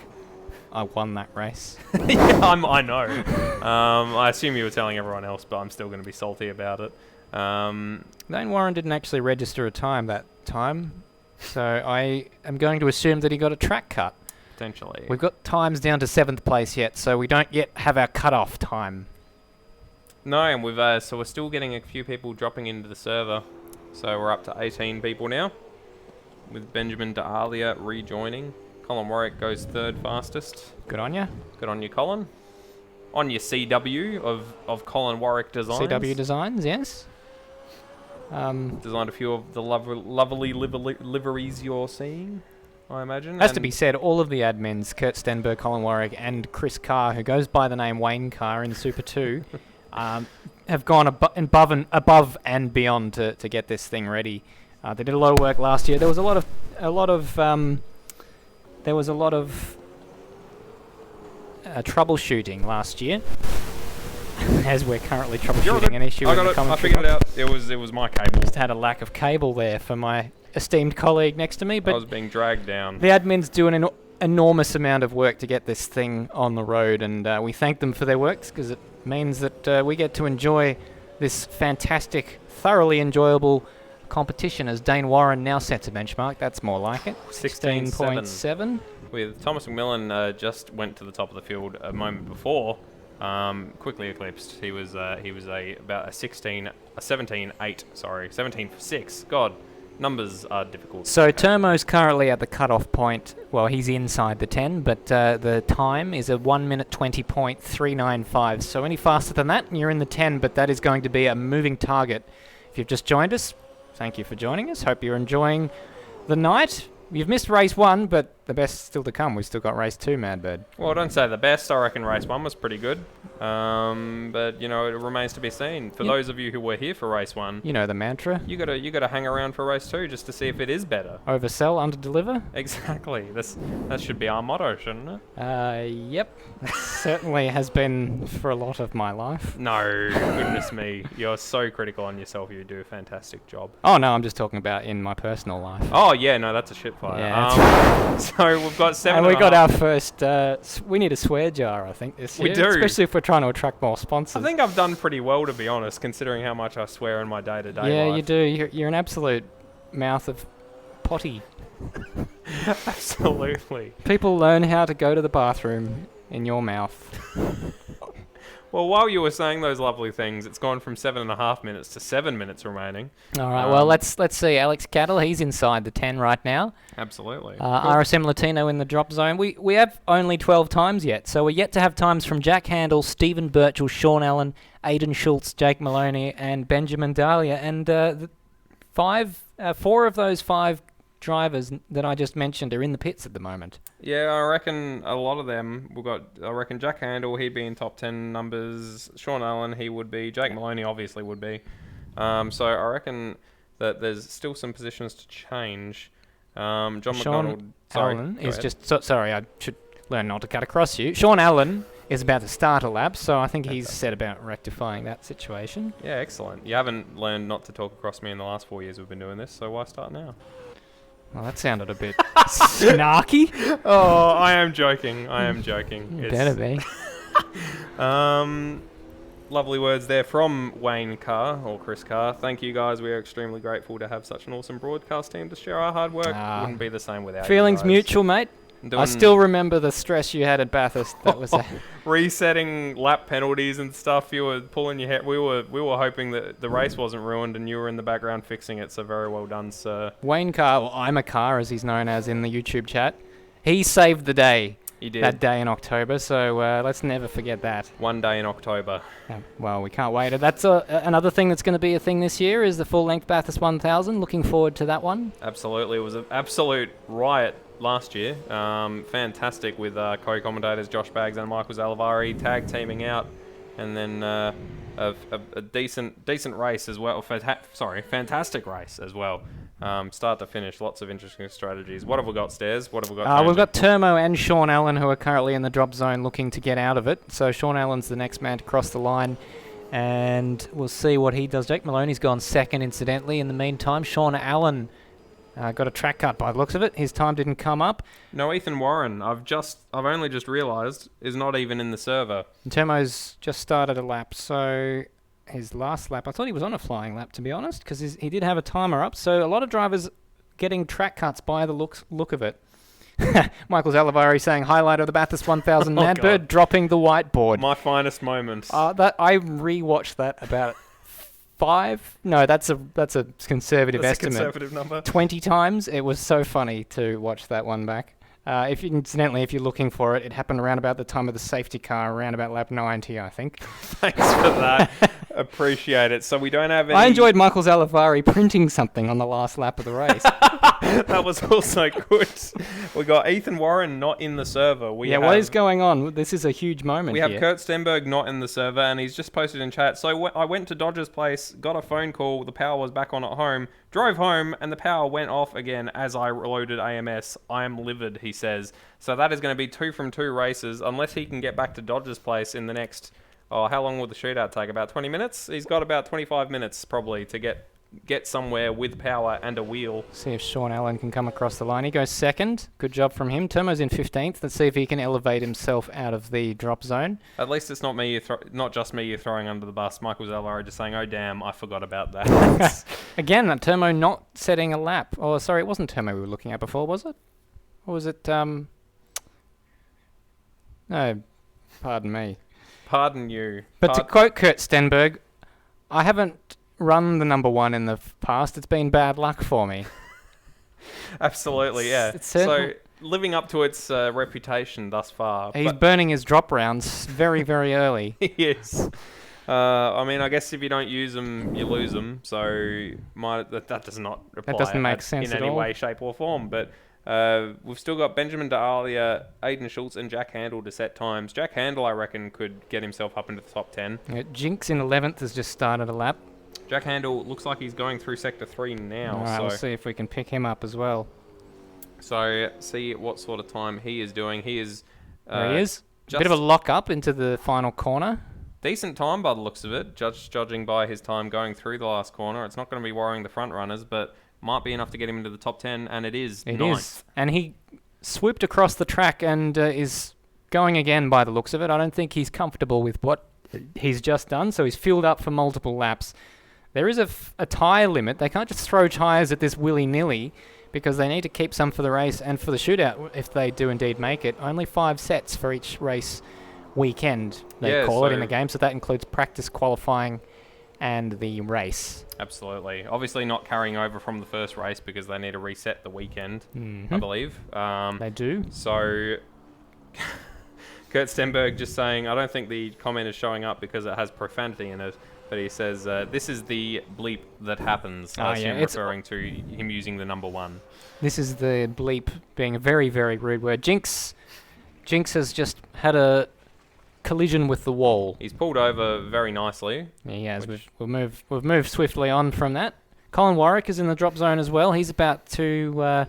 I won that race. Yeah, I know. I assume you were telling everyone else, but I'm still going to be salty about it. Dane Warren didn't actually register a time that time, so I am going to assume that he got a track cut. Potentially. We've got times down to 7th place yet, so we don't yet have our cut-off time. No, and we're still getting a few people dropping into the server. So we're up to 18 people now, with Benjamin D'Alia rejoining. Colin Warwick goes 3rd fastest. Good on you. Good on you, Colin. On your CW of Colin Warwick Designs. CW Designs, yes. Designed a few of the lovely liveries you're seeing, I imagine. Has to be said, all of the admins, Kurt Stenberg, Colin Warwick, and Chris Carr, who goes by the name Wayne Carr in Super 2, have gone above and beyond to get this thing ready. They did a lot of work last year. There was a lot of there was a lot of troubleshooting last year, as we're currently troubleshooting an issue. I in got the it. I commentary figured it box. out. It was my cable. Just had a lack of cable there for my esteemed colleague next to me, I but was being dragged down. the admins do an enormous amount of work to get this thing on the road, and we thank them for their work because it means that we get to enjoy this fantastic, thoroughly enjoyable competition as Dane Warren now sets a benchmark. That's more like it. 16.7. With Thomas McMillan just went to the top of the field a moment before, quickly eclipsed. He was about a 17.8. Sorry, 17 for 6. God, numbers are difficult. So Termo's currently at the cutoff point. Well, he's inside the 10, but the time is a 1 minute 20.395. So any faster than that, and you're in the 10. But that is going to be a moving target. If you've just joined us, thank you for joining us. Hope you're enjoying the night. You've missed race 1, but the best still to come. We've still got race 2, Madbird. Well, don't say the best. I reckon race 1 was pretty good. But you know, it remains to be seen. For those of you who were here for race 1, You know the mantra. you gotta hang around for race 2 just to see if it is better. Oversell, underdeliver. Exactly. That should be our motto, shouldn't it? Yep. That certainly has been for a lot of my life. No, goodness me. You're so critical on yourself. You do a fantastic job. Oh, no, I'm just talking about in my personal life. Oh, yeah, no, that's a shit fire. Yeah, So we've got 7 And we and a got half. our first, we need a swear jar, I think, this We year. do. Especially if we're trying to attract more sponsors. I think I've done pretty well, to be honest, considering how much I swear in my day-to-day Yeah, life. you do. You're an absolute mouth of potty. Absolutely. People learn how to go to the bathroom in your mouth. Well, while you were saying those lovely things, it's gone from 7.5 minutes to 7 minutes remaining. All right, well, let's see. Alex Cattle, he's inside the 10 right now. Absolutely. RSM Latino in the drop zone. We have only 12 times yet, so we're yet to have times from Jack Handel, Stephen Birchall, Sean Allen, Aidan Schultz, Jake Maloney, and Benjamin Dahlia. And 4 of those 5 drivers that I just mentioned are in the pits at the moment. Yeah, I reckon a lot of them. I reckon Jack Handel, he'd be in top 10 numbers. Sean Allen, he would be. Jake Maloney obviously would be. So I reckon that there's still some positions to change. John McDonald. Allen is just... sorry, I should learn not to cut across you. Sean Allen is about to start a lap, so I think he's set about rectifying that situation. Yeah, excellent. You haven't learned not to talk across me in the last 4 years we've been doing this, so why start now? Well, that sounded a bit snarky. Oh, I am joking. Better be. Lovely words there from Wayne Carr, or Chris Carr. Thank you, guys. We are extremely grateful to have such an awesome broadcast team to share our hard work. Wouldn't be the same without Feelings you guys. mutual, mate. I still remember the stress you had at Bathurst. That was resetting lap penalties and stuff. You were pulling your hair. We were hoping that the race wasn't ruined, and you were in the background fixing it. So very well done, sir. Wayne Carr, or I'm a Carr, as he's known as in the YouTube chat. He saved the day. He did. That day in October. So let's never forget that. One day in October. Well, we can't wait. That's another thing that's going to be a thing this year is the full-length Bathurst 1000. Looking forward to that one. Absolutely. It was an absolute riot last year. Fantastic with co-commentators Josh Baggs and Michael Zalavari tag teaming out, and then a decent race as well. Fantastic race as well. Start to finish, lots of interesting strategies. What have we got, Stairs? What have we got? We've got Termo and Sean Allen who are currently in the drop zone looking to get out of it. So Sean Allen's the next man to cross the line, and we'll see what he does. Jake Maloney's gone second, incidentally. In the meantime, Sean Allen got a track cut by the looks of it. His time didn't come up. No, Ethan Warren, I've only just realised, is not even in the server. And Termo's just started a lap, so his last lap, I thought he was on a flying lap, to be honest, because he did have a timer up. So a lot of drivers getting track cuts by the look of it. Michael Zalavari saying, highlight of the Bathurst 1000, Madbird dropping the whiteboard. My finest moment. That I rewatched that about 5. No, that's a conservative estimate. A conservative number. 20 times. It was so funny to watch that one back. If you're looking for it, it happened around about the time of the safety car, around about lap 90, I think. Thanks for that. Appreciate it. So we don't have any... I enjoyed Michael Zalavari printing something on the last lap of the race. That was also good. We got Ethan Warren not in the server. What is going on? This is a huge moment We here. have Kurt Stenberg not in the server, and he's just posted in chat. So I went to Dodger's place, got a phone call, the power was back on at home, drove home, and the power went off again as I loaded AMS. I am livid, he says. So that is going to be 2 from 2 races, unless he can get back to Dodger's place in the next... Oh, how long will the shootout take? About 20 minutes? He's got about 25 minutes, probably, to get somewhere with power and a wheel. See if Sean Allen can come across the line. He goes second. Good job from him. Termo's in 15th. Let's see if he can elevate himself out of the drop zone. At least it's not me, not just me you're throwing under the bus. Michael Zellaro just saying, oh damn, I forgot about that. Again, Termo not setting a lap. Oh, sorry, it wasn't Termo we were looking at before, was it? Or was it, No, pardon me. Pardon you. But to quote Kurt Stenberg, I haven't run the number 1 in the past. It's been bad luck for me. Absolutely, yeah. So living up to its reputation thus far. He's burning his drop rounds very, very early. He is. I mean, I guess if you don't use them, you lose them. So that does not apply. That doesn't make sense in any way, shape, or form. But we've still got Benjamin D'Alia, Aidan Schultz, and Jack Handel to set times. Jack Handel, I reckon, could get himself up into the top 10. Yeah, Jinx in 11th has just started a lap. Jack Handel looks like he's going through Sector 3 now. All right, so we'll see if we can pick him up as well. So see what sort of time he is doing. He is... There he is. A bit of a lock up into the final corner. Decent time by the looks of it, judging by his time going through the last corner. It's not going to be worrying the front runners, but might be enough to get him into the top 10, and it is. It is. And he swooped across the track and is going again by the looks of it. I don't think he's comfortable with what he's just done, so he's fueled up for multiple laps. There is a tyre limit. They can't just throw tyres at this willy-nilly because they need to keep some for the race and for the shootout if they do indeed make it. Only 5 sets for each race weekend, they call it in the game, so that includes practice, qualifying, and the race. Absolutely. Obviously not carrying over from the first race because they need to reset the weekend, I believe. They do. So, Kurt Stenberg just saying, I don't think the comment is showing up because it has profanity in it, but he says, this is the bleep that happens. It's referring to him using the number 1. This is the bleep being a very, very rude word. Jinx has just had a collision with the wall. He's pulled over very nicely. Yeah, he has. We've moved swiftly on from that. Colin Warwick is in the drop zone as well. He's about to...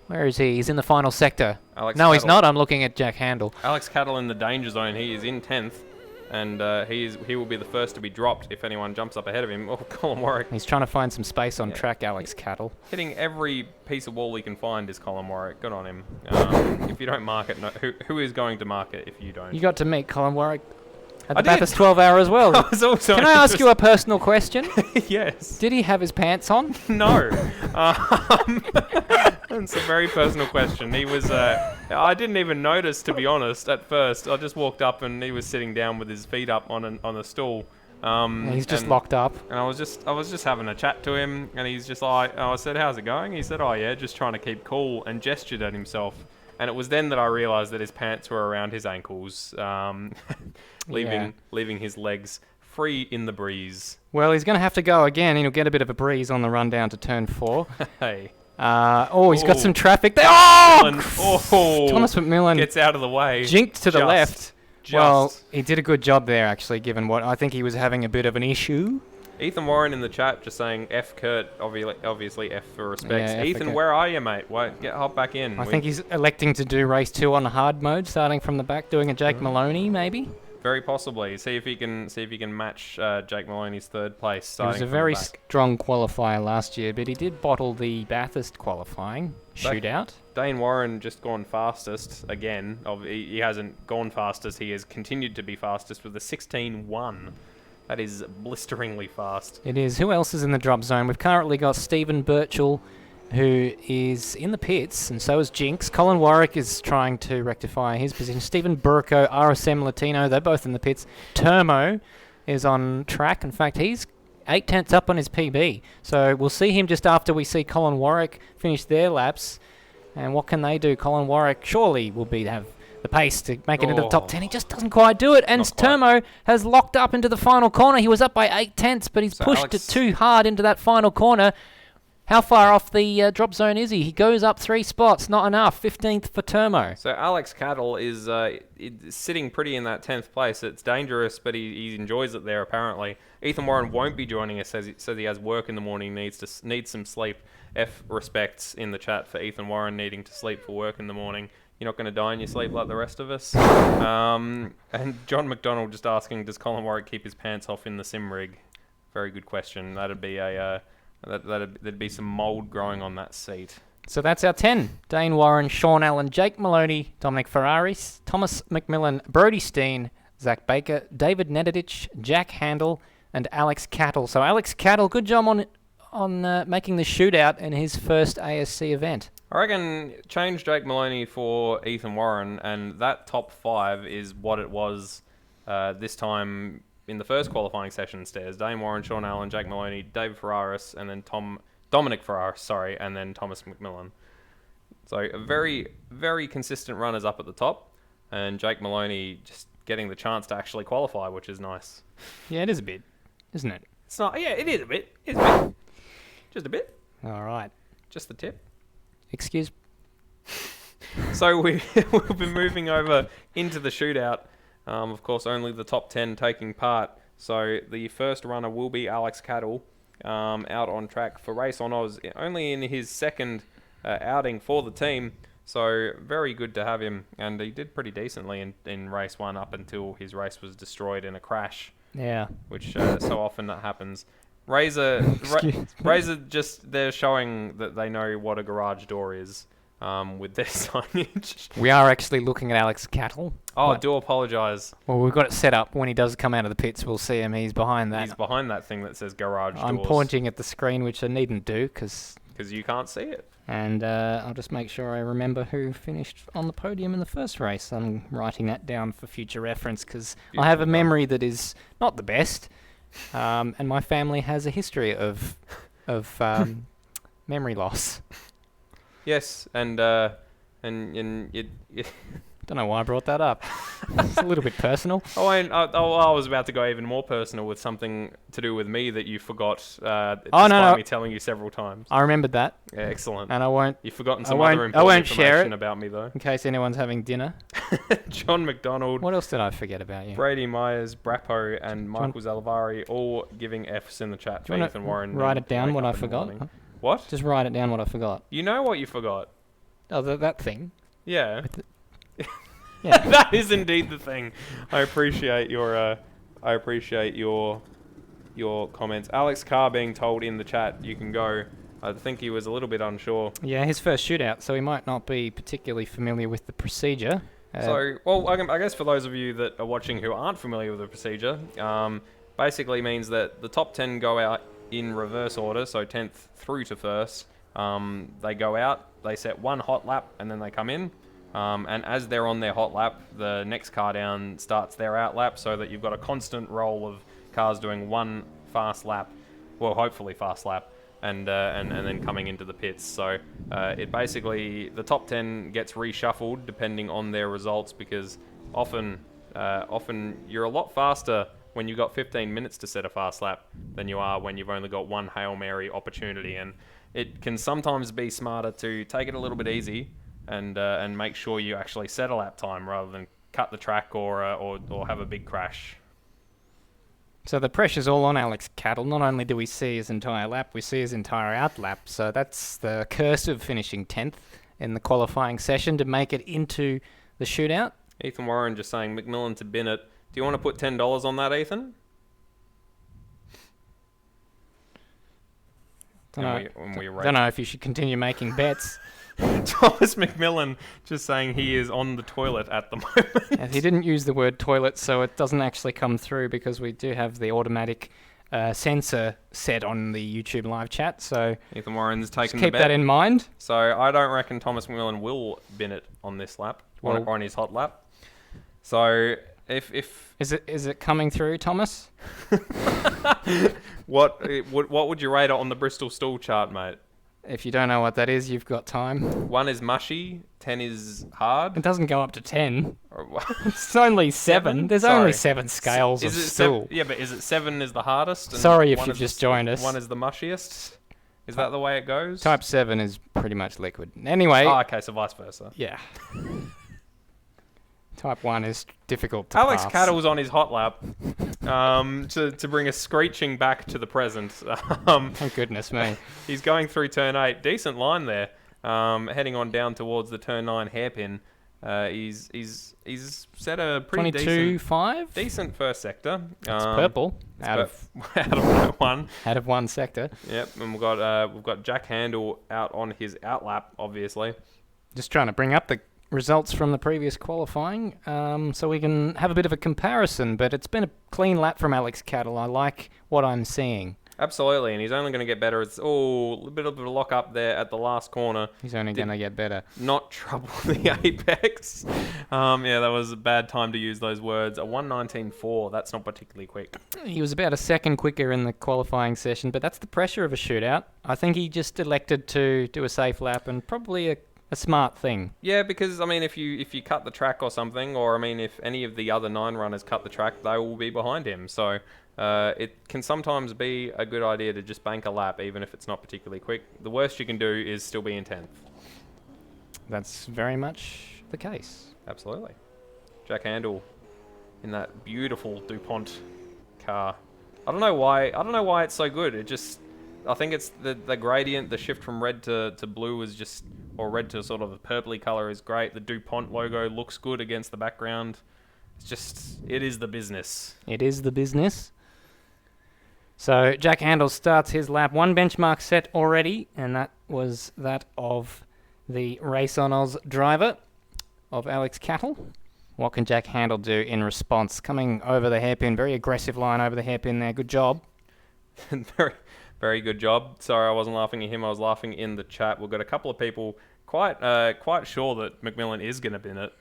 where is he? He's in the final sector. He's not. I'm looking at Jack Handel. Alex Cattle in the danger zone. He is in 10th. And he will be the first to be dropped if anyone jumps up ahead of him. Oh, Colin Warwick. He's trying to find some space on track, Alex Cattle. Hitting every piece of wall he can find is Colin Warwick. Good on him. If you don't mark it, who is going to mark it if you don't? You got to meet Colin Warwick at the Bathurst 12 hour as well. Can I ask you a personal question? Yes. Did he have his pants on? No. That's a very personal question. He was... I didn't even notice, to be honest, at first. I just walked up and he was sitting down with his feet up on a stool. He's just locked up. And I was just having a chat to him, and he's just like... I said, how's it going? He said, oh yeah, just trying to keep cool, and gestured at himself. And it was then that I realised that his pants were around his ankles, leaving his legs free in the breeze. Well, he's going to have to go again, and he'll get a bit of a breeze on the run down to turn 4. Hey. He's got some traffic there. Thomas McMillan gets out of the way. Jinked to the left. Well, he did a good job there, actually, given what I think he was having a bit of an issue. Ethan Warren in the chat just saying F Kurt, obviously F for respects. Yeah, Ethan, where are you, mate? Hop back in. I think he's electing to do race 2 on hard mode, starting from the back, doing a Jake Maloney, maybe. Very possibly. See if he can match Jake Maloney's 3rd place. He was a very strong qualifier last year, but he did bottle the Bathurst qualifying shootout. Dane Warren just gone fastest again. He hasn't gone fastest. He has continued to be fastest with a 16.1. That is blisteringly fast. It is. Who else is in the drop zone? We've currently got Stephen Birchall, who is in the pits, and so is Jinx. Colin Warwick is trying to rectify his position. Stephen Burko, RSM Latino, they're both in the pits. Termo is on track. In fact, he's 8 tenths up on his PB. So we'll see him just after we see Colin Warwick finish their laps. And what can they do? Colin Warwick surely will have the pace to make it into the top 10. He just doesn't quite do it. And Termo has locked up into the final corner. He was up by 8 tenths, but he's pushed it too hard into that final corner. How far off the drop zone is he? He goes up 3 spots, not enough. 15th for Termo. So Alex Cattle is sitting pretty in that 10th place. It's dangerous, but he enjoys it there apparently. Ethan Warren won't be joining us, says he has work in the morning, needs some sleep. F respects in the chat for Ethan Warren needing to sleep for work in the morning. You're not going to die in your sleep like the rest of us. And John McDonald just asking, does Colin Warwick keep his pants off in the sim rig? Very good question. That'd be there'd be some mould growing on that seat. So that's our 10. Dane Warren, Sean Allen, Jake Maloney, Dominic Ferraris, Thomas McMillan, Brody Steen, Zach Baker, David Nedidich, Jack Handel, and Alex Cattle. So Alex Cattle, good job on making the shootout in his first ASC event. I reckon change Jake Maloney for Ethan Warren, and that top 5 is what it was this time in the first qualifying session. Stairs: Dane Warren, Sean Allen, Jake Maloney, David Ferraris, and then Dominic Ferraris, and then Thomas McMillan. So very, very consistent runners up at the top, and Jake Maloney just getting the chance to actually qualify, which is nice. Yeah, it is a bit, isn't it? It's not. Yeah, it is a bit. It's a bit. Just a bit. All right. Just the tip. Excuse. So we'll be moving over into the shootout. Of course, only the top 10 taking part. So the first runner will be Alex Cattle, out on track for Race on Oz, only in his second outing for the team. So very good to have him, and he did pretty decently in race 1 up until his race was destroyed in a crash. Yeah. Which so often that happens. Razor just, they're showing that they know what a garage door is with their signage. We are actually looking at Alex Cattle. Oh, I do apologise. Well, we've got it set up. When he does come out of the pits, we'll see him. He's behind that. He's behind that thing that says garage doors. I'm pointing at the screen, which I needn't do because you can't see it. And I'll just make sure I remember who finished on the podium in the first race. I'm writing that down for future reference because I have a memory that is not the best. And my family has a history of memory loss. Yes, and it don't know why I brought that up. It's a little bit personal. I was about to go even more personal with something to do with me that you forgot. Despite me telling you several times. I remembered that. Yeah, excellent. And I won't. You've forgotten some other important information about me though. In case anyone's having dinner. John McDonald. What else did I forget about you? Brady Myers, Brappo, and Michael Zalavari all giving Fs in the chat for Ethan Warren. Write it down what I forgot. What? Just write it down what I forgot. You know what you forgot? Oh, that thing. Yeah. Yeah. That is indeed the thing. I appreciate your comments. Alex Carr being told in the chat you can go. I think he was a little bit unsure. Yeah, his first shootout, so he might not be particularly familiar with the procedure. I guess for those of you that are watching who aren't familiar with the procedure, basically means that the top 10 go out in reverse order, so 10th through to first. They go out, they set one hot lap, and then they come in. And as they're on their hot lap, the next car down starts their out lap, so that you've got a constant roll of cars doing one fast lap, well, hopefully fast lap, and then coming into the pits. So it basically, the top 10 gets reshuffled depending on their results, because often you're a lot faster when you've got 15 minutes to set a fast lap than you are when you've only got one Hail Mary opportunity. And it can sometimes be smarter to take it a little bit easy and make sure you actually set a lap time rather than cut the track or have a big crash. So the pressure's all on Alex Cattle. Not only do we see his entire lap, we see his entire out lap. So that's the curse of finishing 10th in the qualifying session to make it into the shootout. Ethan Warren just saying McMillan to bin it. Do you want to put $10 on that, Ethan? Don't know if you should continue making bets. Thomas McMillan just saying he is on the toilet at the moment. Yeah, he didn't use the word toilet, so it doesn't actually come through because we do have the automatic sensor set on the YouTube live chat. So Ethan Warren's taken the bet. Keep that in mind. So I don't reckon Thomas McMillan will bin it on this lap, on his hot lap. So if is it coming through, Thomas? What would you rate it on the Bristol stool chart, mate? If you don't know what that is, you've got time. 1 is mushy, 10 is hard. It doesn't go up to 10. It's only 7. There's only 7 scales of stool. Yeah, but is it 7 is the hardest? Sorry if you've just joined us. 1 is the mushiest. Is that the way it goes? Type 7 is pretty much liquid. Anyway. Oh, okay, so vice versa. Yeah. Type 1 is difficult to Alex pass. Cattle's on his hot lap to bring us screeching back to the present. Thank goodness me. He's going through turn 8. Decent line there. Heading on down towards the turn 9 hairpin. He's set a pretty 22.5? decent first sector. It's purple. Out of one. Out of one sector. Yep, and we've got Jack Handel out on his outlap, obviously. Just trying to bring up the results from the previous qualifying so we can have a bit of a comparison, but it's been a clean lap from Alex Cattle. I like what I'm seeing. Absolutely, and he's only going to get better. It's a little bit of a lock up there at the last corner. He's only going to get better. Not trouble the apex. Yeah, that was a bad time to use those words. A 1:19.4, that's not particularly quick. He was about a second quicker in the qualifying session, but that's the pressure of a shootout. I think he just elected to do a safe lap and probably a smart thing. Yeah, because, I mean, if you cut the track or something, or, I mean, if any of the other 9 runners cut the track, they will be behind him. So it can sometimes be a good idea to just bank a lap, even if it's not particularly quick. The worst you can do is still be in 10th. That's very much the case. Absolutely. Jack Handel in that beautiful DuPont car. I don't know why it's so good. I think it's the gradient, the shift from red to blue is just, or red to sort of a purpley color is great. The DuPont logo looks good against the background. It is the business. It is the business. So Jack Handel starts his lap. One benchmark set already, and that was that of the Race on Oz driver of Alex Cattle. What can Jack Handel do in response? Coming over the hairpin, very aggressive line over the hairpin there. Good job. Very, very good job. Sorry, I wasn't laughing at him. I was laughing in the chat. We've got a couple of people quite sure that McMillan is going to bin it.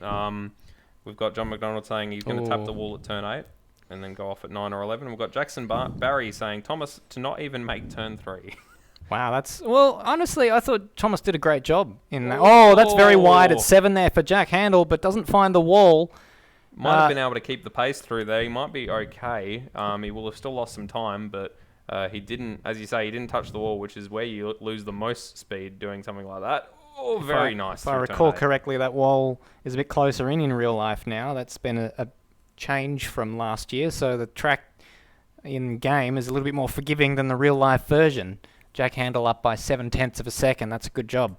We've got John McDonald saying he's going to tap the wall at turn 8 and then go off at 9 or 11. We've got Jackson Barry saying Thomas to not even make turn 3. Wow, honestly, I thought Thomas did a great job in that. Oh, that's very wide at 7 there for Jack Handel, but doesn't find the wall. Might have been able to keep the pace through there. He might be okay. He will have still lost some time, but he didn't, as you say, he didn't touch the wall, which is where you lose the most speed doing something like that. Oh, very nice. If I recall correctly, that wall is a bit closer in real life now. That's been a change from last year, so the track in game is a little bit more forgiving than the real life version. Jack Handel up by 0.7 of a second. That's a good job.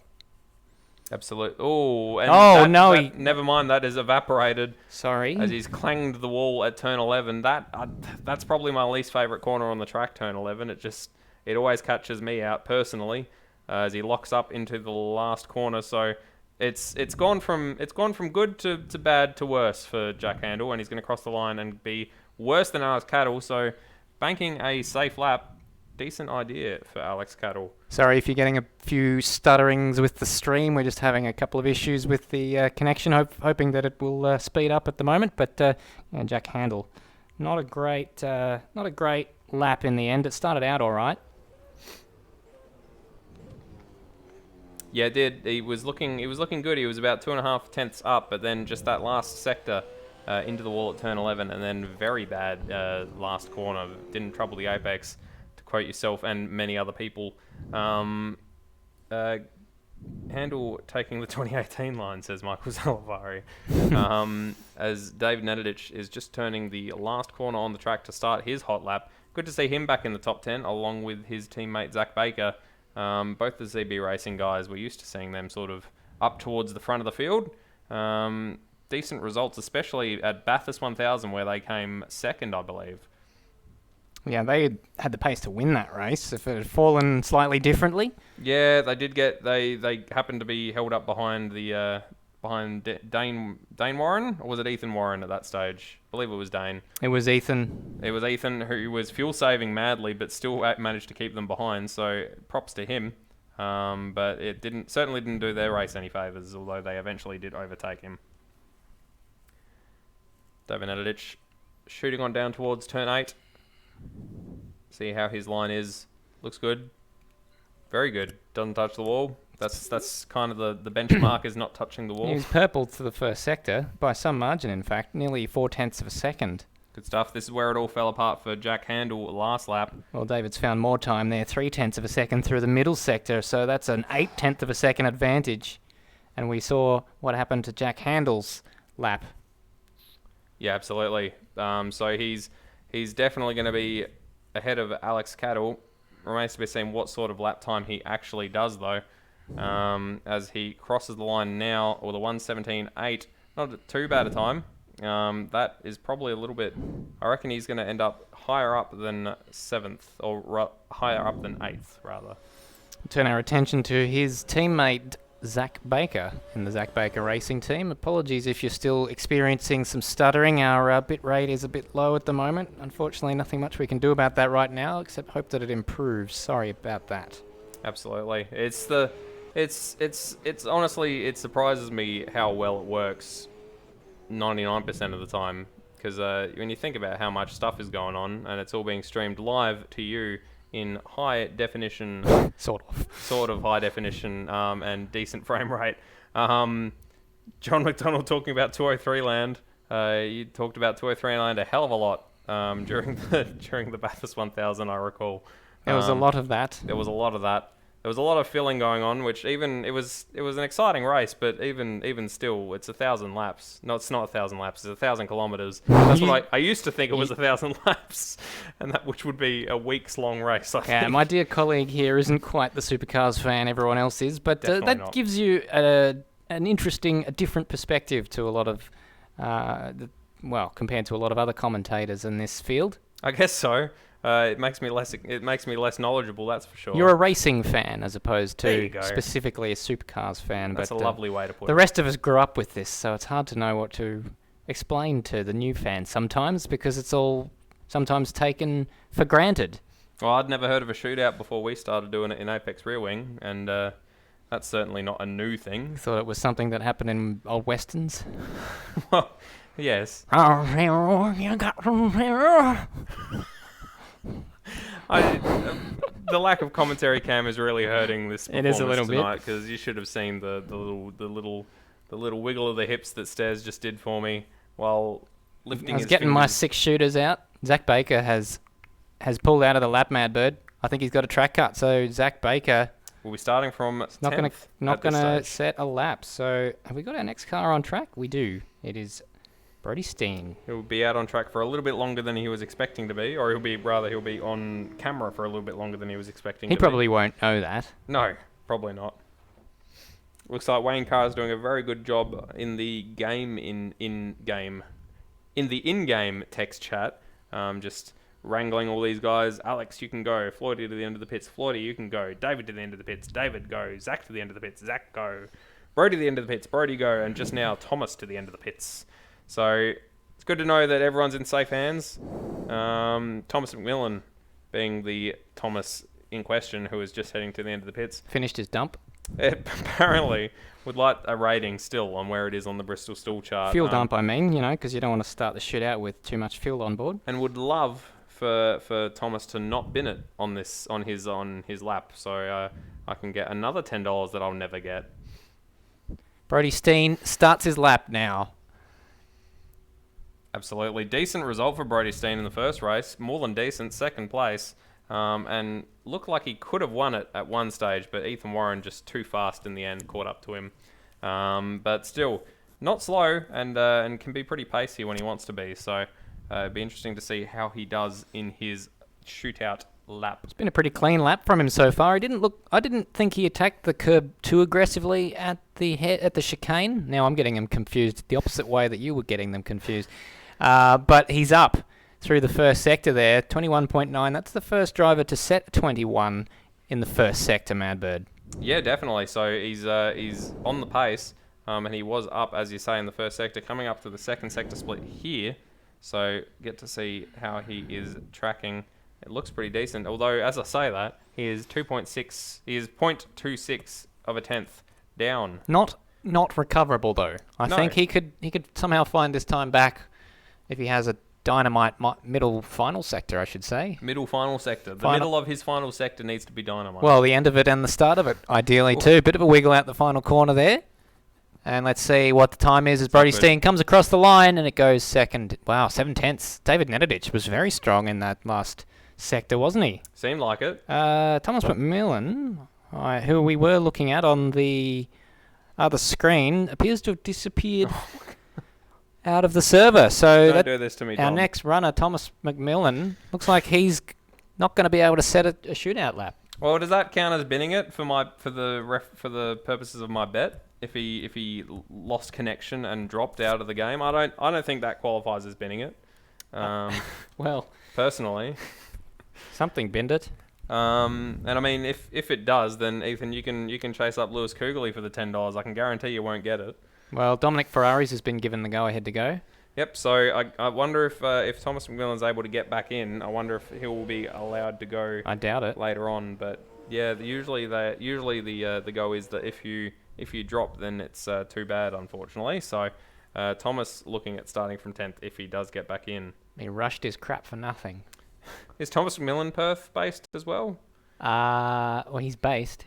Absolutely. Oh, never mind. That is evaporated. Sorry. As he's clanged the wall at turn 11. That's probably my least favourite corner on the track, turn 11. It always catches me out personally as he locks up into the last corner. So it's gone from good to bad to worse for Jack Handel, and he's going to cross the line and be worse than Alex Cattle. So banking a safe lap. Decent idea for Alex Cattle. Sorry if you're getting a few stutterings with the stream. We're just having a couple of issues with the connection, hoping that it will speed up at the moment. But Jack Handel, not a great lap in the end. It started out all right. Yeah, it did. He was looking good. He was about 2.5 tenths up, but then just that last sector into the wall at turn 11, and then very bad last corner. Didn't trouble the apex. Quote yourself and many other people. Handel taking the 2018 line, says Michael Zalavari. As David Nedidich is just turning the last corner on the track to start his hot lap. Good to see him back in the top 10, along with his teammate Zach Baker. Both the ZB Racing guys, we're used to seeing them sort of up towards the front of the field. Decent results, especially at Bathurst 1000, where they came second, I believe. Yeah, they had the pace to win that race. If it had fallen slightly differently. Yeah, they did get. They happened to be held up behind the Dane Warren, or was it Ethan Warren at that stage? I believe it was Dane. It was Ethan. It was Ethan who was fuel saving madly, but still managed to keep them behind. So props to him. But it certainly didn't do their race any favours, although they eventually did overtake him. David Nedidich shooting on down towards turn 8. See how his line is. Looks good. Very good. Doesn't touch the wall. That's kind of the benchmark is not touching the wall. He was purple to the first sector by some margin, in fact, nearly 0.4 of a second. Good stuff. This is where it all fell apart for Jack Handel last lap. Well, David's found more time there, 0.3 of a second through the middle sector, so that's an 0.8 of a second advantage. And we saw what happened to Jack Handel's lap. Yeah, absolutely. So he's definitely going to be ahead of Alex Cattle. Remains to be seen what sort of lap time he actually does, though. As he crosses the line now with a 1:17.8. Not too bad a time. That is probably a little bit... I reckon he's going to end up higher up than 7th, or higher up than 8th, rather. Turn our attention to his teammate, Zach Baker, in the Zach Baker Racing team. Apologies if you're still experiencing some stuttering. Our bit rate is a bit low at the moment. Unfortunately, nothing much we can do about that right now, except hope that it improves. Sorry about that. Absolutely. It's honestly, it surprises me how well it works 99% of the time, because when you think about how much stuff is going on and it's all being streamed live to you in high definition, sort of high definition, and decent frame rate. John McDonald talking about 203 land. You talked about 203 land a hell of a lot during the Bathurst 1000, I recall. There was a lot of that. There was a lot of that. There was a lot of filling going on, which even it was an exciting race, but even still, it's 1,000 laps. No, it's not 1,000 laps. It's 1,000 kilometers. That's what I used to think it was 1,000 laps, and which would be a week's long race. I think. My dear colleague here isn't quite the Supercars fan everyone else is, but that not. gives you an interesting, a different perspective to a lot of, compared to a lot of other commentators in this field. I guess so. It makes me less knowledgeable, that's for sure. You're a racing fan as opposed to specifically a Supercars fan. That's a lovely way to put it. The rest of us grew up with this, so it's hard to know what to explain to the new fans sometimes, because it's all sometimes taken for granted. Well, I'd never heard of a shootout before we started doing it in Apex Rear Wing, and that's certainly not a new thing. Thought it was something that happened in old westerns? Well, yes. The lack of commentary cam is really hurting this performance tonight, because you should have seen the little wiggle of the hips that Stairs just did for me while lifting. I was getting my 6 shooters out. Zach Baker has pulled out of the lap, Mad Bird. I think he's got a track cut, so Zach Baker will be starting from not going to set a lap. So have we got our next car on track? We do. It is Brody Steen. He'll be out on track for a little bit longer than he was expecting to be, or he'll be on camera for a little bit longer than he was expecting to be. He probably won't know that. No, probably not. Looks like Wayne Carr is doing a very good job in the in-game text chat, just wrangling all these guys. Alex, you can go. Floydie to the end of the pits. Floydie, you can go. David to the end of the pits. David, go. Zach to the end of the pits. Zach, go. Brody to the end of the pits. Brody, go. And just now, Thomas to the end of the pits. So it's good to know that everyone's in safe hands. Thomas McMillan being the Thomas in question who is just heading to the end of the pits. Finished his dump. Apparently would like a rating still on where it is on the Bristol stool chart. Fuel dump, I mean, because you don't want to start the shootout with too much fuel on board. And would love for Thomas to not bin it on his lap, so I can get another $10 that I'll never get. Brody Steen starts his lap now. Absolutely. Decent result for Brody Steen in the first race. More than decent. Second place. And looked like he could have won it at one stage, but Ethan Warren just too fast in the end caught up to him. But still, not slow and can be pretty pacey when he wants to be. So it'd be interesting to see how he does in his shootout lap. It's been a pretty clean lap from him so far. I didn't think he attacked the curb too aggressively at the chicane. Now I'm getting them confused the opposite way that you were getting them confused. But he's up through the first sector there, 21.9. That's the first driver to set 21 in the first sector, Mad Bird. Yeah, definitely. So he's on the pace, and he was up, as you say, in the first sector, coming up to the second sector split here. So get to see how he is tracking. It looks pretty decent, although, as I say that, he is 2.6. He is 0.26 of a tenth down. Not recoverable, though. I think he could somehow find this time back if he has a dynamite middle final sector, I should say. Middle final sector. The middle of his final sector needs to be dynamite. Well, the end of it and the start of it, ideally, too. Bit of a wiggle out the final corner there. And let's see what the time is as Brody Steen comes across the line and it goes second. Wow, 7/10. David Nedidich was very strong in that last sector, wasn't he? Seemed like it. Thomas McMillan, who we were looking at on the other screen, appears to have disappeared out of the server. So Don't do this to me, our Dom. next runner, Thomas McMillan, looks like he's not going to be able to set a shootout lap. Well, does that count as binning it for the purposes of my bet? If he lost connection and dropped out of the game, I don't think that qualifies as binning it. Well, personally, something binned it. And I mean, if it does, then Ethan, you can chase up Lewis Kugeley for the $10. I can guarantee you won't get it. Well, Dominic Ferraris has been given the go-ahead to go. Yep. So I wonder if Thomas McMillan's able to get back in. I wonder if he will be allowed to go. I doubt it later on, but yeah, usually the go is that if you drop, then it's too bad, unfortunately. So Thomas looking at starting from 10th if he does get back in. He rushed his crap for nothing. Is Thomas McMillan Perth based as well? Well, he's based.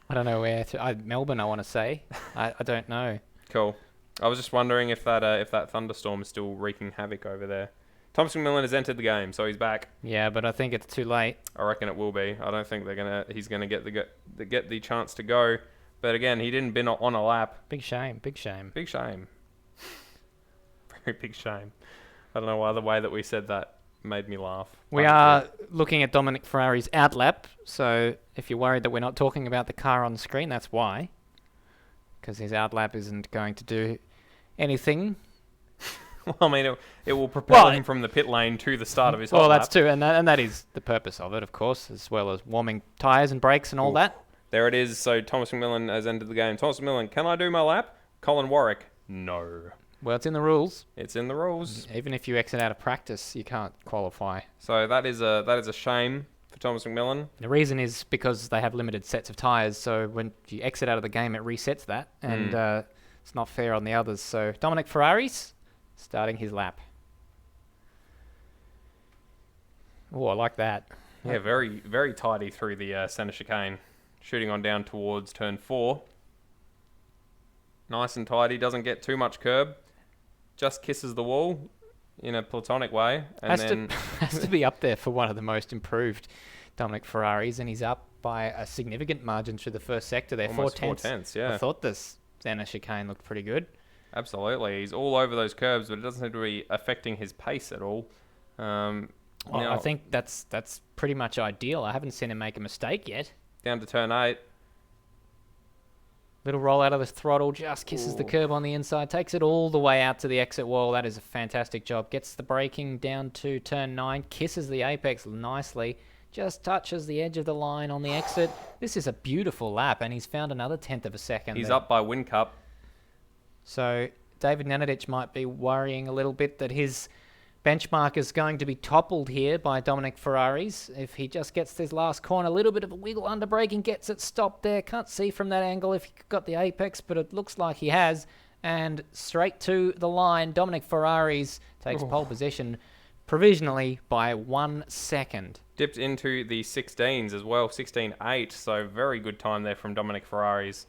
I don't know where to. Melbourne, I want to say. I don't know. Cool. I was just wondering if that thunderstorm is still wreaking havoc over there. Thomas McMillan has entered the game, so he's back. Yeah, but I think it's too late. I reckon it will be. I don't think he's gonna get the chance to go. But again, he didn't bin on a lap. Big shame. Big shame. Big shame. Very big shame. I don't know why the way that we said that made me laugh. We are looking at Dominic Ferrari's outlap, so if you're worried that we're not talking about the car on the screen, that's why. Because his outlap isn't going to do anything. Well, I mean, it will propel him from the pit lane to the start of his hot lap. Well, that's true, and that is the purpose of it, of course, as well as warming tyres and brakes and all that. There it is. So Thomas McMillan has entered the game. Thomas McMillan, can I do my lap? Colin Warwick, no. Well, it's in the rules. It's in the rules. Even if you exit out of practice, you can't qualify. So that is a shame for Thomas McMillan. The reason is because they have limited sets of tyres, so when you exit out of the game, it resets that, and it's not fair on the others. So Dominic Ferraris starting his lap. Oh, I like that. Yeah, very, very tidy through the centre chicane. Shooting on down towards turn 4. Nice and tidy, doesn't get too much curb. Just kisses the wall in a platonic way. And has to be up there for one of the most improved Dominic Ferraris, and he's up by a significant margin through the first sector there. Almost 4/10. 4/10, yeah. I thought this center chicane looked pretty good. Absolutely. He's all over those curbs, but it doesn't seem to be affecting his pace at all. I think that's pretty much ideal. I haven't seen him make a mistake yet. Down to turn 8. Little roll out of the throttle, just kisses the curb on the inside, takes it all the way out to the exit wall. That is a fantastic job. Gets the braking down to turn 9, kisses the apex nicely, just touches the edge of the line on the exit. This is a beautiful lap, and he's found another 1/10 of a second. He's there. up by Whincup. So David Nenadic might be worrying a little bit that his benchmark is going to be toppled here by Dominic Ferraris. If he just gets this last corner, a little bit of a wiggle under braking, gets it stopped there. Can't see from that angle if he got the apex, but it looks like he has. And straight to the line, Dominic Ferraris takes pole position provisionally by 1 second. Dipped into the 16s as well, 16.8. So very good time there from Dominic Ferraris.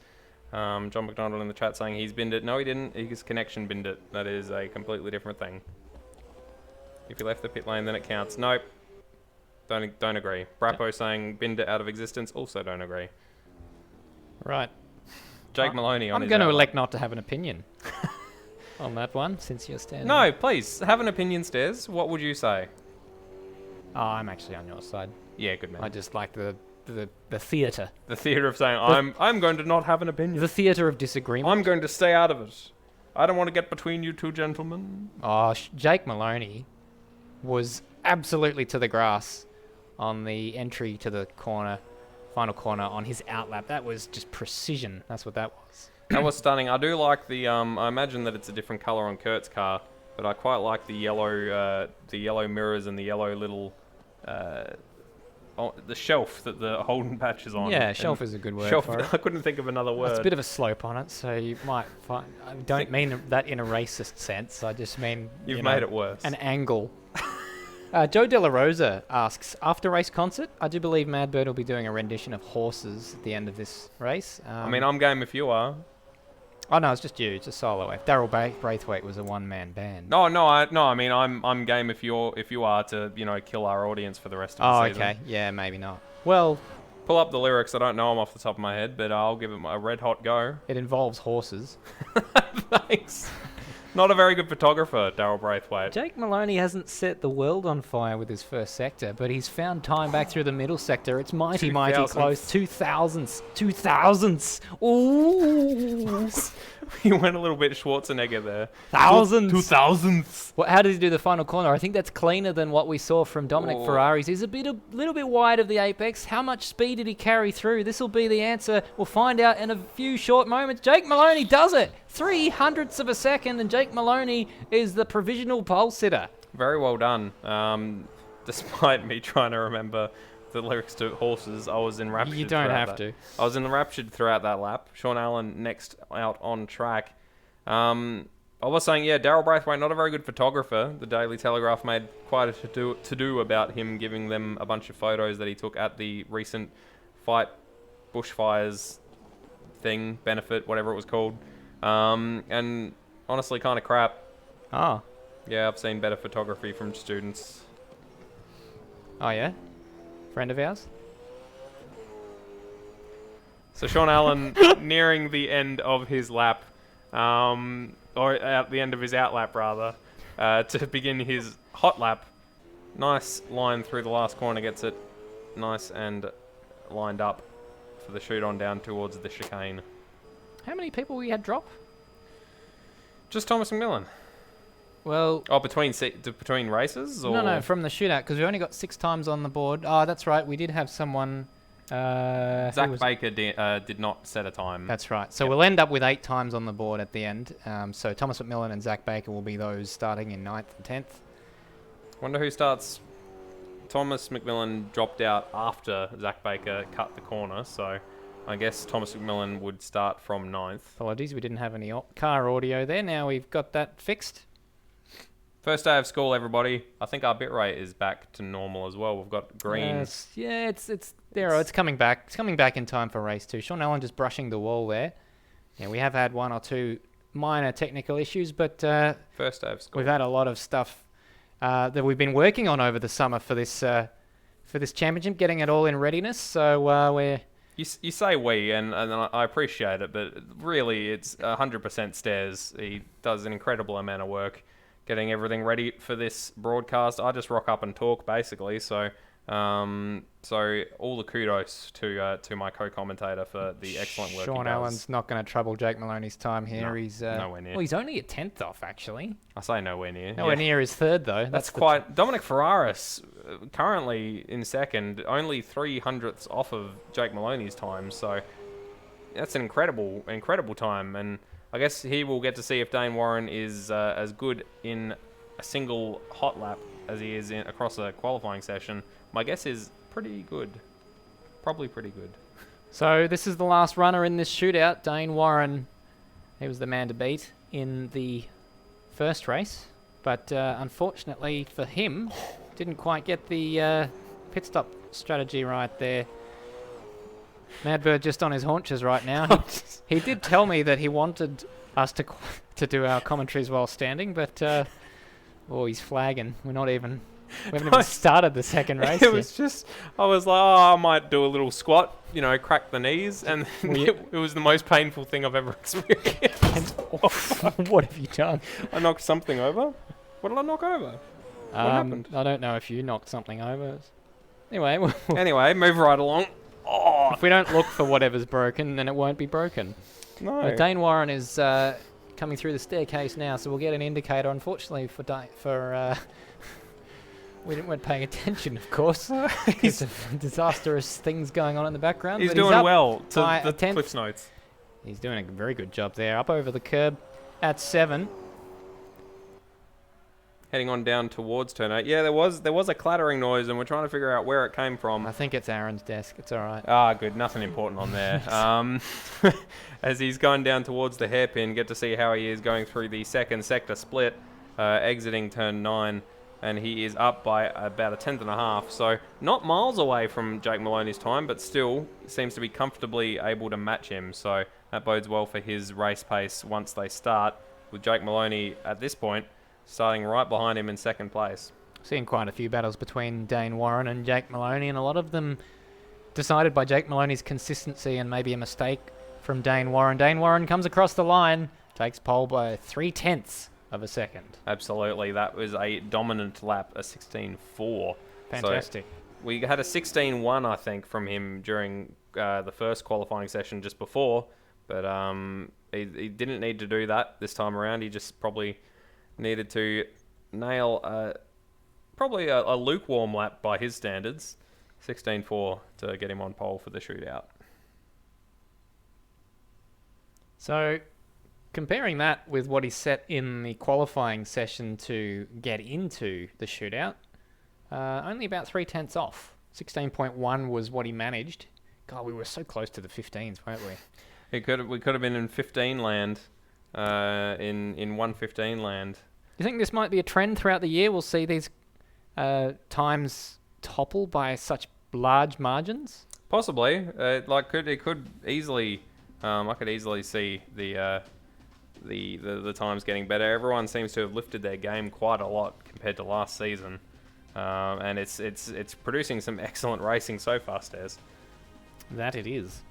John McDonald in the chat saying he's binned it. No, he didn't. His connection binned it. That is a completely different thing. If you left the pit lane, then it counts. Nope. Don't agree. Brappo saying binned it out of existence. Also don't agree. Right. Jake Maloney on I'm going to elect not to have an opinion on that one, since you're standing. No, please, have an opinion, Stairs. What would you say? Oh, I'm actually on your side. Yeah, good man. I just like the theatre. The theatre of saying, I'm going to not have an opinion. The theatre of disagreement. I'm going to stay out of it. I don't want to get between you two gentlemen. Oh, Jake Maloney was absolutely to the grass on the entry to the corner, final corner on his outlap. That was just precision. That's what that was. That was stunning. I do like the, I imagine that it's a different colour on Kurt's car, but I quite like the yellow mirrors and the yellow little, the shelf that the Holden patch is on. Yeah, shelf is a good word shelf, for it. I couldn't think of another word. It's a bit of a slope on it, so you might find... I don't mean that in a racist sense. I just mean... You've made it worse. An angle. Joe De La Rosa asks, after race concert, I do believe Mad Bird will be doing a rendition of Horses at the end of this race. I mean, I'm game if you are. Oh no, it's just you. It's just solo. If Daryl Braithwaite was a one-man band. No, I mean, I'm game if you are to kill our audience for the rest of the season. Okay. Yeah, maybe not. Well, Pull up the lyrics. I don't know them off the top of my head, but I'll give it a red hot go. it involves horses. Thanks. Not a very good photographer, Daryl Braithwaite. Jake Maloney hasn't set the world on fire with his first sector, but he's found time back through the middle sector. It's mighty close. 2000s. Ooh. He went a little bit Schwarzenegger there. Thousands. 2000s. Well, how did he do the final corner? I think that's cleaner than what we saw from Dominic Ferraris. He's a little bit wide of the apex. How much speed did he carry through? This will be the answer. We'll find out in a few short moments. Jake Maloney does it. 300ths of a second, and Jake Maloney is the provisional pole sitter. Very well done. Despite me trying to remember the lyrics to Horses, I was enraptured. You don't have to. I was enraptured throughout that lap. Sean Allen next out on track. I was saying, Daryl Braithwaite, not a very good photographer. The Daily Telegraph made quite a to-do about him, giving them a bunch of photos that he took at the recent bushfires thing, benefit, whatever it was called. And honestly, kind of crap. Oh. Yeah, I've seen better photography from students. Oh, yeah? Friend of ours? So Sean Allen nearing the end of his lap, or at the end of his out lap rather, to begin his hot lap. Nice line through the last corner, gets it nice and lined up for the shoot on down towards the chicane. How many people we had drop? Just Thomas McMillan. Well... Oh, between races? Or? No, from the shootout, because we only got 6 times on the board. Oh, that's right, we did have someone... Zach Baker did not set a time. That's right. So we'll end up with 8 times on the board at the end. So Thomas McMillan and Zach Baker will be those starting in 9th and 10th. Wonder who starts. Thomas McMillan dropped out after Zach Baker cut the corner, so I guess Thomas McMillan would start from 9th. Apologies, we didn't have any car audio there. Now we've got that fixed. First day of school, everybody. I think our bitrate is back to normal as well. We've got green. It's there. It's coming back. It's coming back in time for race 2. Sean Allen just brushing the wall there. Yeah, we have had 1 or 2 minor technical issues, but first day of school. We've had a lot of stuff that we've been working on over the summer for this championship, getting it all in readiness. So we're. You say we, and I appreciate it, but really it's 100% Stairs. He does an incredible amount of work getting everything ready for this broadcast. I just rock up and talk, basically. So all the kudos to my co-commentator for the excellent work. Sean Allen's not going to trouble Jake Maloney's time here. No, he's nowhere near. Well, he's only a 10th off, actually. I say nowhere near. Nowhere near his 3rd, though. That's quite... Dominic Ferraris, currently in 2nd, only 300ths off of Jake Maloney's time. So that's an incredible time. And I guess he will get to see if Dane Warren is as good in a single hot lap as he is across a qualifying session. My guess is pretty good. Probably pretty good. So this is the last runner in this shootout. Dane Warren, he was the man to beat in the first race. But unfortunately for him, didn't quite get the pit stop strategy right there. Madbird just on his haunches right now. He did tell me that he wanted us to do our commentaries while standing, but he's flagging. We haven't even started the second race It yet. was just, I was like, I might do a little squat, crack the knees, and it was the most painful thing I've ever experienced. What have you done? I knocked something over. What did I knock over? What happened? I don't know if you knocked something over. Anyway, Anyway, move right along. Oh, if we don't look for whatever's broken, then it won't be broken. no. Dane Warren is coming through the staircase now, so we'll get an indicator. Unfortunately for we weren't paying attention, of course, because of disastrous things going on in the background. He's but doing up well to by the a 10th. Cliff's Notes. He's doing a very good job there. Up over the curb at 7. Heading on down towards turn 8. Yeah, there was a clattering noise, and we're trying to figure out where it came from. I think it's Aaron's desk. It's all right. Ah, good. Nothing important on there. As he's going down towards the hairpin, get to see how he is going through the second sector split, exiting turn 9, and he is up by about a 10th and a half. So not miles away from Jake Maloney's time, but still seems to be comfortably able to match him. So that bodes well for his race pace once they start, with Jake Maloney at this point starting right behind him in second place. Seeing quite a few battles between Dane Warren and Jake Maloney, and a lot of them decided by Jake Maloney's consistency and maybe a mistake from Dane Warren. Dane Warren comes across the line, takes pole by 0.3 of a second. Absolutely, that was a dominant lap, a 16.4. Fantastic. So we had a 16.1, I think, from him during the first qualifying session just before, but he didn't need to do that this time around. He just probably needed to nail probably a lukewarm lap by his standards, 16.4, to get him on pole for the shootout. So, comparing that with what he set in the qualifying session to get into the shootout, only about 0.3 off. 16.1 was what he managed. God, we were so close to the 15s, weren't we? We could have been in 15 land, in 1:15 land. Do you think this might be a trend throughout the year? We'll see these times topple by such large margins? Possibly. It could easily. I could easily see the times getting better. Everyone seems to have lifted their game quite a lot compared to last season, and it's producing some excellent racing so far, Stairs. That it is.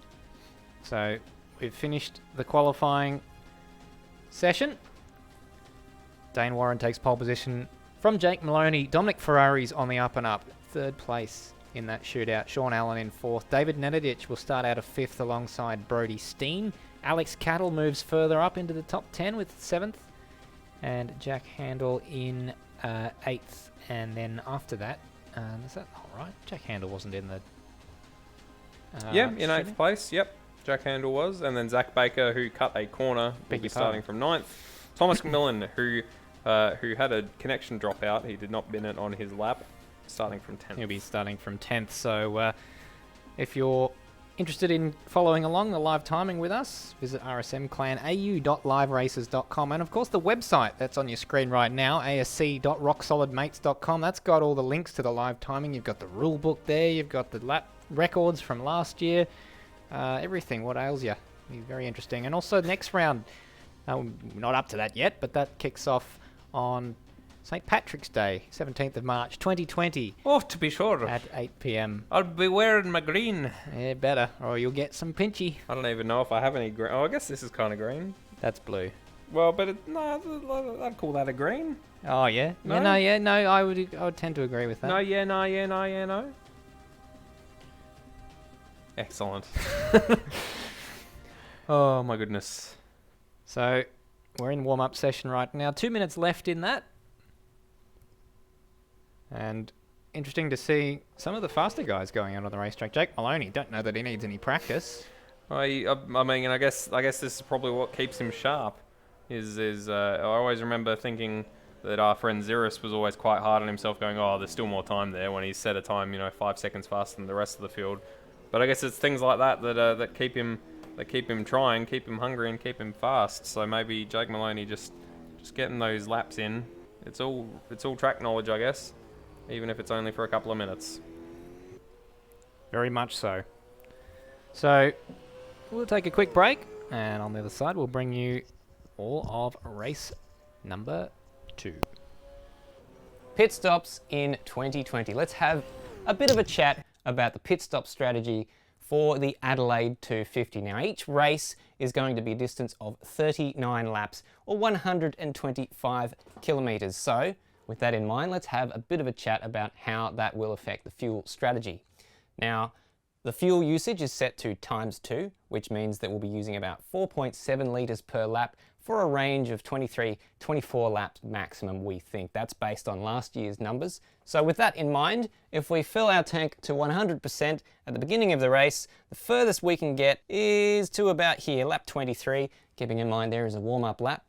So we've finished the qualifying session. Dane Warren takes pole position from Jake Maloney. Dominic Ferrari's on the up and up, third place in that shootout. Sean Allen in fourth. David Nenadic will start out of fifth alongside Brody Steen. Alex Cattle moves further up into the top 10 with seventh. And Jack Handel in eighth. And then after that, is that all right? Jack Handel wasn't in the... in eighth place, yep. Jack Handel was. And then Zach Baker, who cut a corner, will be starting from ninth. Thomas McMillan, who had a connection dropout. He did not bin it on his lap, starting from 10th. He'll be starting from 10th. So if you're interested in following along the live timing with us, visit rsmclanau.liveraces.com. And of course the website that's on your screen right now, asc.rocksolidmates.com. That's got all the links to the live timing. You've got the rule book there. You've got the lap records from last year. Everything. What ails you? Be very interesting. And also next round, we're not up to that yet, but that kicks off on St. Patrick's Day, 17th of March, 2020. Oh, to be sure. At 8 p.m. I'll be wearing my green. Yeah, better, or you'll get some pinchy. I don't even know if I have any green. Oh, I guess this is kind of green. That's blue. Well, but I'd call that a green. Oh, yeah? No? No, I would tend to agree with that. No. Excellent. Oh, my goodness. So, we're in warm-up session right now. 2 minutes left in that. And interesting to see some of the faster guys going out on the racetrack. Jake Maloney, don't know that he needs any practice. I mean, I guess this is probably what keeps him sharp. I always remember thinking that our friend Ziris was always quite hard on himself, going, "Oh, there's still more time there," when he set a time, 5 seconds faster than the rest of the field. But I guess it's things like that keep him trying, keep him hungry, and keep him fast. So maybe Jake Maloney just getting those laps in. It's all track knowledge, I guess, even if it's only for a couple of minutes. Very much so. So we'll take a quick break, and on the other side we'll bring you all of race number 2. Pit stops in 2020. Let's have a bit of a chat about the pit stop strategy for the Adelaide 250. Now, each race is going to be a distance of 39 laps or 125 kilometres. So, with that in mind, let's have a bit of a chat about how that will affect the fuel strategy. Now, the fuel usage is set to ×2, which means that we'll be using about 4.7 litres per lap for a range of 24 laps maximum, we think. That's based on last year's numbers. So with that in mind, if we fill our tank to 100% at the beginning of the race, the furthest we can get is to about here, lap 23, keeping in mind there is a warm-up lap.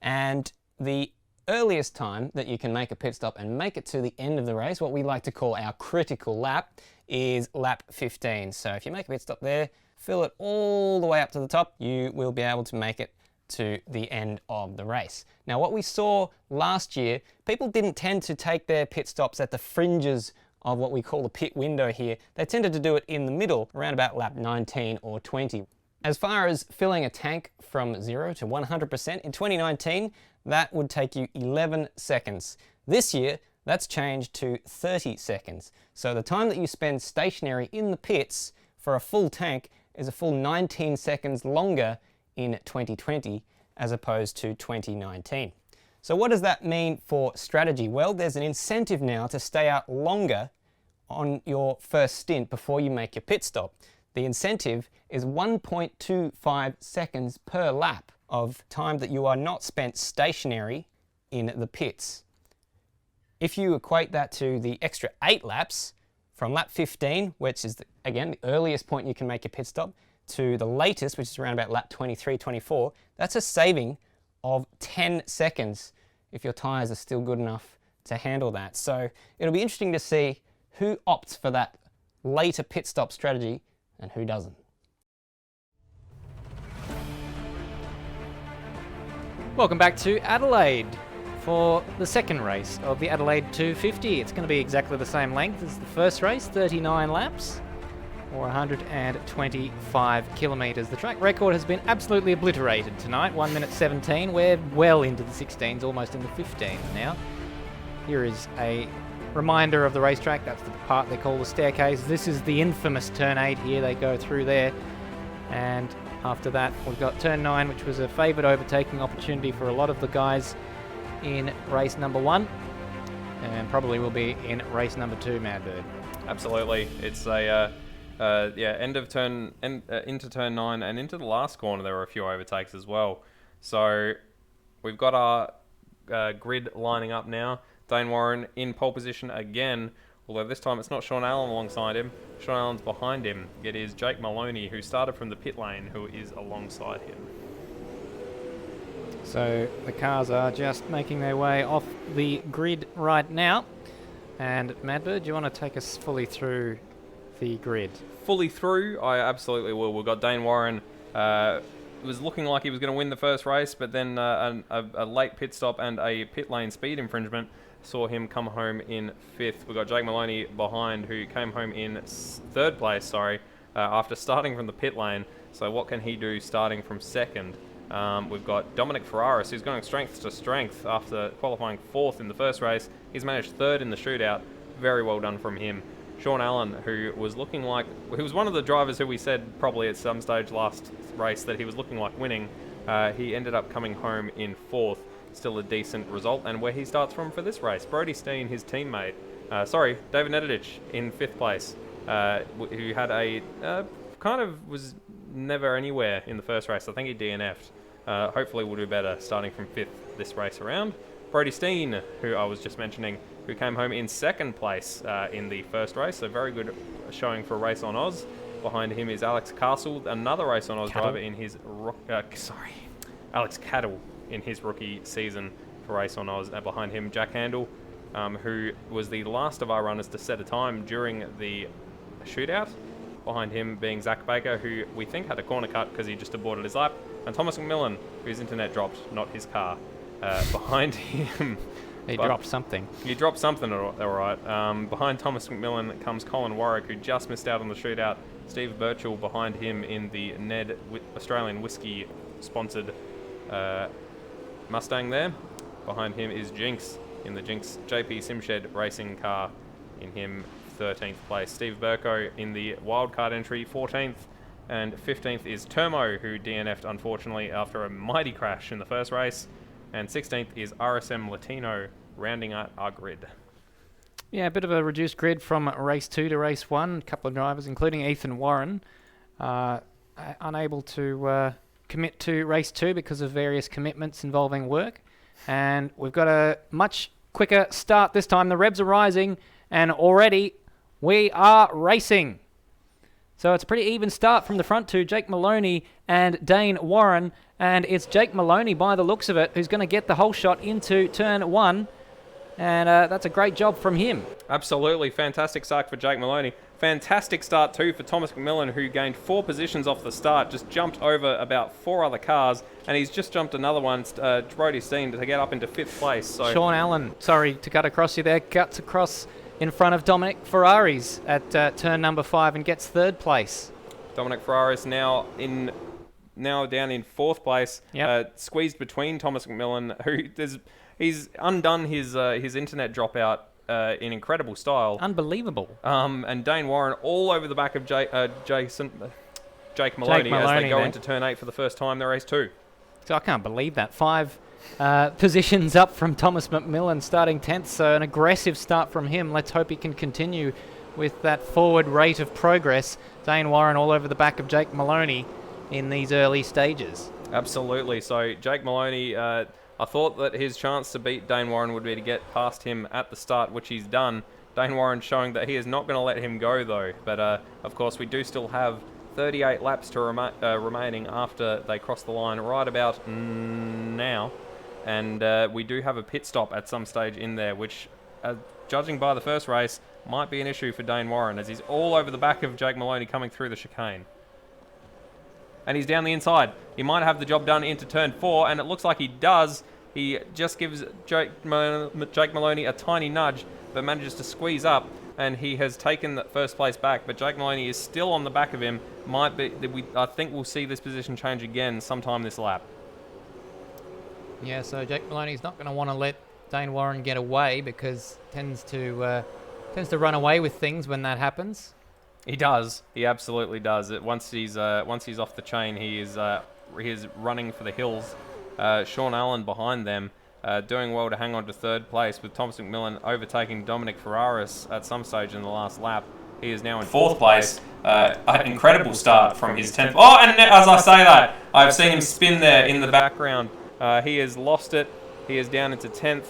And the earliest time that you can make a pit stop and make it to the end of the race, what we like to call our critical lap, is lap 15. So if you make a pit stop there, fill it all the way up to the top, you will be able to make it to the end of the race. Now, what we saw last year, people didn't tend to take their pit stops at the fringes of what we call the pit window here. They tended to do it in the middle, around about lap 19 or 20. As far as filling a tank from 0 to 100%, in 2019, that would take you 11 seconds. This year, that's changed to 30 seconds. So the time that you spend stationary in the pits for a full tank is a full 19 seconds longer in 2020 as opposed to 2019. So what does that mean for strategy? Well, there's an incentive now to stay out longer on your first stint before you make your pit stop. The incentive is 1.25 seconds per lap of time that you are not spent stationary in the pits. If you equate that to the extra 8 laps from lap 15, which is, again, the earliest point you can make a pit stop, to the latest, which is around about lap 23, 24, that's a saving of 10 seconds if your tyres are still good enough to handle that. So it'll be interesting to see who opts for that later pit stop strategy and who doesn't. Welcome back to Adelaide for the second race of the Adelaide 250. It's going to be exactly the same length as the first race, 39 laps or 125 kilometres. The track record has been absolutely obliterated tonight, 1 minute 17. We're well into the 16s, almost in the 15s now. Here is a reminder of the racetrack. That's the part they call the staircase. This is the infamous turn 8 here. They go through there, and after that we've got turn 9, which was a favoured overtaking opportunity for a lot of the guys in race number 1, and probably will be in race number 2, Madbird. Absolutely. It's a into turn 9 and into the last corner there were a few overtakes as well. So we've got our grid lining up now. Dane Warren in pole position again, although this time it's not Sean Allen alongside him. Sean Allen's behind him. It is Jake Maloney, who started from the pit lane, who is alongside him. So the cars are just making their way off the grid right now. And Madbird, do you want to take us fully through the grid? Fully through? I absolutely will. We've got Dane Warren. It was looking like he was going to win the first race, but then a late pit stop and a pit lane speed infringement saw him come home in 5th. We've got Jake Maloney behind, who came home in 3rd place, after starting from the pit lane. So what can he do starting from 2nd? We've got Dominic Ferraris, who's going strength to strength after qualifying 4th in the first race. He's managed 3rd in the shootout. Very well done from him. Sean Allen, who was looking like... he was one of the drivers who we said probably at some stage last race that he was looking like winning. He ended up coming home in 4th. Still a decent result. And where he starts from for this race, Brody Steen, his teammate... David Nedidich in 5th place, who had a... kind of was never anywhere in the first race. I think he DNF'd. Hopefully we'll do better starting from 5th this race around. Brody Steen, who I was just mentioning, who came home in 2nd place in the first race. So very good showing for a race on Oz. Behind him is Alex Castle, another race on Oz driver in his... Alex Cattle in his rookie season for race on Oz. And behind him, Jack Handel, who was the last of our runners to set a time during the shootout. Behind him being Zach Baker, who we think had a corner cut because he just aborted his lap. And Thomas McMillan, whose internet dropped, not his car. Behind him... He dropped something. He dropped something, all right. Behind Thomas McMillan comes Colin Warwick, who just missed out on the shootout. Steve Birchall behind him in the Ned Australian Whiskey-sponsored Mustang there. Behind him is Jinx in the Jinx JP Simshed racing car, in him 13th place. Steve Burko in the wildcard entry, 14th. And 15th is Termo, who DNF'd unfortunately after a mighty crash in the first race. And 16th is RSM Latino, rounding out our grid. Yeah, a bit of a reduced grid from race 2 to race 1. A couple of drivers, including Ethan Warren, unable to commit to race 2 because of various commitments involving work. And we've got a much quicker start this time. The revs are rising, and already we are racing. So it's a pretty even start from the front two, Jake Maloney and Dane Warren. And it's Jake Maloney, by the looks of it, who's going to get the whole shot into turn 1. And that's a great job from him. Absolutely. Fantastic start for Jake Maloney. Fantastic start too for Thomas McMillan, who gained 4 positions off the start, just jumped over about 4 other cars, and he's just jumped another one, Brody Steen, to get up into 5th place. So Sean Allen, sorry to cut across you there, cuts across in front of Dominic Ferraris at turn number 5 and gets 3rd place. Dominic Ferraris now in now down in 4th place, Yep. squeezed between Thomas McMillan, he's undone his internet dropout in incredible style. Unbelievable. And Dane Warren all over the back of Jake Maloney as they go into turn 8 for the first time in the race 2. So I can't believe that. 5 positions up from Thomas McMillan, starting 10th. So an aggressive start from him. Let's hope he can continue with that forward rate of progress. Dane Warren all over the back of Jake Maloney in these early stages. Absolutely. So Jake Maloney, I thought that his chance to beat Dane Warren would be to get past him at the start, which he's done. Dane Warren showing that he is not going to let him go, though. But, of course, we do still have 38 laps to remaining after they cross the line right about now. And we do have a pit stop at some stage in there, which, judging by the first race, might be an issue for Dane Warren, as he's all over the back of Jake Maloney coming through the chicane. And he's down the inside. He might have the job done into turn 4, and it looks like he does. He just gives Jake Maloney a tiny nudge, but manages to squeeze up, and he has taken the first place back. But Jake Maloney is still on the back of him. I think we'll see this position change again sometime this lap. Yeah, so Jake Maloney's not going to want to let Dane Warren get away, because tends to run away with things when that happens. He does. He absolutely does. Once he's off the chain, he is running for the hills. Sean Allen behind them, doing well to hang on to 3rd place, with Thomas McMillan overtaking Dominic Ferraris at some stage in the last lap. He is now in 4th place. An incredible start from his 10th. Oh, and as I say that, I've seen him spin there in the background. He has lost it. He is down into 10th.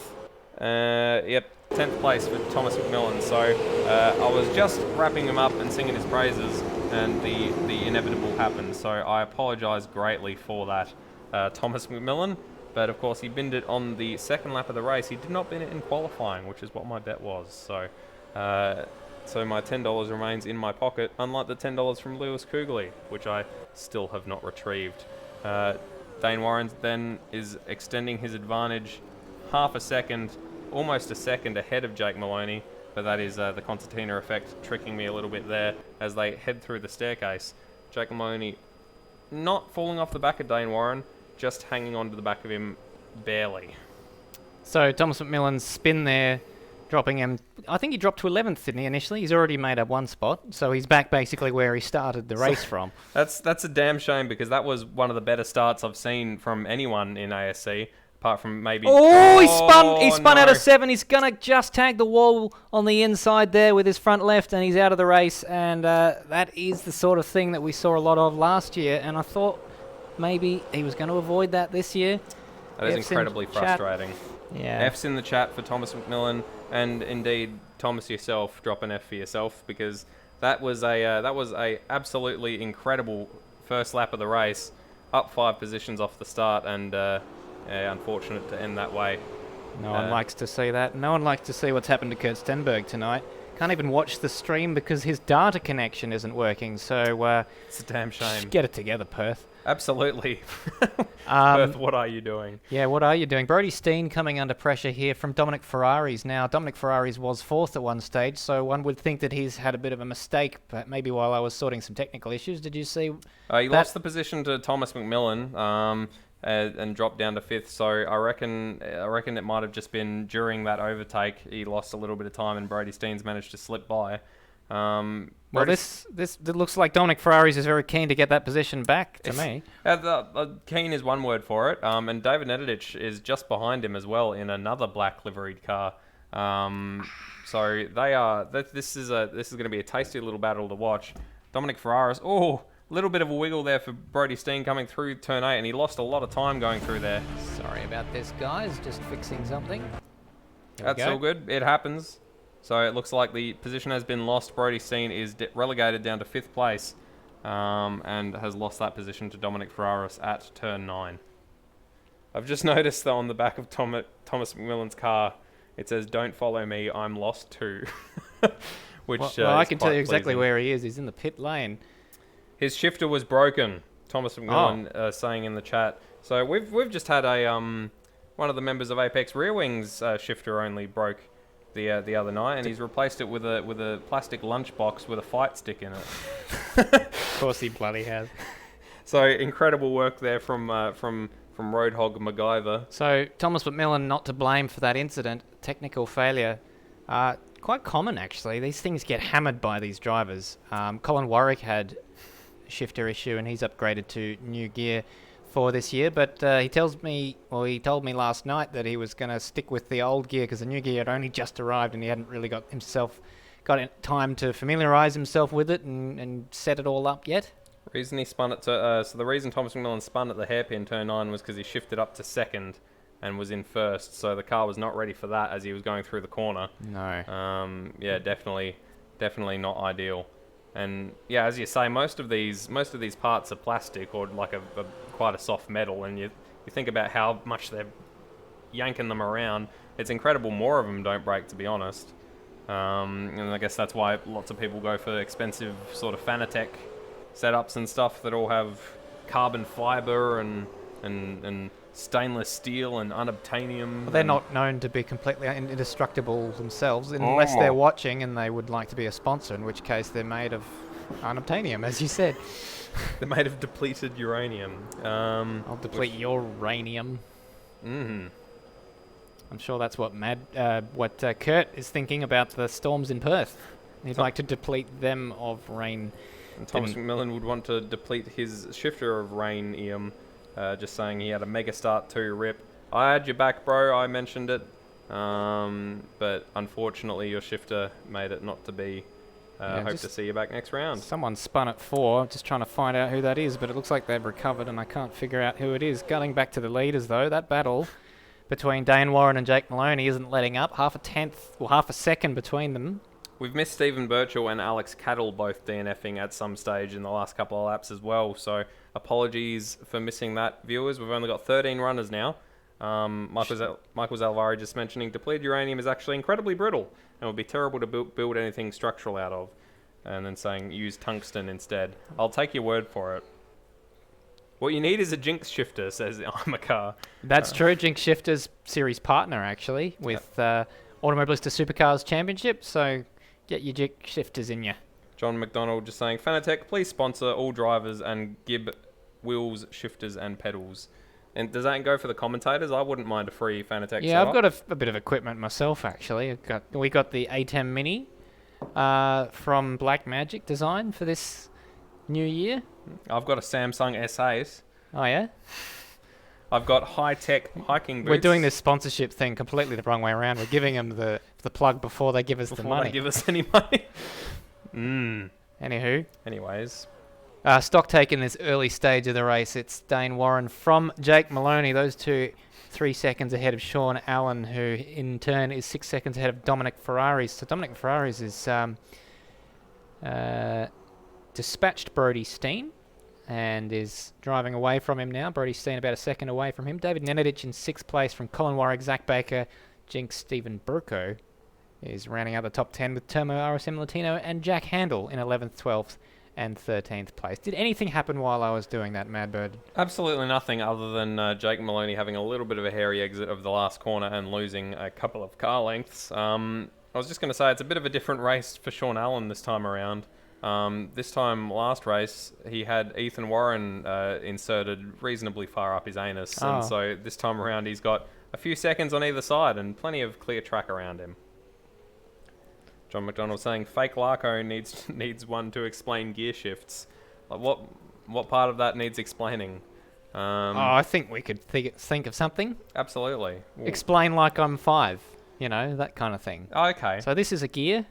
10th place for Thomas McMillan. So I was just wrapping him up and singing his praises, and the inevitable happened. So I apologise greatly for that, Thomas McMillan. But of course, he binned it on the 2nd lap of the race. He did not bin it in qualifying, which is what my bet was. So my $10 remains in my pocket, unlike the $10 from Lewis Kugley, which I still have not retrieved. Dane Warren then is extending his advantage half a second, almost a second ahead of Jake Maloney, but that is the concertina effect tricking me a little bit there as they head through the staircase. Jake Maloney not falling off the back of Dane Warren, just hanging on to the back of him barely. So Thomas McMillan's spin there, dropping him. I think he dropped to 11th, didn't he, initially? He's already made up 1 spot, so he's back basically where he started the race from. That's a damn shame, because that was one of the better starts I've seen from anyone in ASC. Apart from maybe... He spun out of 7. He's going to just tag the wall on the inside there with his front left, and he's out of the race. And that is the sort of thing that we saw a lot of last year. And I thought maybe he was going to avoid that this year. That is incredibly frustrating. Yeah. F's in the chat for Thomas McMillan, and indeed, Thomas yourself, drop an F for yourself, because that was a absolutely incredible first lap of the race, up 5 positions off the start, and... unfortunate to end that way. No one likes to see that. No one likes to see what's happened to Kurt Stenberg tonight. Can't even watch the stream because his data connection isn't working. So it's a damn shame. Get it together, Perth. Absolutely. Perth, what are you doing? Yeah, what are you doing? Brody Steen coming under pressure here from Dominic Ferraris. Now, Dominic Ferraris was 4th at one stage, so one would think that he's had a bit of a mistake, but maybe while I was sorting some technical issues. Did you see he lost the position to Thomas McMillan. And dropped down to 5th, so I reckon it might have just been during that overtake he lost a little bit of time, and Brody Steen's managed to slip by. Well, this looks like Dominic Ferraris is very keen to get that position back. To me, keen is one word for it. And David Nedidich is just behind him as well in another black liveried car. So they are. This is going to be a tasty little battle to watch. Dominic Ferraris. Little bit of a wiggle there for Brody Steen coming through turn 8, and he lost a lot of time going through there. Sorry about this, guys. Just fixing something. That's all good. It happens. So it looks like the position has been lost. Brody Steen is relegated down to 5th place, and has lost that position to Dominic Ferraris at turn 9. I've just noticed that on the back of Thomas McMillan's car, it says, "Don't follow me, I'm lost too." Which well, I can tell you exactly where he is. He's in the pit lane. His shifter was broken, Thomas McMillan saying in the chat. So we've just had a one of the members of Apex Rear Wings shifter only broke the other night, and he's replaced it with a plastic lunchbox with a fight stick in it. Of course he bloody has. So incredible work there from Roadhog MacGyver. So Thomas McMillan not to blame for that incident. Technical failure. Quite common, actually. These things get hammered by these drivers. Colin Warwick had a shifter issue, and he's upgraded to new gear for this year. But he told me last night that he was going to stick with the old gear because the new gear had only just arrived, and he hadn't really got time to familiarise himself with it and set it all up yet. Reason he spun it to so the reason Thomas McMillan spun at the hairpin turn 9 was because he shifted up to second and was in first, so the car was not ready for that as he was going through the corner. No. Yeah, definitely not ideal. And yeah, as you say, most of these parts are plastic or like quite a soft metal, and you think about how much they're yanking them around. It's incredible more of them don't break, to be honest. And I guess that's why lots of people go for expensive sort of Fanatec setups and stuff that all have carbon fiber and stainless steel and unobtainium. Well, they're not known to be completely indestructible themselves unless they're watching and they would like to be a sponsor, in which case they're made of unobtainium, as you said. They're made of depleted uranium. I'll deplete your uranium. Mm-hmm. I'm sure that's what Kurt is thinking about the storms in Perth. He'd like to deplete them of rain. And Thomas McMillan would want to deplete his shifter of rainium, just saying he had a Mega Start 2 rip. I had your back, bro, I mentioned it. But unfortunately your shifter made it not to be. Hope to see you back next round. Someone spun at 4, just trying to find out who that is, but it looks like they've recovered and I can't figure out who it is. Going back to the leaders though, that battle between Dane Warren and Jake Maloney isn't letting up. Half a second between them. We've missed Stephen Birchall and Alex Cattle both DNFing at some stage in the last couple of laps as well, so apologies for missing that, viewers. We've only got 13 runners now. Michael Zalvari just mentioning depleted uranium is actually incredibly brittle and would be terrible to build anything structural out of, and then saying use tungsten instead. I'll take your word for it. What you need is a Jinx shifter, says Imacar. That's true. Jinx Shifter's series partner, actually, with Automobilista Supercars Championship, so get your Jinx Shifters in you. John McDonald just saying, Fanatec, please sponsor all drivers and give wheels, shifters and pedals. And does that go for the commentators? I wouldn't mind a free Fanatec Yeah, setup. I've got a bit of equipment myself, actually. We got the A10 Mini from Blackmagic design for this new year. I've got a Samsung S8. Oh, yeah? I've got high-tech hiking boots. We're doing this sponsorship thing completely the wrong way around. We're giving them the plug before they give us the money. Before they give us any money. Anywho. Anyways. Stock take in this early stage of the race. It's Dane Warren from Jake Maloney. Those two 3 seconds ahead of Sean Allen, who in turn is 6 seconds ahead of Dominic Ferraris. So Dominic Ferraris is dispatched Brody Steen and is driving away from him now. Brody Steen about a second away from him. David Nenadic in 6th place from Colin Warwick, Zach Baker, Jinx Stephen Burko is rounding out the top 10 with Termo RSM Latino and Jack Handel in 11th, 12th and 13th place. Did anything happen while I was doing that, Madbird? Absolutely nothing other than Jake Maloney having a little bit of a hairy exit of the last corner and losing a couple of car lengths. I was just going to say it's a bit of a different race for Sean Allen this time around. This time last race, he had Ethan Warren inserted reasonably far up his anus. And so this time around, he's got a few seconds on either side and plenty of clear track around him. John McDonald saying fake Larko needs one to explain gear shifts. Like what part of that needs explaining? I think we could think of something. Absolutely. Explain like I'm 5. You know, that kind of thing. Okay. So this is a gear.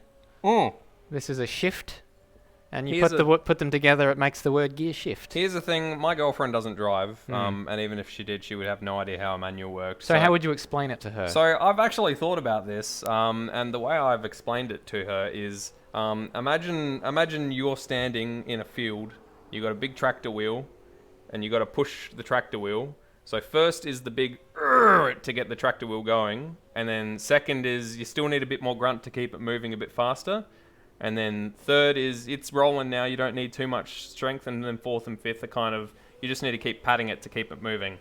This is a shift. And you Here's put them together, it makes the word gear shift. Here's the thing, my girlfriend doesn't drive, and even if she did, she would have no idea how a manual worked. So how would you explain it to her? So I've actually thought about this, and the way I've explained it to her is, imagine you're standing in a field, you got a big tractor wheel, and you got to push the tractor wheel. So first is the big to get the tractor wheel going, and then second is you still need a bit more grunt to keep it moving a bit faster. And then third is it's rolling now, you don't need too much strength. And then fourth and fifth are kind of, you just need to keep patting it to keep it moving.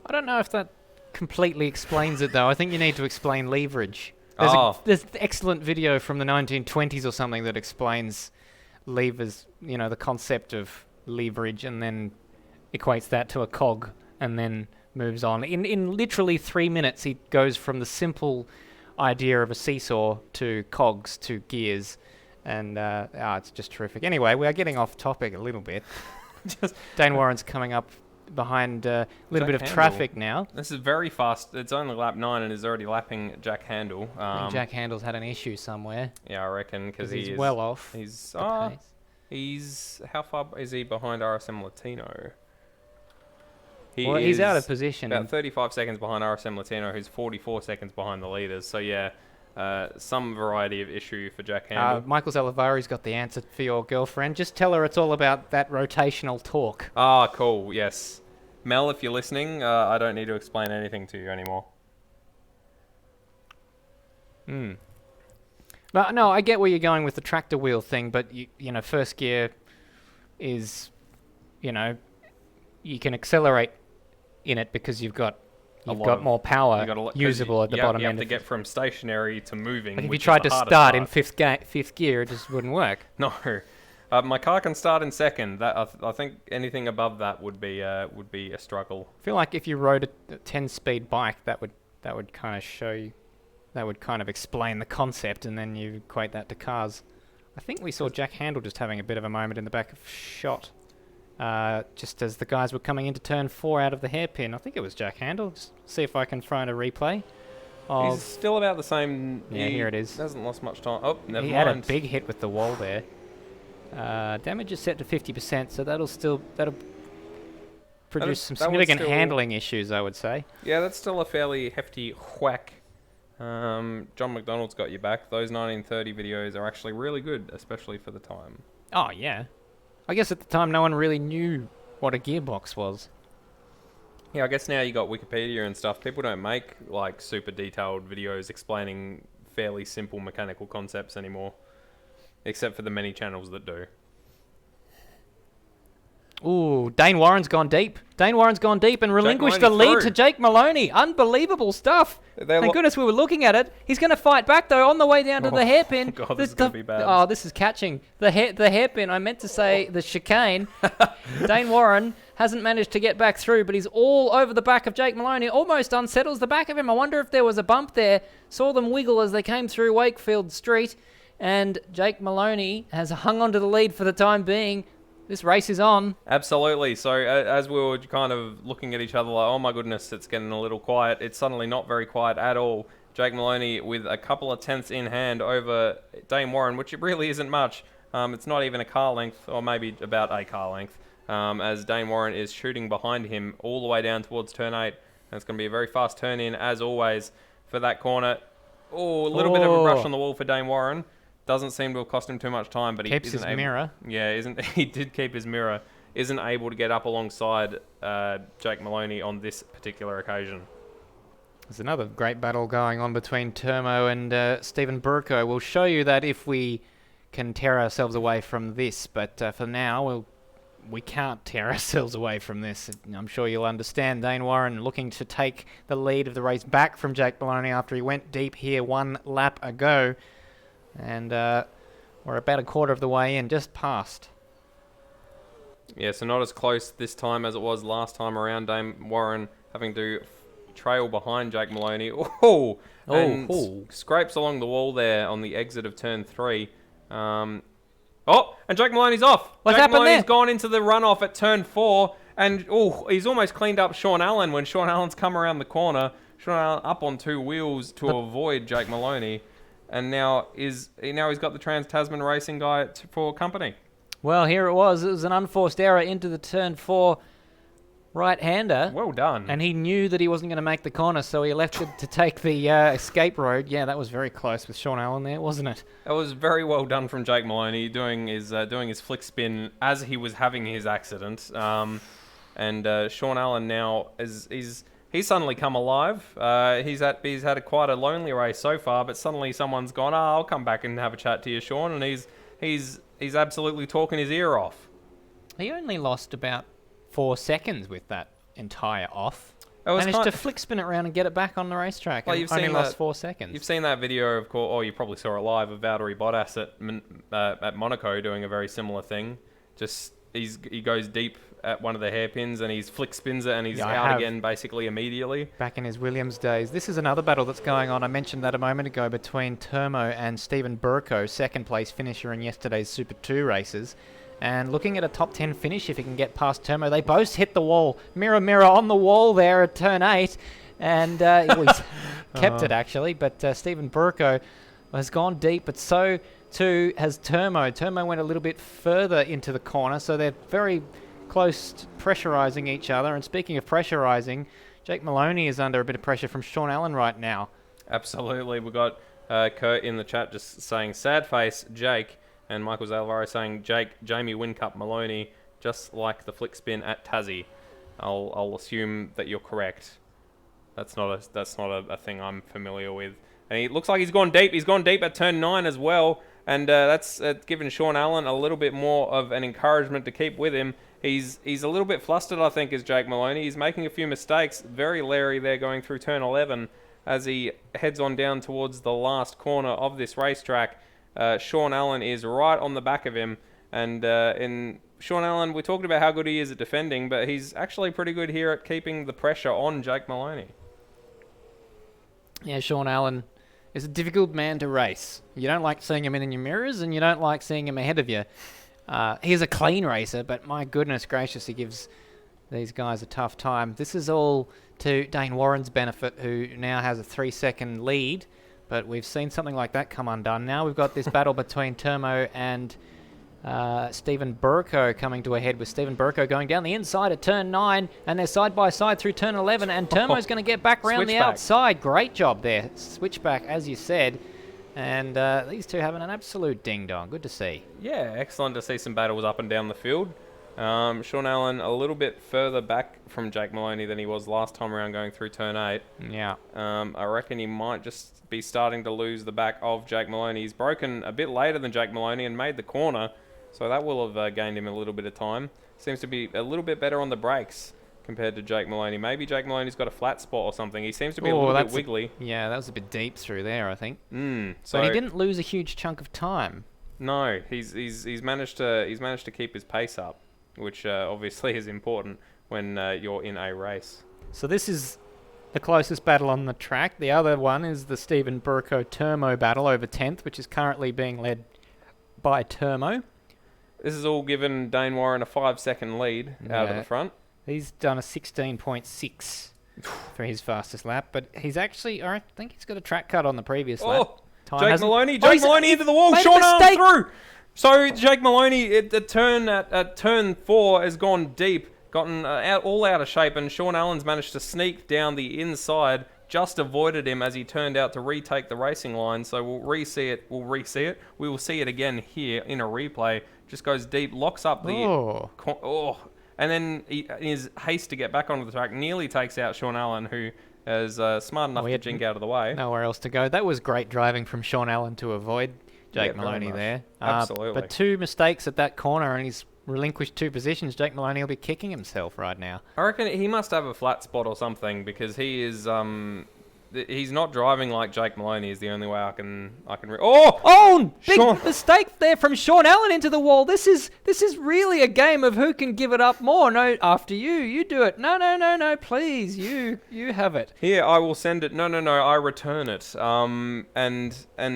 I don't know if that completely explains it, though. I think you need to explain leverage. There's an excellent video from the 1920s or something that explains levers, you know, the concept of leverage and then equates that to a cog and then moves on. In literally 3 minutes, he goes from the simple idea of a seesaw to cogs to gears, and it's just terrific. Anyway, we are getting off topic a little bit. Dane Warren's coming up behind a little bit of traffic now. This is very fast. It's only lap 9 and is already lapping Jack Handel. I think Jack Handel's had an issue somewhere. Yeah, I reckon, because he's well off. He's how far is he behind RSM Latino? He's out of position. About 35 seconds behind RSM Latino, who's 44 seconds behind the leaders. So yeah, some variety of issue for Jack Handel. Michael Zalavari's got the answer for your girlfriend. Just tell her it's all about that rotational torque. Ah, cool. Yes, Mel, if you're listening, I don't need to explain anything to you anymore. But no, I get where you're going with the tractor wheel thing, but you know, first gear is, you know, you can accelerate in it because you've got more power usable at the bottom end. You have to get from stationary to moving. Like if you tried to start in fifth gear, it just wouldn't work. No, my car can start in second. That I think anything above that would be a struggle. I feel like if you rode a 10-speed bike, that would kind of show you. That would kind of explain the concept, and then you equate that to cars. I think we saw Jack Handel just having a bit of a moment in the back of shot, just as the guys were coming into turn 4 out of the hairpin. I think it was Jack Handel. Just see if I can find a replay. He's still about the same. Yeah, here it is. Hasn't lost much time. Oh, never mind. He had a big hit with the wall there. Damage is set to 50%, so that'll produce some significant handling issues, I would say. Yeah, that's still a fairly hefty whack. John McDonald's got you back. Those 1930 videos are actually really good, especially for the time. Oh, yeah. I guess at the time no one really knew what a gearbox was. Yeah, I guess now you got Wikipedia and stuff. People don't make like super detailed videos explaining fairly simple mechanical concepts anymore, except for the many channels that do. Ooh, Dane Warren's gone deep. Dane Warren's gone deep and relinquished the lead to Jake Maloney. Unbelievable stuff. Thank goodness we were looking at it. He's going to fight back, though, on the way down to the hairpin. God, this is going to be bad. Oh, this is catching. The hairpin, I meant to say the chicane. Dane Warren hasn't managed to get back through, but he's all over the back of Jake Maloney. Almost unsettles the back of him. I wonder if there was a bump there. Saw them wiggle as they came through Wakefield Street. And Jake Maloney has hung on to the lead for the time being. This race is on. Absolutely. So as we were kind of looking at each other like, oh my goodness, it's getting a little quiet. It's suddenly not very quiet at all. Jake Maloney with a couple of tenths in hand over Dane Warren, which it really isn't much. It's not even a car length, or maybe about a car length, as Dane Warren is shooting behind him all the way down towards turn 8. And it's going to be a very fast turn in, as always, for that corner. Oh, a little bit of a brush on the wall for Dane Warren. Doesn't seem to have cost him too much time, but he keeps his mirror. Yeah, he did keep his mirror. Isn't able to get up alongside Jake Maloney on this particular occasion. There's another great battle going on between Termo and Stephen Burko. We'll show you that if we can tear ourselves away from this, but for now we can't tear ourselves away from this. I'm sure you'll understand. Dane Warren looking to take the lead of the race back from Jake Maloney after he went deep here 1 lap ago. And we're about a quarter of the way in, just past. Yeah, so not as close this time as it was last time around. Dane Warren having to trail behind Jake Maloney. Scrapes along the wall there on the exit of turn 3. And Jake Maloney's off. What's Jake happened Maloney's there? gone into the runoff at turn 4. And he's almost cleaned up Sean Allen when Sean Allen's come around the corner. Sean Allen up on 2 wheels to avoid Jake Maloney. And now he's got the Trans-Tasman Racing guy for company. Well, here it was. It was an unforced error into the turn 4 right-hander. Well done. And he knew that he wasn't going to make the corner, so he elected to take the escape road. Yeah, that was very close with Sean Allen there, wasn't it? That was very well done from Jake Maloney, doing his flick spin as he was having his accident. And Sean Allen now He's suddenly come alive. He's had quite a lonely race so far, but suddenly someone's gone, I'll come back and have a chat to you, Sean, and he's absolutely talking his ear off. He only lost about 4 seconds with that entire off. was managed to flick spin it around and get it back on the racetrack. Well, and you've only seen lost that, 4 seconds. You've seen that video, of course, or you probably saw it live, of Valtteri Bottas at Monaco doing a very similar thing. Just he goes deep at one of the hairpins and he's flick spins it and he's I out have. again basically immediately. Back in his Williams days. This is another battle that's going on. I mentioned that a moment ago between Termo and Stephen Burko, second place finisher in yesterday's Super 2 races. And looking at a top 10 finish, if he can get past Termo, they both hit the wall. Mirror, mirror on the wall there at turn 8. And he's kept it actually, but Stephen Burko has gone deep, but so too has Termo. Termo went a little bit further into the corner, so they're very close to pressurising each other. And speaking of pressurising, Jake Maloney is under a bit of pressure from Sean Allen right now. Absolutely. We've got Kurt in the chat just saying, sad face, Jake. And Michael Zalvaro saying, Jamie Whincup Maloney, just like the flick spin at Tassie. I'll assume that you're correct. That's not a thing I'm familiar with. And he looks like he's gone deep. He's gone deep at turn 9 as well. And that's given Sean Allen a little bit more of an encouragement to keep with him. He's a little bit flustered, I think, is Jake Maloney. He's making a few mistakes. Very leery there going through turn 11 as he heads on down towards the last corner of this racetrack. Sean Allen is right on the back of him. And in Sean Allen, we talked about how good he is at defending, but he's actually pretty good here at keeping the pressure on Jake Maloney. Yeah, Sean Allen is a difficult man to race. You don't like seeing him in your mirrors, and you don't like seeing him ahead of you. He's a clean racer, but my goodness gracious, he gives these guys a tough time. This is all to Dane Warren's benefit, who now has a 3-second lead, but we've seen something like that come undone. Now we've got this battle between Termo and Stephen Burko coming to a head, with Stephen Burko going down the inside at turn 9, and they're side by side through turn 11, and Termo's going to get back round the outside. Great job there. Switchback, as you said. And these two having an absolute ding-dong. Good to see. Yeah, excellent to see some battles up and down the field. Sean Allen a little bit further back from Jake Maloney than he was last time around going through turn 8. Yeah. I reckon he might just be starting to lose the back of Jake Maloney. He's broken a bit later than Jake Maloney and made the corner, so that will have gained him a little bit of time. Seems to be a little bit better on the brakes compared to Jake Maloney. Maybe Jake Maloney's got a flat spot or something. He seems to be a little bit wiggly. Yeah, that was a bit deep through there, I think. So but he didn't lose a huge chunk of time. No, he's managed to keep his pace up, which obviously is important when you're in a race. So this is the closest battle on the track. The other one is the Stephen Burko-Termo battle over 10th, which is currently being led by Termo. This has all given Dane Warren a 5-second lead out of the front. He's done a 16.6 for his fastest lap, but he's actually, I think he's got a track cut on the previous lap. Jake Maloney into the wall. Sean Allen through. So Jake Maloney at turn 4 has gone deep, gotten all out of shape, and Sean Allen's managed to sneak down the inside, just avoided him as he turned out to retake the racing line. So we'll re-see it. We will see it again here in a replay. Just goes deep, locks up the... And then in his haste to get back onto the track, nearly takes out Sean Allen, who is smart enough to jink out of the way. Nowhere else to go. That was great driving from Sean Allen to avoid Jake Maloney there. Absolutely. But 2 mistakes at that corner, and he's relinquished 2 positions. Jake Maloney will be kicking himself right now. I reckon he must have a flat spot or something, because he is... he's not driving like Jake Maloney is the only way I can Big mistake there from Sean Allen into the wall. This is really a game of who can give it up more. No, after you do it. No, please, you have it. Here, I will send it. No, I return it. And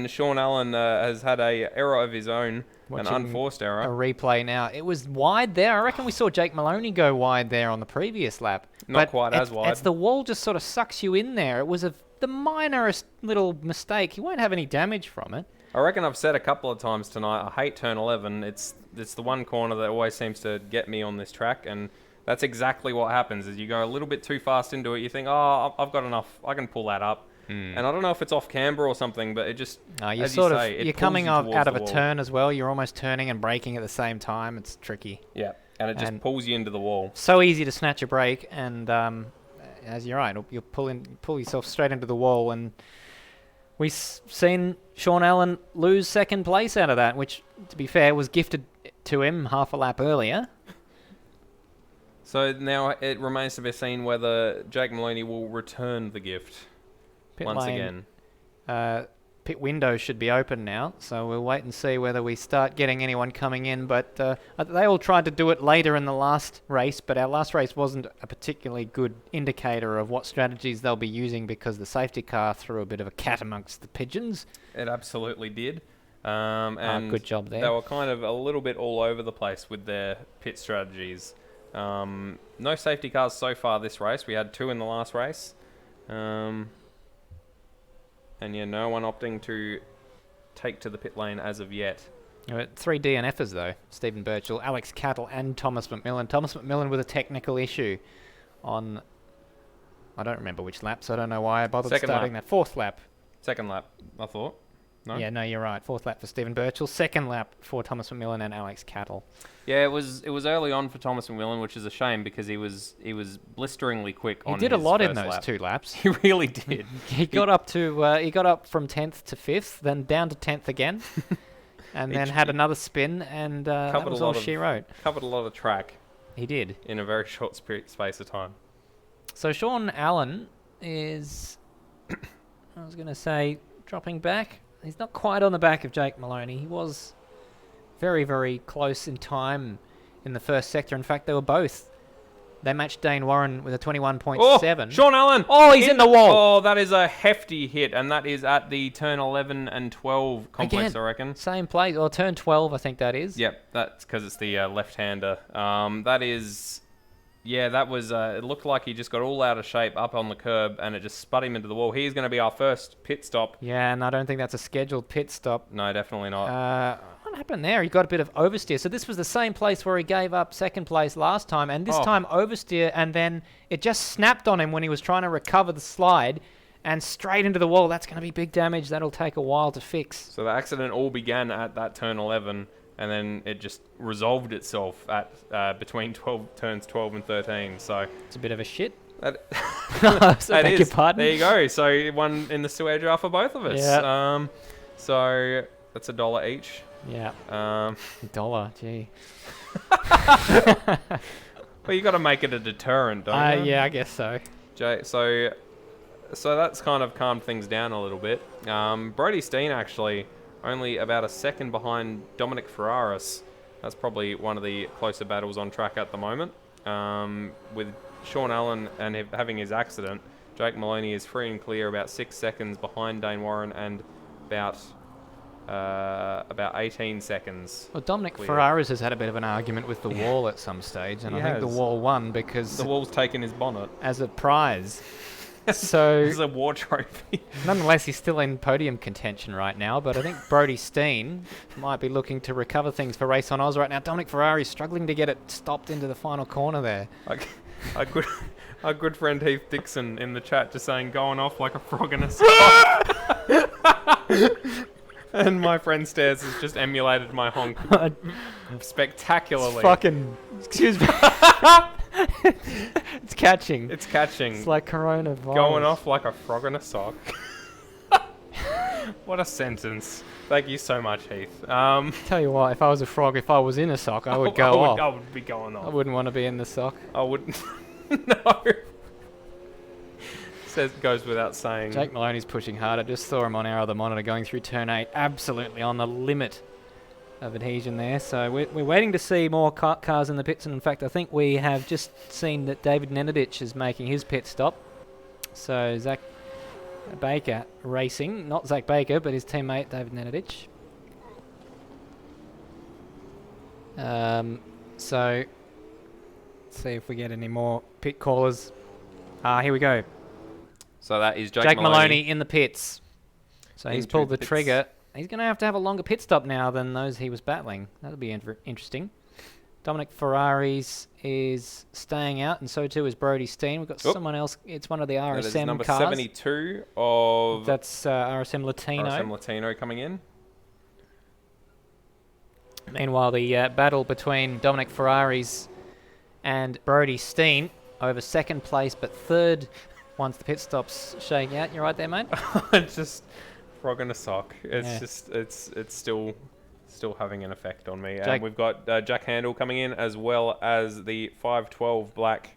Sean Allen has had a error of his own, an unforced error. A replay now. It was wide there. I reckon we saw Jake Maloney go wide there on the previous lap. Not quite as wide. It's the wall just sort of sucks you in there. It was the minorest little mistake. You won't have any damage from it. I reckon I've said a couple of times tonight, I hate turn 11. It's the one corner that always seems to get me on this track, and that's exactly what happens. Is you go a little bit too fast into it, you think, I've got enough, I can pull that up. And I don't know if it's off camber or something, but it just, you're coming out of a turn as well. You're almost turning and braking at the same time. It's tricky. Yeah, and it just pulls you into the wall. So easy to snatch a brake, and as you're right, you'll pull yourself straight into the wall. And we've seen Sean Allen lose second place out of that, which, to be fair, was gifted to him half a lap earlier. So now it remains to be seen whether Jake Maloney will return the gift once again. pit window should be open now, so we'll wait and see whether we start getting anyone coming in. But they all tried to do it later in the last race, but our last race wasn't a particularly good indicator of what strategies they'll be using because the safety car threw a bit of a cat amongst the pigeons. It absolutely did. And good job there. They were kind of a little bit all over the place with their pit strategies. No safety cars so far this race. We had 2 in the last race. And yeah, no one opting to take to the pit lane as of yet. 3 DNFers though. Stephen Birchall, Alex Cattle and Thomas McMillan. Thomas McMillan with a technical issue on... I don't remember which lap, so I don't know why I bothered starting that. 4th lap. Second lap, I thought. No? Yeah, no, you're right. 4th lap for Stephen Birchall. 2nd lap for Thomas McMillan and Alex Cattle. Yeah, it was early on for Thomas McMillan, which is a shame because he was blisteringly quick on his He did a lot in first those lap. 2 laps. He really did. He got up from 10th to 5th, then down to 10th again, and then had another spin, and that was all she wrote. Covered a lot of track. He did. In a very short space of time. So Sean Allen is, I was going to say, dropping back. He's not quite on the back of Jake Maloney. He was very, very close in time in the first sector. In fact, they were both. They matched Dane Warren with a 21.7. Oh, Sean Allen! Oh, he's in the wall! Oh, that is a hefty hit, and that is at the turn 11 and 12 complex, Again, I reckon. Same place, or turn 12, I think that is. Yep, that's because it's the left-hander. That is... Yeah, that was... it looked like he just got all out of shape up on the curb, and it just spud him into the wall. He's going to be our first pit stop. Yeah, and I don't think that's a scheduled pit stop. No, definitely not. What happened there? He got a bit of oversteer. So this was the same place where he gave up second place last time, and this time oversteer, and then it just snapped on him when he was trying to recover the slide, and straight into the wall. That's going to be big damage. That'll take a while to fix. So the accident all began at that turn 11, and then it just resolved itself at between turns 12 and 13. So it's a bit of a shit. That beg your pardon. There you go. So one in the sewer draft for both of us. Yeah. So that's $1 each. Yeah. $1, gee. Well, you got to make it a deterrent, don't you? Yeah, I guess so. So that's kind of calmed things down a little bit. Brody Steen actually only about a second behind Dominic Ferraris. That's probably one of the closer battles on track at the moment. With Sean Allen and having his accident, Jake Maloney is free and clear, about 6 seconds behind Dane Warren and about 18 seconds. Well, Dominic clear. Ferraris has had a bit of an argument with the wall at some stage, and I think the wall won because the wall's taken his bonnet as a prize. So it's a war trophy. Nonetheless, he's still in podium contention right now, but I think Brody Steen might be looking to recover things for Race on Oz right now. Dominic Ferrari is struggling to get it stopped into the final corner there. Our good friend Heath Dixon in the chat just saying, going off like a frog in a sock. And my friend Stairs has just emulated my honk spectacularly. It's fucking... Excuse me. It's catching. It's catching. It's like coronavirus. Going off like a frog in a sock. What a sentence. Thank you so much, Heath. Tell you what, if I was a frog, if I was in a sock, I would go off. I would be going off. I wouldn't want to be in the sock. I wouldn't. No. Goes without saying. Jake Maloney's pushing hard. I just saw him on our other monitor going through turn 8. Absolutely on the limit of adhesion there. So we're waiting to see more cars in the pits. And in fact, I think we have just seen that David Nenadic is making his pit stop. So Zach Baker racing. Not Zach Baker, but his teammate David Nenadic. So let's see if we get any more pit callers. Here we go. So that is Jake Maloney in the pits. So he's pulled the trigger. He's going to have a longer pit stop now than those he was battling. That'll be interesting. Dominic Ferraris is staying out, and so too is Brody Steen. We've got someone else. It's one of the RSM that is number cars. 72 of... That's RSM Latino. RSM Latino coming in. Meanwhile, the battle between Dominic Ferraris and Brody Steen over second place, but third once the pit stops shaking out. You right there, mate? It's just frog in a sock. It's just it's still having an effect on me. And we've got Jack Handel coming in, as well as the 512 black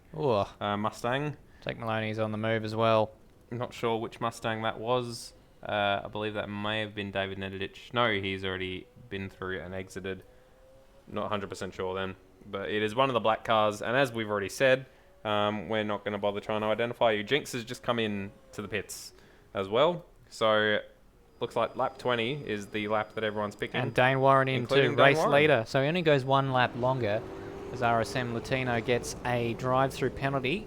Mustang. Jake Maloney's on the move as well. I'm not sure which Mustang that was. I believe that may have been David Nedidich. No, he's already been through and exited. Not 100% sure then. But it is one of the black cars, and as we've already said, we're not going to bother trying to identify you. Jinx has just come in to the pits as well. So, looks like lap 20 is the lap that everyone's picking. And Dane Warren into including Dane race Warren. leader. So he only goes one lap longer as RSM Latino gets a drive-through penalty.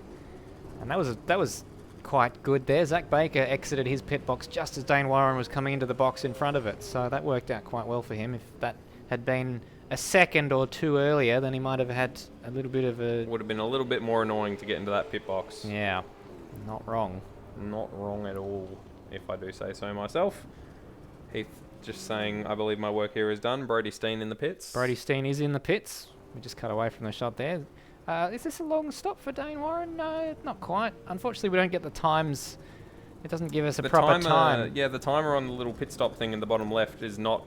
And that was quite good there. Zach Baker exited his pit box just as Dane Warren was coming into the box in front of it. So that worked out quite well for him. If that had been a second or two earlier, then he might have had a little bit of a... Would have been a little bit more annoying to get into that pit box. Yeah, not wrong. Not wrong at all, if I do say so myself. Heath just saying, I believe my work here is done. Brody Steen in the pits. Brody Steen is in the pits. We just cut away from the shot there. Is this a long stop for Dane Warren? No, not quite. Unfortunately, we don't get the times. It doesn't give us a proper time. Yeah, the timer on the little pit stop thing in the bottom left is not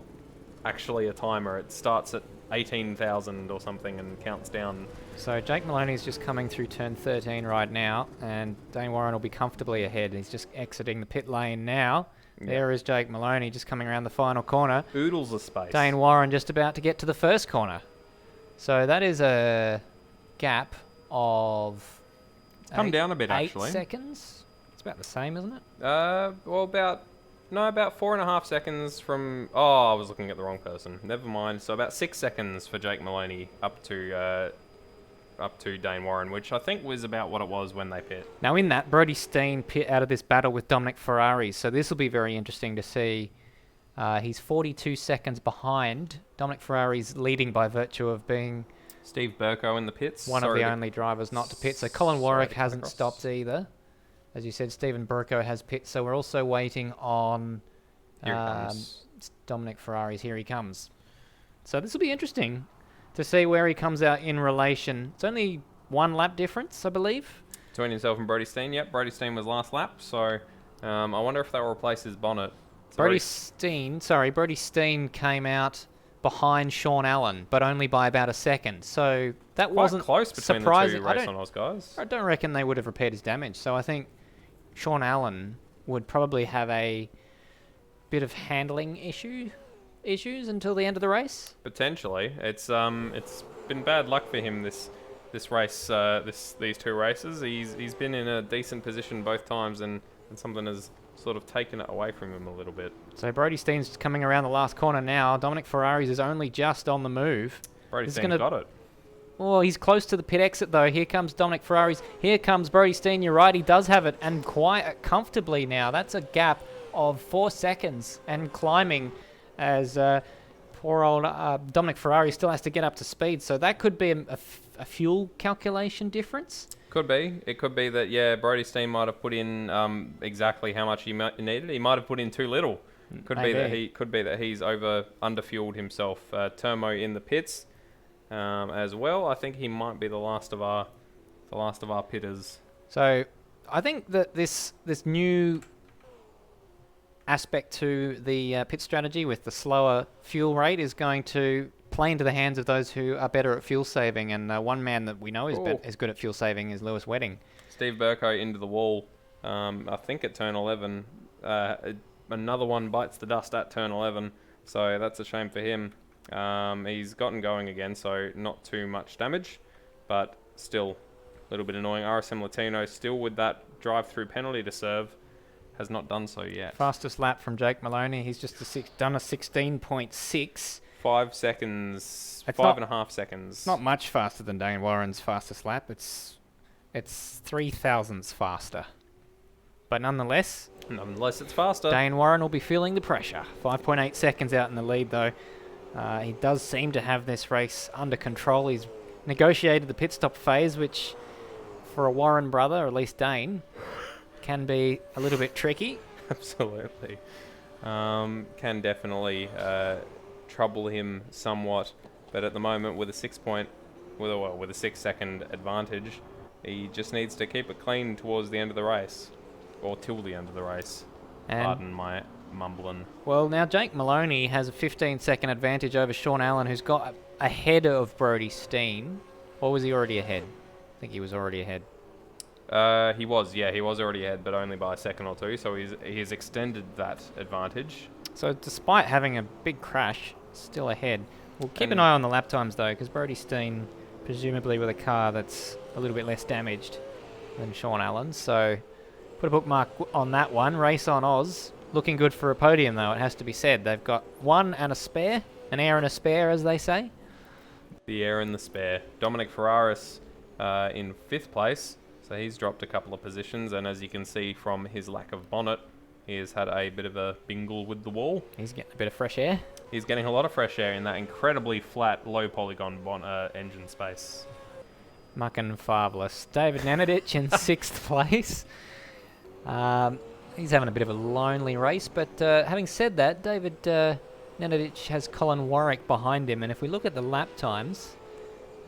actually a timer. It starts at 18,000 or something and counts down. So Jake Maloney is just coming through turn 13 right now, and Dane Warren will be comfortably ahead. He's just exiting the pit lane now. Yep. There is Jake Maloney just coming around the final corner. Oodles of space. Dane Warren just about to get to the first corner. So that is a gap of... Come down a bit, 8 actually. seconds? It's about the same, isn't it? Well, about 4.5 seconds from... Oh, I was looking at the wrong person. Never mind. So about 6 seconds for Jake Maloney up to Dane Warren, which I think was about what it was when they pit. Now in that, Brody Steen pit out of this battle with Dominic Ferrari, so this will be very interesting to see. He's 42 seconds behind. Dominic Ferrari's leading by virtue of being... Steve Burko in the pits. One of the only drivers not to pit. So Colin Warwick hasn't stopped either. As you said, Stephen Burko has pit, so we're also waiting on Dominic Ferrari's. Here he comes. So this will be interesting to see where he comes out in relation. It's only 1 lap difference, I believe. Between himself and Brody Steen. Yep, Brody Steen was last lap, so I wonder if they'll replace his bonnet. Brody Steen came out behind Sean Allen, but only by about a second. So that wasn't close between surprising. the two race on Oz guys. I don't reckon they would have repaired his damage. So I think Sean Allen would probably have a bit of handling issues until the end of the race. Potentially, it's been bad luck for him this race, these two races. He's been in a decent position both times, and something has sort of taken it away from him a little bit. So Brody Steen's coming around the last corner now. Dominic Ferrari's is only just on the move. Brody Steen's got it. Oh, he's close to the pit exit though. Here comes Dominic Ferrari's. Here comes Brody Steen. You're right, he does have it, and quite comfortably now. That's a gap of 4 seconds and climbing as poor old Dominic Ferrari still has to get up to speed. So that could be a fuel calculation difference. Could be. It could be that, yeah, Brody Steen might have put in exactly how much he needed. He might have put in too little. Could be that he's underfueled himself. Turmo in the pits as well. I think he might be the last of our pitters. So I think that this new aspect to the pit strategy with the slower fuel rate is going to play into the hands of those who are better at fuel saving, and one man that we know is good at fuel saving is Lewis Wedding. Steve Burko into the wall, I think at turn 11. Another one bites the dust at turn 11, so that's a shame for him. He's gotten going again, so not too much damage, but still a little bit annoying. RSM Latino still with that drive-through penalty to serve, has not done so yet. Fastest lap from Jake Maloney. He's just done a 16.6. 5 seconds, it's 5.5 seconds. It's not much faster than Dane Warren's fastest lap. It's 3 thousandths faster. But nonetheless, it's faster. Dane Warren will be feeling the pressure. 5.8 seconds out in the lead, though. He does seem to have this race under control. He's negotiated the pit stop phase, which for a Warren brother, or at least Dane, can be a little bit tricky. Absolutely. Can definitely trouble him somewhat, but at the moment with a 6 second advantage, he just needs to keep it clean towards the end of the race, or till the end of the race. Pardon my mumbling. Well, now Jake Maloney has a 15-second advantage over Sean Allen, who's got ahead of Brody Steen. Or was he already ahead? I think he was already ahead. He was already ahead, but only by a second or two, so he's extended that advantage. So despite having a big crash, still ahead. We'll keep an eye on the lap times though, because Brodie Steen, presumably with a car that's a little bit less damaged than Sean Allen, so put a bookmark on that one. Race on Oz, looking good for a podium though, it has to be said. They've got one and a spare, an air and a spare as they say. The air and the spare. Dominic Ferraris in 5th place, so he's dropped a couple of positions, and as you can see from his lack of bonnet, he has had a bit of a bingle with the wall. He's getting a bit of fresh air. He's getting a lot of fresh air in that incredibly flat, low polygon engine space. Mucking fabulous. David Nenadic in 6th place. He's having a bit of a lonely race, but having said that, David Nenadic has Colin Warwick behind him, and if we look at the lap times,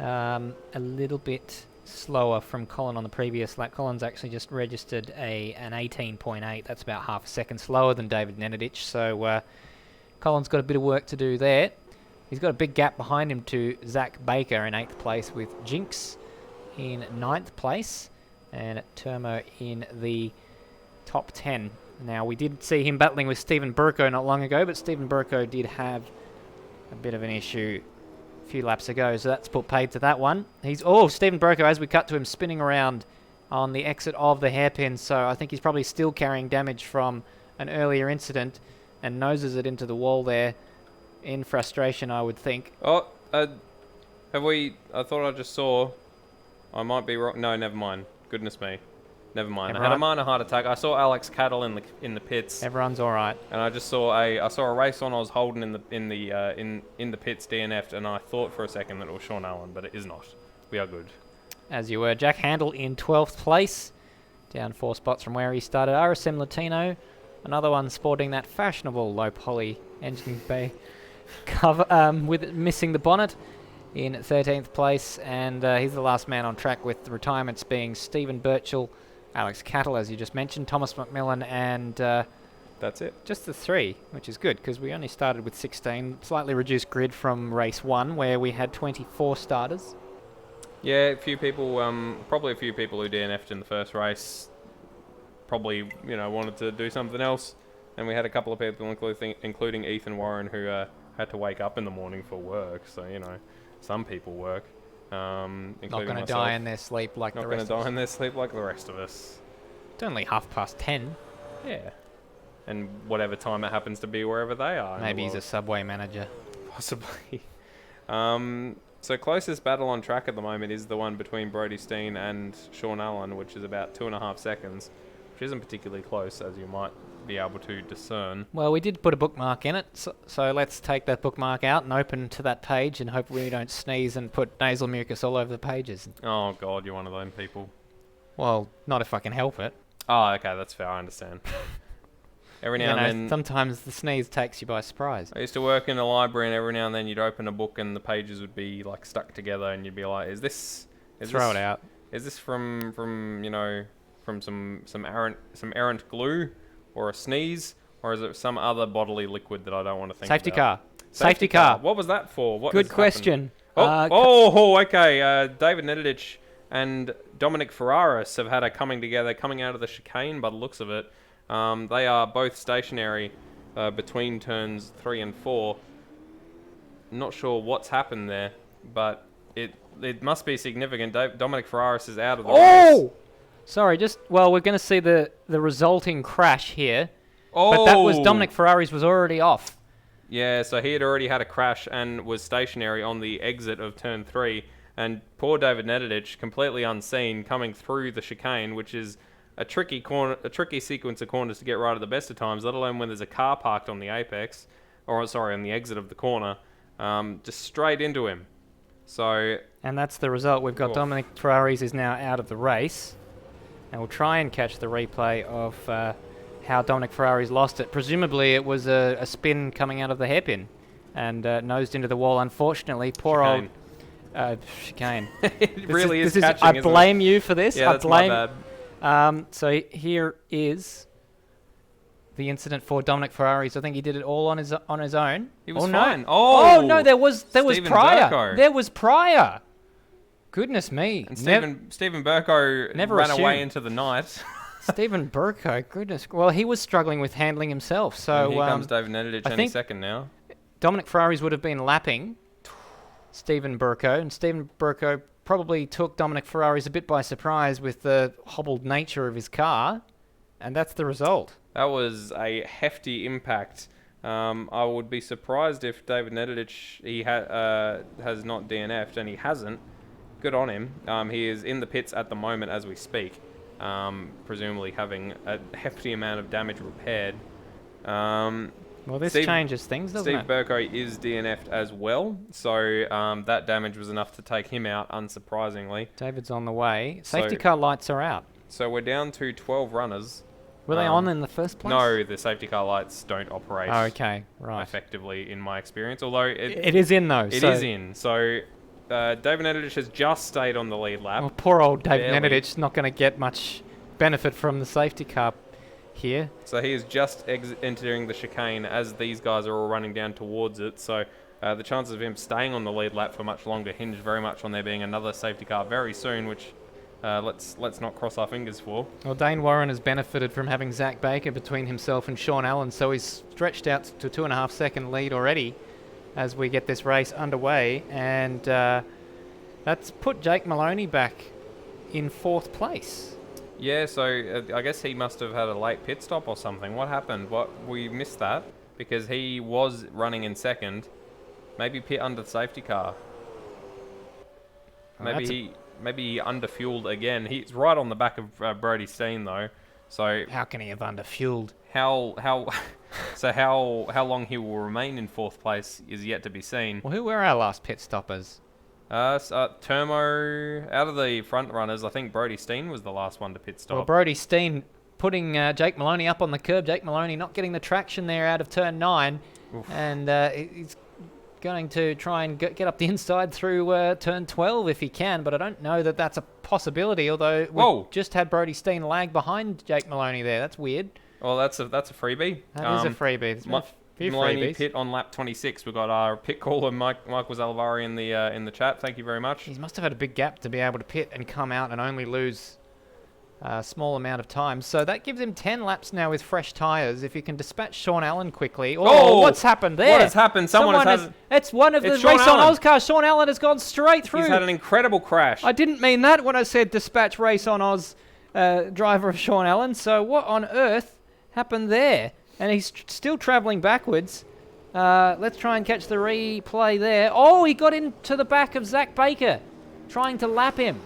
a little bit slower from Colin on the previous lap. Colin's actually just registered an 18.8. That's about half a second slower than David Nenadic, so Colin's got a bit of work to do there. He's got a big gap behind him to Zach Baker in 8th place, with Jinx in 9th place, and Turmo in the top 10. Now, we did see him battling with Stephen Burko not long ago, but Stephen Burko did have a bit of an issue a few laps ago, so that's put paid to that one. Stephen Burko, as we cut to him, spinning around on the exit of the hairpin, so I think he's probably still carrying damage from an earlier incident and noses it into the wall there in frustration, I would think. Oh, I thought I just saw... I might be wrong. No, never mind. Goodness me. Never mind. I had a minor heart attack. I saw Alex Cattle in the pits. Everyone's all right. And I just saw a race on Oz Holden in the pits DNF'd, and I thought for a second that it was Sean Allen, but it is not. We are good. As you were. Jack Handel in 12th place, down 4 spots from where he started. RSM Latino, another one sporting that fashionable low poly engine bay cover, with missing the bonnet, in 13th place, and he's the last man on track, with the retirements being Stephen Birchall, Alex Cattle, as you just mentioned, Thomas McMillan, and that's it. Just the 3, which is good, because we only started with 16. Slightly reduced grid from race 1, where we had 24 starters. Yeah, probably a few people who DNF'd in the first race probably, wanted to do something else. And we had a couple of people, including Ethan Warren, who had to wake up in the morning for work. So, some people work. Not going to die in their sleep like the rest of us. Not going to die in their sleep like the rest of us. It's only 10:30. Yeah. And whatever time it happens to be wherever they are. Maybe he's a Subway manager. Possibly. So closest battle on track at the moment is the one between Brodie Steen and Sean Allen, which is about 2.5 seconds, which isn't particularly close, as you might be able to discern. Well, we did put a bookmark in it, so let's take that bookmark out and open to that page, and hope we don't sneeze and put nasal mucus all over the pages. Oh God, you're one of them people. Well, not if I can help it. Oh, okay, that's fair, I understand. Every now and then... Sometimes the sneeze takes you by surprise. I used to work in a library, and every now and then you'd open a book and the pages would be like stuck together, and you'd be like, Throw it out. Is this from some errant glue or a sneeze, or is it some other bodily liquid that I don't want to think Safety about? Safety car. What was that for? What Good question. Okay. David Nedidich and Dominic Ferraris have had a coming out of the chicane by the looks of it. They are both stationary between turns 3 and 4. Not sure what's happened there, but it must be significant. Dominic Ferraris is out of the race. Sorry, we're going to see the resulting crash here. But that was Dominic Ferraris was already off. Yeah, so he had already had a crash and was stationary on the exit of turn 3. And poor David Nedidich, completely unseen, coming through the chicane, which is a tricky sequence of corners to get right at the best of times, let alone when there's a car parked on the apex, on the exit of the corner, just straight into him. And that's the result. We've got Dominic Ferraris is now out of the race, and we'll try and catch the replay of how Dominic Ferraris lost it. Presumably it was a spin coming out of the hairpin and nosed into the wall. Unfortunately, poor chicane. Old chicane. It really is catching, I blame you for this. Yeah, that's my bad. So here is the incident for Dominic Ferraris. I think he did it all on his own. He was fine. No, there was prior. Burko. There was prior. Goodness me. And Stephen Burko never ran away assumed. into the night. Stephen Burko, goodness. Well, he was struggling with handling himself. So And here comes David Nedicic I any think second now. Dominic Ferraris would have been lapping Stephen Burko, and Stephen Burko probably took Dominic Ferraris a bit by surprise with the hobbled nature of his car, and that's the result. That was a hefty impact. I would be surprised if David Nedicic has not DNF'd, and he hasn't. Good on him. He is in the pits at the moment as we speak, presumably having a hefty amount of damage repaired. Well, this changes things, doesn't Steve it? Burko is DNF'd as well, so that damage was enough to take him out, unsurprisingly. David's on the way. So- Safety car lights are out. So we're down to 12 runners. Were they on in the first place? No, the safety car lights don't operate Oh, okay, right. effectively, in my experience. Although It is in, though. it is in. So David Nedicic has just stayed on the lead lap. Well, poor old David Barely. Nedicic not going to get much benefit from the safety car here. So he is just entering the chicane as these guys are all running down towards it. So the chances of him staying on the lead lap for much longer hinge very much on there being another safety car very soon, which let's not cross our fingers for. Well, Dane Warren has benefited from having Zach Baker between himself and Sean Allen, so he's stretched out to 2.5 second lead already as we get this race underway, and that's put Jake Maloney back in 4th place. Yeah, so I guess he must have had a late pit stop or something. What happened? We missed that because he was running in 2nd. Maybe pit under the safety car. Maybe he underfueled again. He's right on the back of Brody Steen though. So How can he have underfueled? how long he will remain in 4th place is yet to be seen. Well, who were our last pit stoppers? Termo, out of the front runners, I think Brody Steen was the last one to pit stop. Well, Brody Steen putting Jake Maloney up on the curb. Jake Maloney not getting the traction there out of turn 9. Oof. And he's going to try and get up the inside through turn 12 if he can, but I don't know that that's a possibility, although we just had Brody Steen lag behind Jake Maloney there. That's weird. Well, that's a freebie. That is a freebie. There's been a few Maloney freebies. pit on lap 26. We've got our pit caller, Michael Zalavari, in the chat. Thank you very much. He must have had a big gap to be able to pit and come out and only lose a small amount of time. So that gives him 10 laps now with fresh tyres. If you can dispatch Sean Allen quickly. Oh, what's happened there? What has happened? It's one of the It's Sean Race on Allen. Oz cars. Sean Allen has gone straight through. He's had an incredible crash. I didn't mean that when I said dispatch Race on Oz driver of Sean Allen. So what on earth happened there? And he's still travelling backwards. Let's try and catch the replay there. Oh, he got into the back of Zach Baker, trying to lap him.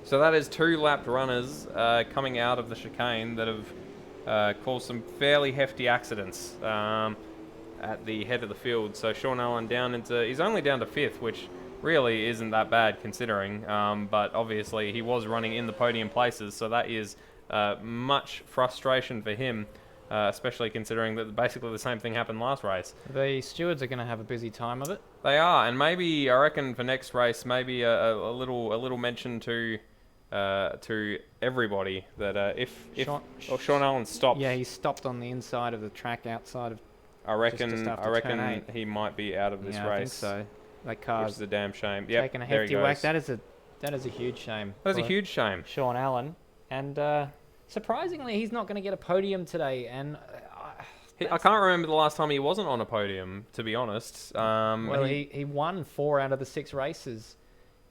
So that is 2 lapped runners coming out of the chicane that have caused some fairly hefty accidents at the head of the field. So Sean Allen he's only down to 5th, which really isn't that bad considering. But obviously he was running in the podium places, so that is much frustration for him. Especially considering that basically the same thing happened last race. The stewards are going to have a busy time of it. They are, and maybe I reckon for next race, maybe a little mention to everybody that if Sean Allen stopped. Yeah, he stopped on the inside of the track outside of. I reckon turn 8. he might be out of this Yeah, race. I think so. That Which car's is a damn shame. Yep, taking a there he hefty whack. goes. That is a huge shame. That is a for huge shame. Sean Allen, and surprisingly, he's not going to get a podium today. And I can't remember the last time he wasn't on a podium, to be honest. He won 4 out of the 6 races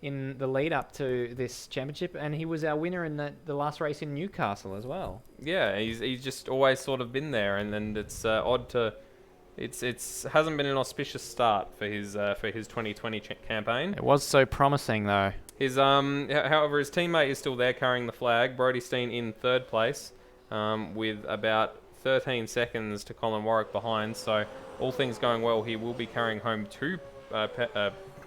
in the lead up to this championship, and he was our winner in the last race in Newcastle as well. Yeah, he's just always sort of been there, and then it's odd to. It's hasn't been an auspicious start for his 2020 campaign. It was so promising though. However, his teammate is still there carrying the flag. Brody Steen in 3rd place, with about 13 seconds to Colin Warwick behind. So all things going well, he will be carrying home 2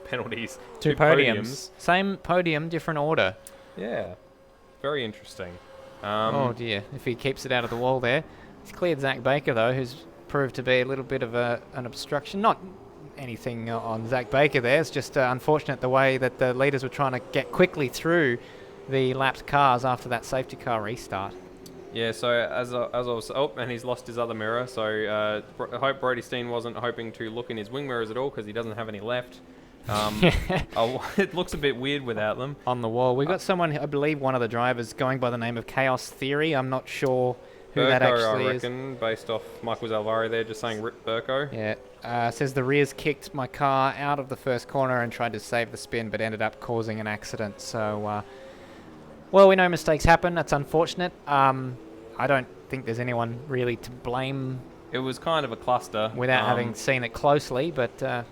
penalties, 2 podiums. Same podium, different order. Yeah, very interesting. Oh dear, if he keeps it out of the wall there. He's cleared Zach Baker though, who's proved to be a little bit of an obstruction. Not anything on Zach Baker there. It's just unfortunate the way that the leaders were trying to get quickly through the lapped cars after that safety car restart. Yeah, so as I was... Oh, and he's lost his other mirror. So I hope Brody Steen wasn't hoping to look in his wing mirrors at all because he doesn't have any left. It looks a bit weird without them. On the wall. We've got someone, I believe one of the drivers, going by the name of Chaos Theory. I'm not sure who that actually I is. reckon, based off Michael Zalvari there, just saying Rip Burko. Yeah. Says the rears kicked my car out of the first corner and tried to save the spin, but ended up causing an accident. So, well, we know mistakes happen. That's unfortunate. I don't think there's anyone really to blame. It was kind of a cluster. Without having seen it closely, but well,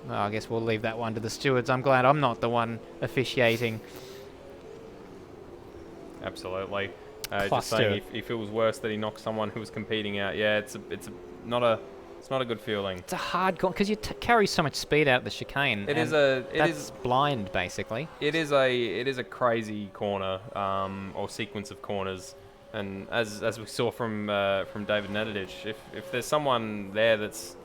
I guess we'll leave that one to the stewards. I'm glad I'm not the one officiating. Absolutely. Just saying he feels worse that he knocked someone who was competing out. Yeah, it's not a good feeling. It's a hard call because you carry so much speed out of the chicane. That's blind basically. It is a crazy corner or sequence of corners, and as we saw from David Nedidich, if there's someone there that's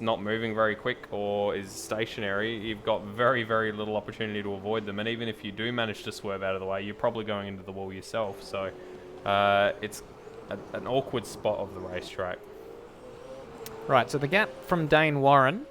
not moving very quick or is stationary, you've got very, very little opportunity to avoid them. And even if you do manage to swerve out of the way, you're probably going into the wall yourself. So it's an awkward spot of the racetrack. Right, so the gap from Dane Warren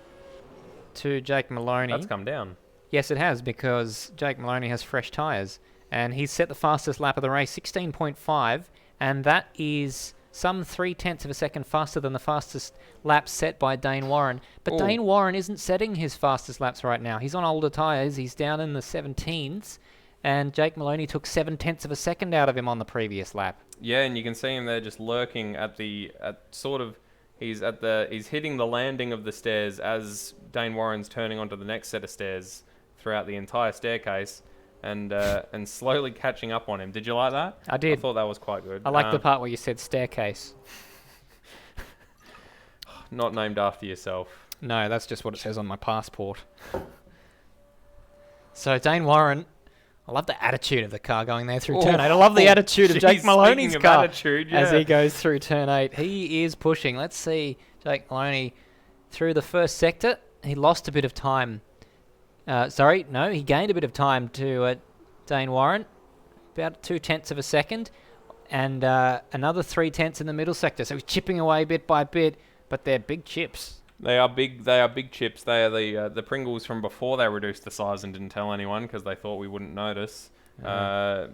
to Jake Maloney. That's come down. Yes, it has, because Jake Maloney has fresh tyres. And he's set the fastest lap of the race, 16.5, and that is some 0.3 of a second faster than the fastest lap set by Dane Warren. But Dane Warren isn't setting his fastest laps right now. He's on older tyres. He's down in the 17s. And Jake Maloney took 0.7 of a second out of him on the previous lap. Yeah, and you can see him there just lurking he's hitting the landing of the stairs as Dane Warren's turning onto the next set of stairs throughout the entire staircase. And slowly catching up on him. Did you like that? I did. I thought that was quite good. I like the part where you said staircase. Not named after yourself. No, that's just what it says on my passport. So Dane Warren, I love the attitude of the car going there through turn 8. I love the attitude of Jake Maloney's car as he goes through turn 8. He is pushing. Let's see Jake Maloney through the first sector. He lost a bit of time. He gained a bit of time to Dane Warren, about 0.2 of a second, and another 0.3 in the middle sector. So he's chipping away bit by bit, but they're big chips. They are big chips. They are the Pringles from before they reduced the size and didn't tell anyone because they thought we wouldn't notice. Do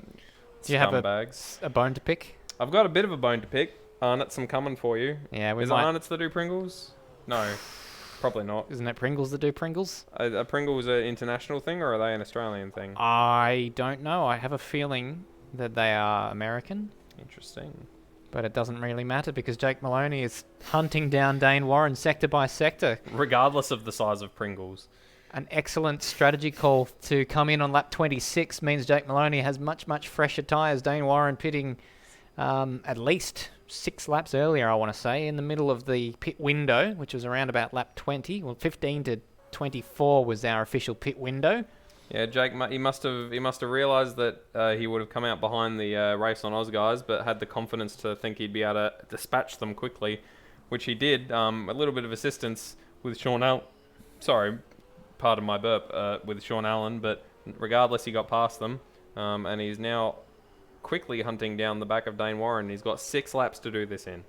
you have a bone to pick? I've got a bit of a bone to pick. Arnott's some coming for you. Yeah, Is it Arnott's that do Pringles? No. Probably not. Isn't it Pringles that do Pringles? Are Pringles an international thing or are they an Australian thing? I don't know. I have a feeling that they are American. Interesting. But it doesn't really matter because Jake Maloney is hunting down Dane Warren sector by sector. Regardless of the size of Pringles. An excellent strategy call to come in on lap 26 means Jake Maloney has much, much fresher tyres. Dane Warren pitting at least 6 laps earlier, I want to say, in the middle of the pit window, which was around about lap 20. Well, 15 to 24 was our official pit window. Yeah, Jake, he must have realised that he would have come out behind the Race on Oz guys, but had the confidence to think he'd be able to dispatch them quickly, which he did. A little bit of assistance with Sean Allen. Sorry, pardon my burp, with Sean Allen, but regardless, he got past them, and he's now quickly hunting down the back of Dane Warren. He's got 6 laps to do this in.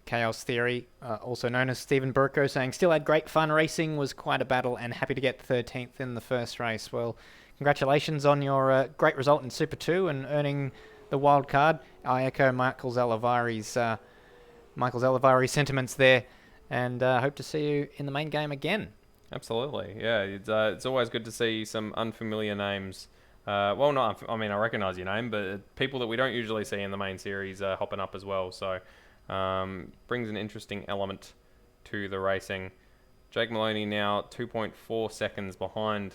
Chaos Theory, also known as Stephen Burko, saying, still had great fun. Racing was quite a battle and happy to get 13th in the first race. Well, congratulations on your great result in Super 2 and earning the wild card. I echo Michael Zalivari's sentiments there, and hope to see you in the main game again. Absolutely, yeah. It's always good to see some unfamiliar names. I recognise your name, but people that we don't usually see in the main series are hopping up as well. So brings an interesting element to the racing. Jake Maloney now 2.4 seconds behind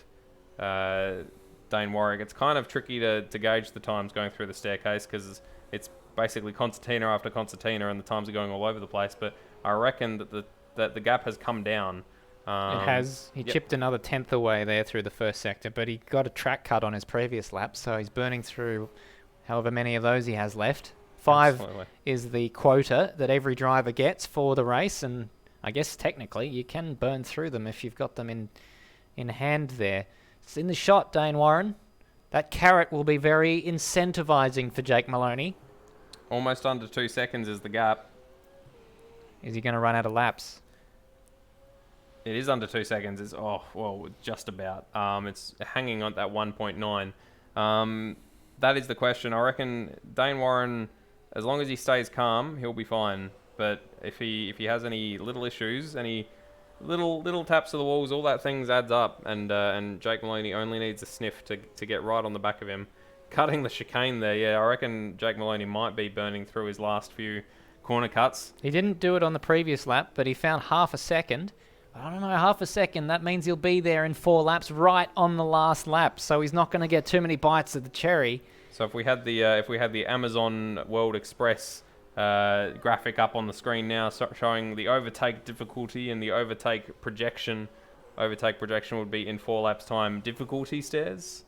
Dane Warwick. It's kind of tricky to gauge the times going through the staircase because it's basically concertina after concertina and the times are going all over the place. But I reckon that the gap has come down. It has. He chipped another 10th away there through the first sector, but he got a track cut on his previous lap, so he's burning through however many of those he has left. 5 Absolutely. Is the quota that every driver gets for the race, and I guess technically you can burn through them if you've got them in hand there. It's in the shot, Dane Warren. That carrot will be very incentivizing for Jake Maloney. Almost under 2 seconds is the gap. Is he going to run out of laps? It is under 2 seconds. It's just about. It's hanging on that 1.9. That is the question. I reckon Dane Warren, as long as he stays calm, he'll be fine. But if he has any little issues, any little taps to the walls, all that things adds up, and Jake Maloney only needs a sniff to get right on the back of him. Cutting the chicane there, yeah, I reckon Jake Maloney might be burning through his last few corner cuts. He didn't do it on the previous lap, but he found half a second. I don't know, half a second, that means he'll be there in 4 laps right on the last lap, so he's not going to get too many bites of the cherry. So if we had the Amazon World Express graphic up on the screen now, showing the overtake difficulty and the overtake projection would be in 4 laps time. Difficulty stairs?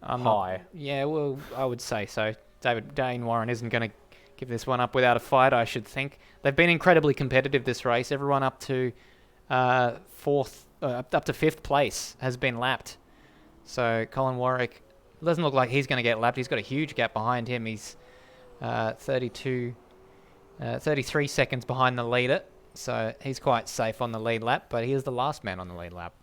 High. Yeah, well, I would say so. Dane Warren isn't going to give this one up without a fight, I should think. They've been incredibly competitive this race. Everyone up to up to 5th place has been lapped. So Colin Warwick doesn't look like he's going to get lapped. He's got a huge gap behind him. He's 33 seconds behind the leader. So he's quite safe on the lead lap, but he is the last man on the lead lap.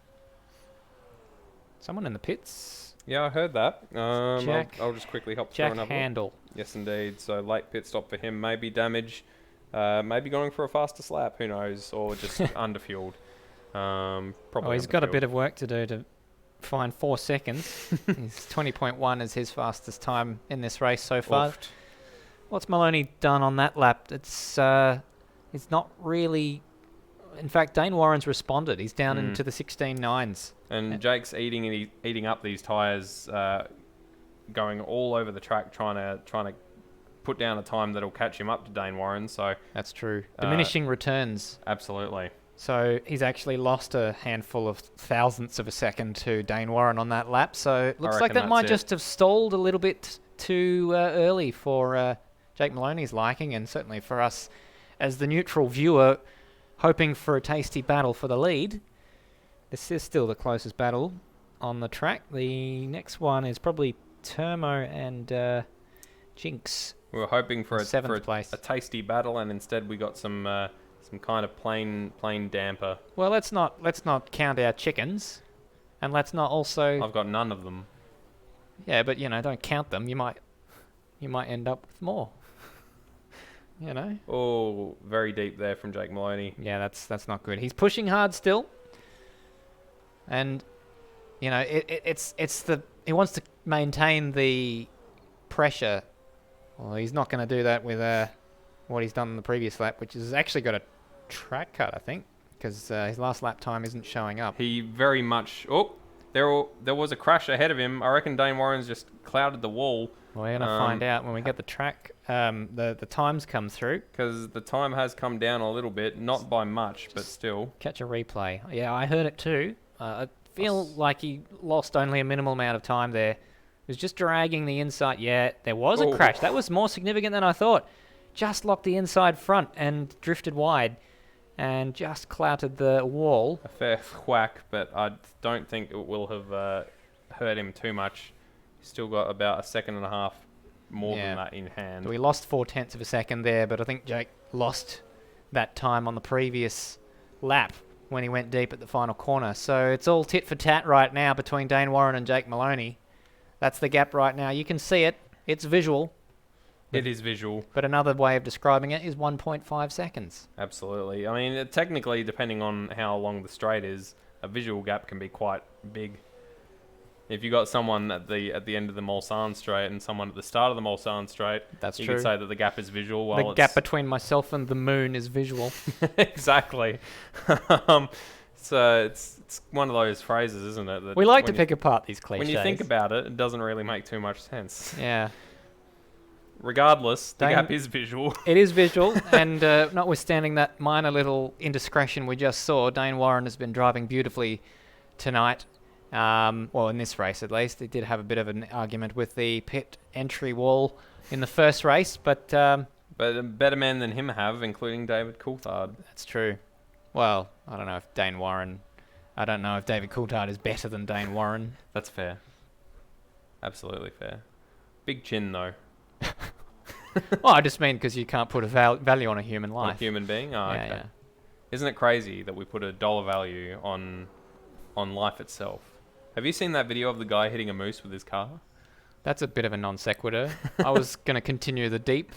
Someone in the pits. Yeah, I heard that. I'll just quickly hop through Jack another Handel. one. Yes, indeed. So late pit stop for him. Maybe damage. Maybe going for a faster slap. Who knows? Or just underfueled. Probably. He's got a bit of work to do to find 4 seconds. He's 20.1 is his fastest time in this race so far. Oofed. What's Maloney done on that lap? It's not really. In fact, Dane Warren's responded. He's down into the 16.9s. And Jake's eating up these tyres, going all over the track, trying to put down a time that'll catch him up to Dane Warren. So that's true. Diminishing returns. Absolutely. So he's actually lost a handful of thousandths of a second to Dane Warren on that lap. So it looks like that might just have stalled a little bit too early for Jake Maloney's liking, and certainly for us as the neutral viewer hoping for a tasty battle for the lead. This is still the closest battle on the track. The next one is probably Termo and Jinx. We were hoping for place. a tasty battle, and instead we got some kind of plain damper. Well, let's not count our chickens, and let's not also. I've got none of them. Yeah, but don't count them. You might end up with more. Oh, very deep there from Jake Maloney. Yeah, that's not good. He's pushing hard still, and he wants to maintain the pressure. Well, he's not going to do that with what he's done in the previous lap, which has actually got a track cut, I think, because his last lap time isn't showing up. He very much. Oh, there was a crash ahead of him. I reckon Dane Warren's just clouded the wall. Well, we're going to find out when we get the track, the times come through. Because the time has come down a little bit, not by much, but still. Catch a replay. Yeah, I heard it too. I feel like he lost only a minimal amount of time there. He was just dragging the inside. Yeah, there was a crash. That was more significant than I thought. Just locked the inside front and drifted wide and just clouted the wall. A fair whack, but I don't think it will have hurt him too much. Still got about a second and a half more than that in hand. We lost 0.4 of a second there, but I think Jake lost that time on the previous lap when he went deep at the final corner. So it's all tit for tat right now between Dane Warren and Jake Maloney. That's the gap right now. You can see it. It's visual. It is visual. But another way of describing it is 1.5 seconds. Absolutely. I mean, technically, depending on how long the straight is, a visual gap can be quite big. If you got someone at the end of the Mulsanne straight and someone at the start of the Mulsanne straight, you could say that the gap is visual. The gap between myself and the moon is visual. Exactly. So it's one of those phrases, isn't it? That we like to pick apart these cliches. When you think about it, it doesn't really make too much sense. Yeah. Regardless, the gap is visual. It is visual, and notwithstanding that minor little indiscretion we just saw, Dane Warren has been driving beautifully tonight. Well, in this race at least. He did have a bit of an argument with the pit entry wall in the first race, but better men than him have, including David Coulthard. That's true. Well, I don't know if David Coulthard is better than Dane Warren. That's fair. Absolutely fair. Big chin, though. Well, I just mean because you can't put a value on a human life. On a human being? Oh, okay. Yeah. Isn't it crazy that we put a dollar value on life itself? Have you seen that video of the guy hitting a moose with his car? That's a bit of a non sequitur. I was going to continue the deep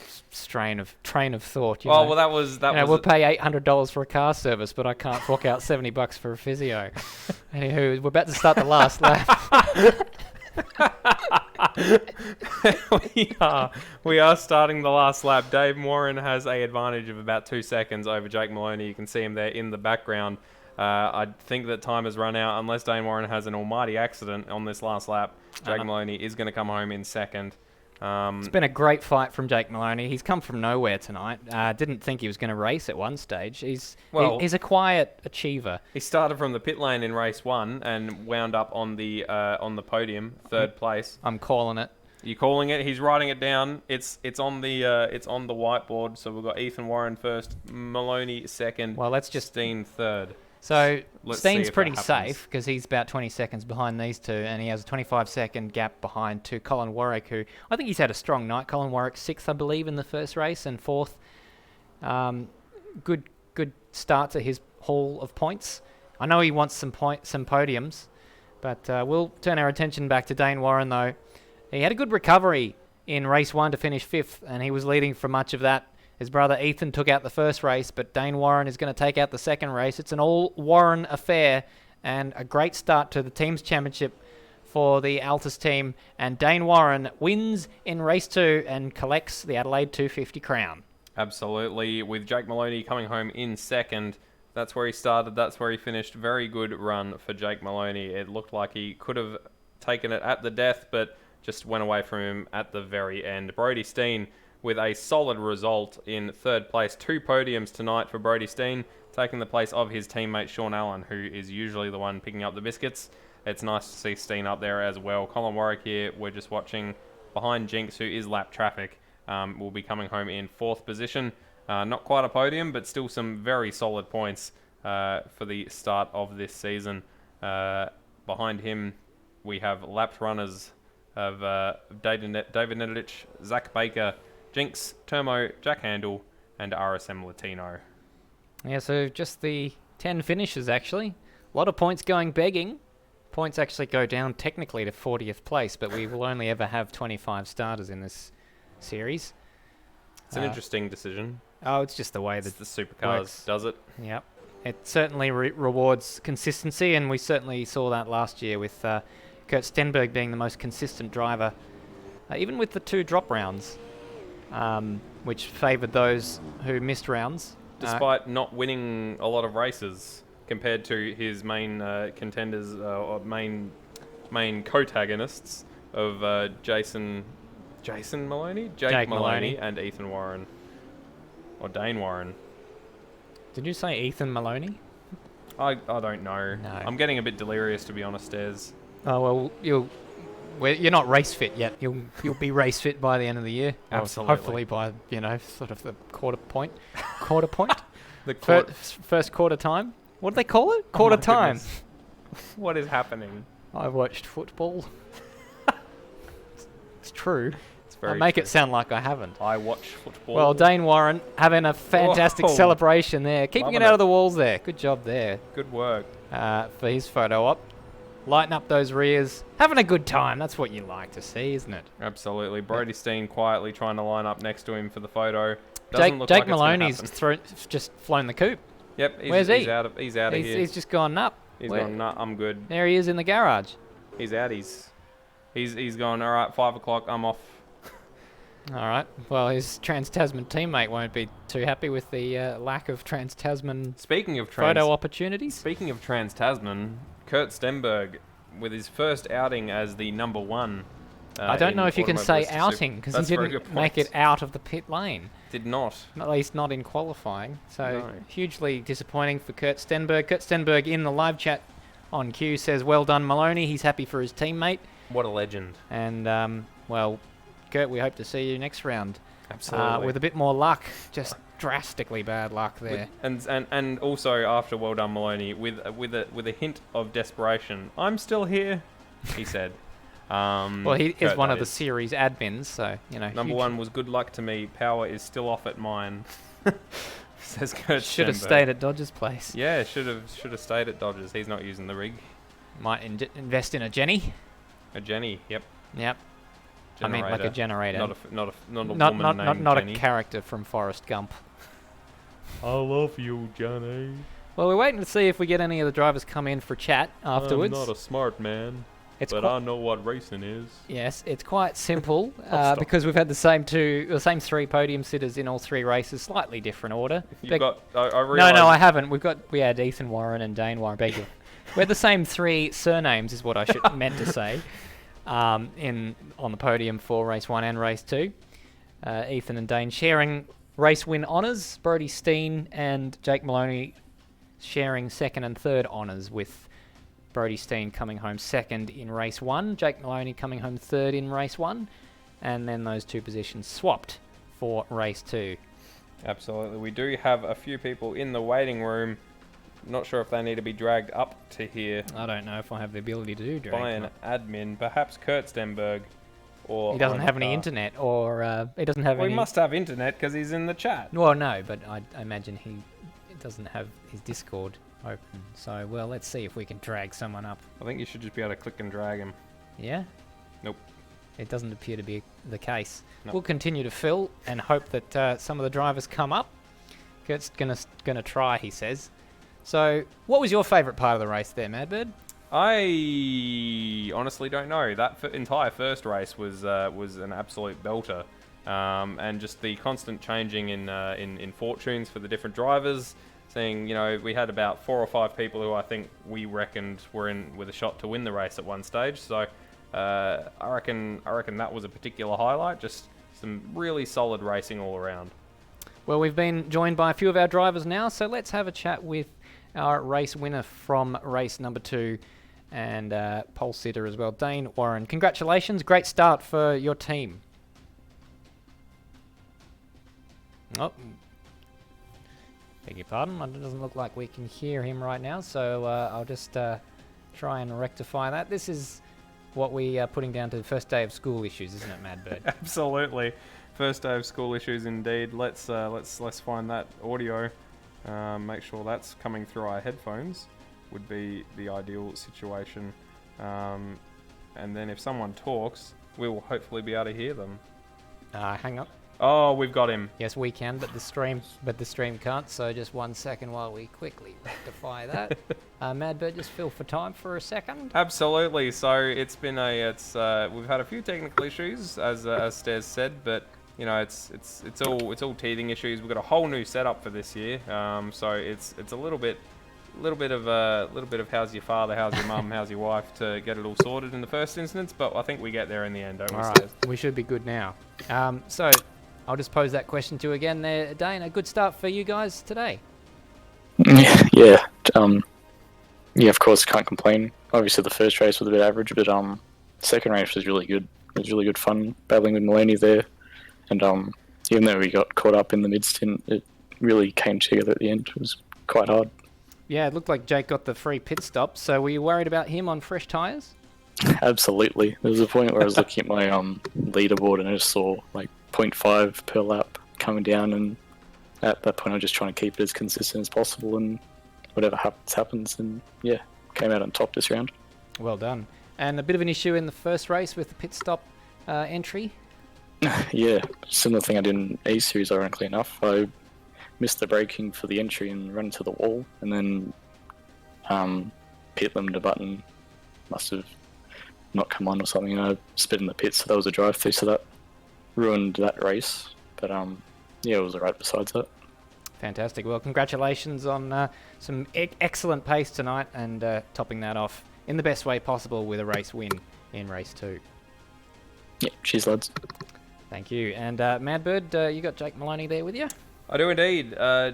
train of thought. You Oh, know. well, that was We'll pay $800 for a car service, but I can't fork out $70 for a physio. Anywho, we're about to start the last lap. we are starting the last lap. Dave Moran has a advantage of about 2 seconds over Jake Maloney. You can see him there in the background. I think that time has run out unless Dane Warren has an almighty accident on this last lap. Jake Maloney is going to come home in second. It's been a great fight from Jake Maloney. He's come from nowhere tonight. Didn't think he was going to race at one stage. He's a quiet achiever. He started from the pit lane in race 1 and wound up on the podium, third place. I'm calling it. You calling it? He's writing it down. It's on the whiteboard. So we've got Ethan Warren first, Maloney second. Well, let's just Steen third. So Let's see Steen's if pretty that happens. safe because he's about 20 seconds behind these two, and he has a 25-second gap behind to Colin Warwick, who I think he's had a strong night. Colin Warwick 6th, I believe, in the first race, and 4th. Good start to his haul of points. I know he wants some podiums, but we'll turn our attention back to Dane Warren, though. He had a good recovery in race 1 to finish 5th, and he was leading for much of that. His brother Ethan took out the first race, but Dane Warren is going to take out the second race. It's an all-Warren affair, and a great start to the team's championship for the Altus team. And Dane Warren wins in race 2 and collects the Adelaide 250 crown. Absolutely, with Jake Maloney coming home in second. That's where he started, that's where he finished. Very good run for Jake Maloney. It looked like he could have taken it at the death, but just went away from him at the very end. Brody Steen with a solid result in third place. 2 podiums tonight for Brody Steen, taking the place of his teammate Sean Allen, who is usually the one picking up the biscuits. It's nice to see Steen up there as well. Colin Warwick here, we're just watching behind Jinx, who is lap traffic, will be coming home in 4th position. Not quite a podium, but still some very solid points for the start of this season. Behind him, we have lapped runners of David Nedich, Zach Baker, Jinx, Termo, Jack Handel, and RSM Latino. Yeah, so just the 10 finishes, actually. A lot of points going begging. Points actually go down technically to 40th place, but we will only ever have 25 starters in this series. It's an interesting decision. Oh, it's just the way It's that the Supercars does it. Yep. It certainly rewards consistency, and we certainly saw that last year with Kurt Stenberg being the most consistent driver, even with the 2 drop rounds, which favoured those who missed rounds. Despite not winning a lot of races compared to his main contenders or main co-tagonists of Jason Maloney? Jake Maloney and Ethan Warren. Or Dane Warren. Did you say Ethan Maloney? I don't know. No. I'm getting a bit delirious, to be honest, Des. Oh, well, you're not race fit yet. You'll be race fit by the end of the year. Or Absolutely. hopefully by, sort of the quarter point. The First quarter time. What do they call it? Quarter time. Goodness. What is happening? I watched football. It's true. It's very I make true. it sound like I haven't. I watch football. Well, Dane Warren having a fantastic Whoa. celebration there. Keeping Loving it out it. of the walls there. Good job there Good work. for his photo op. Lighting up those rears. Having a good time. That's what you like to see, isn't it? Absolutely. Brody Steen quietly trying to line up next to him for the photo. Doesn't look Jake like it's gonna Maloney's happen. just flown the coop. Yep. Where's he? He's out of here. He's just gone up. He's gone, nah, I'm good. There he is in the garage. He's out. He's gone, all right, 5 o'clock, I'm off. All right. Well, his Trans-Tasman teammate won't be too happy with the lack of Trans-Tasman Speaking of photo opportunities. Trans-Tasman, Kurt Stenberg, with his first outing as the number 1. I don't know if you can say Automobilista outing because he That's a very didn't good make point. it out of the pit lane. Did not. At least not in qualifying. So No. hugely disappointing for Kurt Stenberg. Kurt Stenberg in the live chat on Q says, well done, Maloney. He's happy for his teammate. What a legend. And, well, Kurt, we hope to see you next round. Absolutely. With a bit more luck. Just drastically bad luck there. And also after well done Maloney with a hint of desperation. I'm still here, he said. Well, he is Kurt, one that of the series admins, so, Number huge- 1 was good luck to me. Power is still off at mine. says Kurt Should have Stenberg. stayed at Dodger's place. Yeah, should have stayed at Dodgers. He's not using the rig. Might invest in a Jenny. A Jenny, yep. Yep. I mean, like a generator. Not a woman named not Jenny. a character from Forrest Gump. I love you, Johnny. Well, we're waiting to see if we get any of the drivers come in for chat afterwards. I'm not a smart man, It's but qui- I know what racing is. Yes, it's quite simple Stop. because we've had the same three podium sitters in all three races, slightly different order. You've got. I No, realised. I haven't. We had Ethan Warren and Dane Warren. Beg you. We had the same three surnames, is what I should meant to say, on the podium for race 1 and race 2. Ethan and Dane sharing race win honours. Brodie Steen and Jake Maloney sharing second and third honours, with Brodie Steen coming home second in race 1, Jake Maloney coming home third in race 1, and then those two positions swapped for race 2. Absolutely. We do have a few people in the waiting room. Not sure if they need to be dragged up to here I don't know if I have the ability to do by drag. an admin. Perhaps Kurt Stenberg. Or He doesn't have any Alistair. internet, or he doesn't have Well, any... he must have internet because he's in the chat. Well, no, but I imagine he doesn't have his Discord open. So, well, let's see if we can drag someone up. I think you should just be able to click and drag him. Yeah? Nope. It doesn't appear to be the case. No. We'll continue to fill and hope that some of the drivers come up. Kurt's gonna try, he says. So, what was your favourite part of the race there, Madbird? I honestly don't know. That entire first race was an absolute belter, and just the constant changing in fortunes for the different drivers. Seeing, we had about 4 or 5 people who I think we reckoned were in with a shot to win the race at one stage. So I reckon that was a particular highlight. Just some really solid racing all around. Well, we've been joined by a few of our drivers now, so let's have a chat with our race winner from race number 2 and pole sitter as well, Dane Warren. Congratulations, great start for your team. Oh, beg your pardon, it doesn't look like we can hear him right now, so I'll just try and rectify that. This is what we are putting down to the first day of school issues, isn't it, Madbird? Absolutely, first day of school issues indeed. Let's find that audio. Make sure that's coming through our headphones would be the ideal situation. And then if someone talks, we will hopefully be able to hear them. Hang up. Oh, we've got him. Yes, we can, but the stream can't. So just 1 second while we quickly rectify that. Madbird, just fill for time for a second. Absolutely. So it's been we've had a few technical issues, as Stairs said, but it's all teething issues. We've got a whole new setup for this year. So it's a little bit of how's your father, how's your mum, how's your wife to get it all sorted in the first instance. But I think we get there in the end, don't we, All Stairs? right, we should be good now. So I'll just pose that question to you again there, Dane. A good start for you guys today. Yeah. Of course, can't complain. Obviously, the first race was a bit average, but second race was really good. It was really good fun battling with Maloney there, and even though we got caught up in the mid-stint, it really came together at the end. It was quite hard. Yeah, it looked like Jake got the free pit stop. So were you worried about him on fresh tyres? Absolutely. There was a point where I was looking at my leaderboard and I just saw like 0.5 per lap coming down, and at that point I was just trying to keep it as consistent as possible, and whatever happens, and yeah, came out on top this round. Well done. And a bit of an issue in the first race with the pit stop entry. Yeah, similar thing I did in A-Series, ironically enough. I missed the braking for the entry and ran into the wall, and then pit limiter button must have not come on or something, and I spit in the pit, so that was a drive-through, so that ruined that race. But yeah, it was alright besides that. Fantastic. Well, congratulations on some excellent pace tonight, and topping that off in the best way possible with a race win in race 2. Yeah, cheers lads. Thank you. And Madbird, you got Jake Maloney there with you? I do indeed.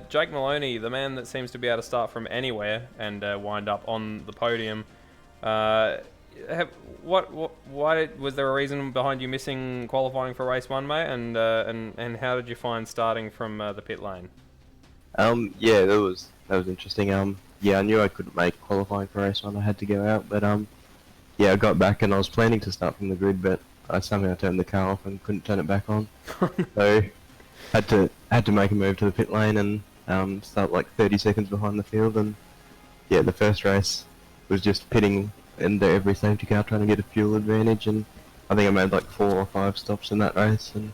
Jake Maloney, the man that seems to be able to start from anywhere and wind up on the podium. Why was there a reason behind you missing qualifying for race 1, mate? And how did you find starting from the pit lane? Yeah, that was interesting. Yeah, I knew I couldn't make qualifying for race 1. I had to go out, but yeah, I got back and I was planning to start from the grid, but I somehow turned the car off and couldn't turn it back on. So had to make a move to the pit lane, and Start like 30 seconds behind the field, and yeah, the first race was just pitting into every safety car trying to get a fuel advantage, and I think I made like 4 or 5 stops in that race, and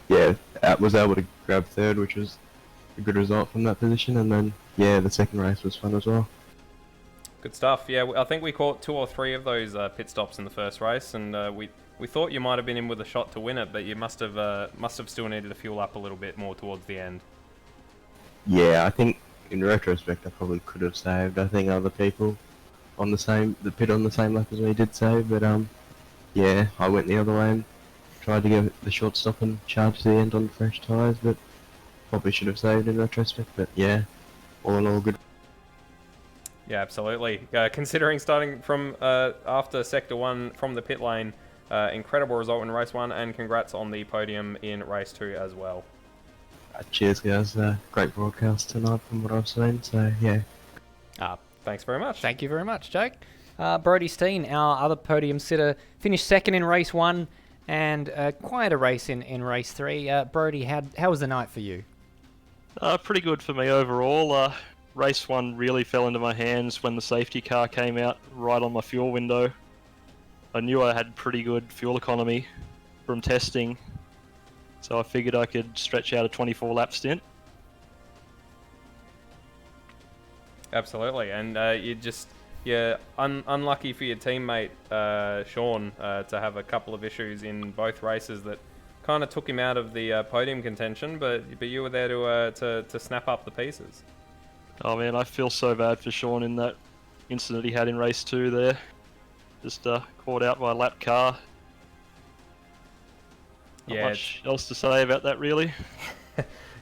yeah, I was able to grab third, which was a good result from that position, and then yeah, the second race was fun as well. Good stuff. Yeah, I think we caught 2 or 3 of those pit stops in the first race, and we thought you might have been in with a shot to win it, but you must have still needed to fuel up a little bit more towards the end. Yeah, I think in retrospect I probably could have saved. I think other people on the pit on the same lap as me did save, but yeah, I went the other way and tried to get the short stop and charge to the end on fresh tyres, but probably should have saved in retrospect. But yeah, all in all, good. Yeah, absolutely. Considering starting from after Sector 1 from the pit lane, incredible result in Race 1, and congrats on the podium in Race 2 as well. Cheers, guys. Great broadcast tonight from what I've seen, so yeah. Thanks very much. Thank you very much, Jake. Brodie Steen, our other podium sitter, finished second in Race 1 and quite a race in Race 3. Brodie, how was the night for you? Pretty good for me overall. Race 1 really fell into my hands when the safety car came out right on my fuel window. I knew I had pretty good fuel economy from testing, so I figured I could stretch out a 24-lap stint. Absolutely, and you're unlucky for your teammate Sean to have a couple of issues in both races that kind of took him out of the podium contention, but you were there to snap up the pieces. Oh man, I feel so bad for Sean in that incident he had in race 2 there. Just caught out by a lap car. Not much else to say about that, really.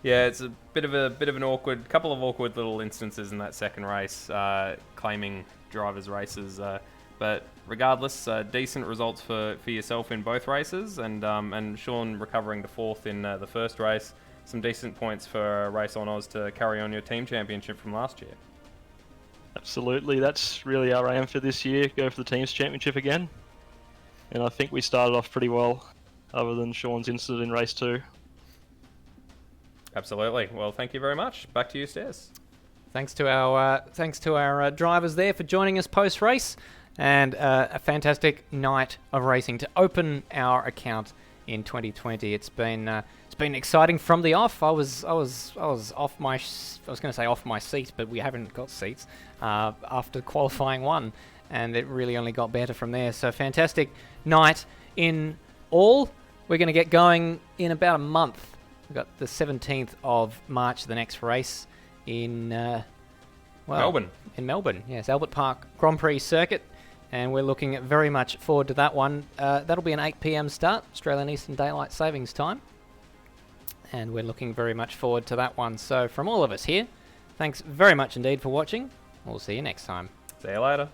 Yeah, it's a bit of an couple of awkward little instances in that second race, claiming drivers' races. But regardless, decent results for yourself in both races, and Sean recovering to 4th in the first race. Some decent points for Race on Oz to carry on your team championship from last year. Absolutely, that's really our aim for this year, go for the team's championship again. And I think we started off pretty well, other than Sean's incident in race 2. Absolutely. Well, thank you very much. Back to you, Stairs. Thanks to our drivers there for joining us post-race, and a fantastic night of racing to open our account in 2020. It's been exciting from the off. I was off my off my seat, but we haven't got seats after qualifying 1, and it really only got better from there. So fantastic night in all. We're going to get going in about a month. We've got the 17th of March, the next race in Melbourne. In Melbourne, yes, Albert Park Grand Prix circuit. And we're looking very much forward to that one. That'll be an 8 p.m. start, Australian Eastern Daylight Savings Time. And we're looking very much forward to that one. So from all of us here, thanks very much indeed for watching. We'll see you next time. See you later.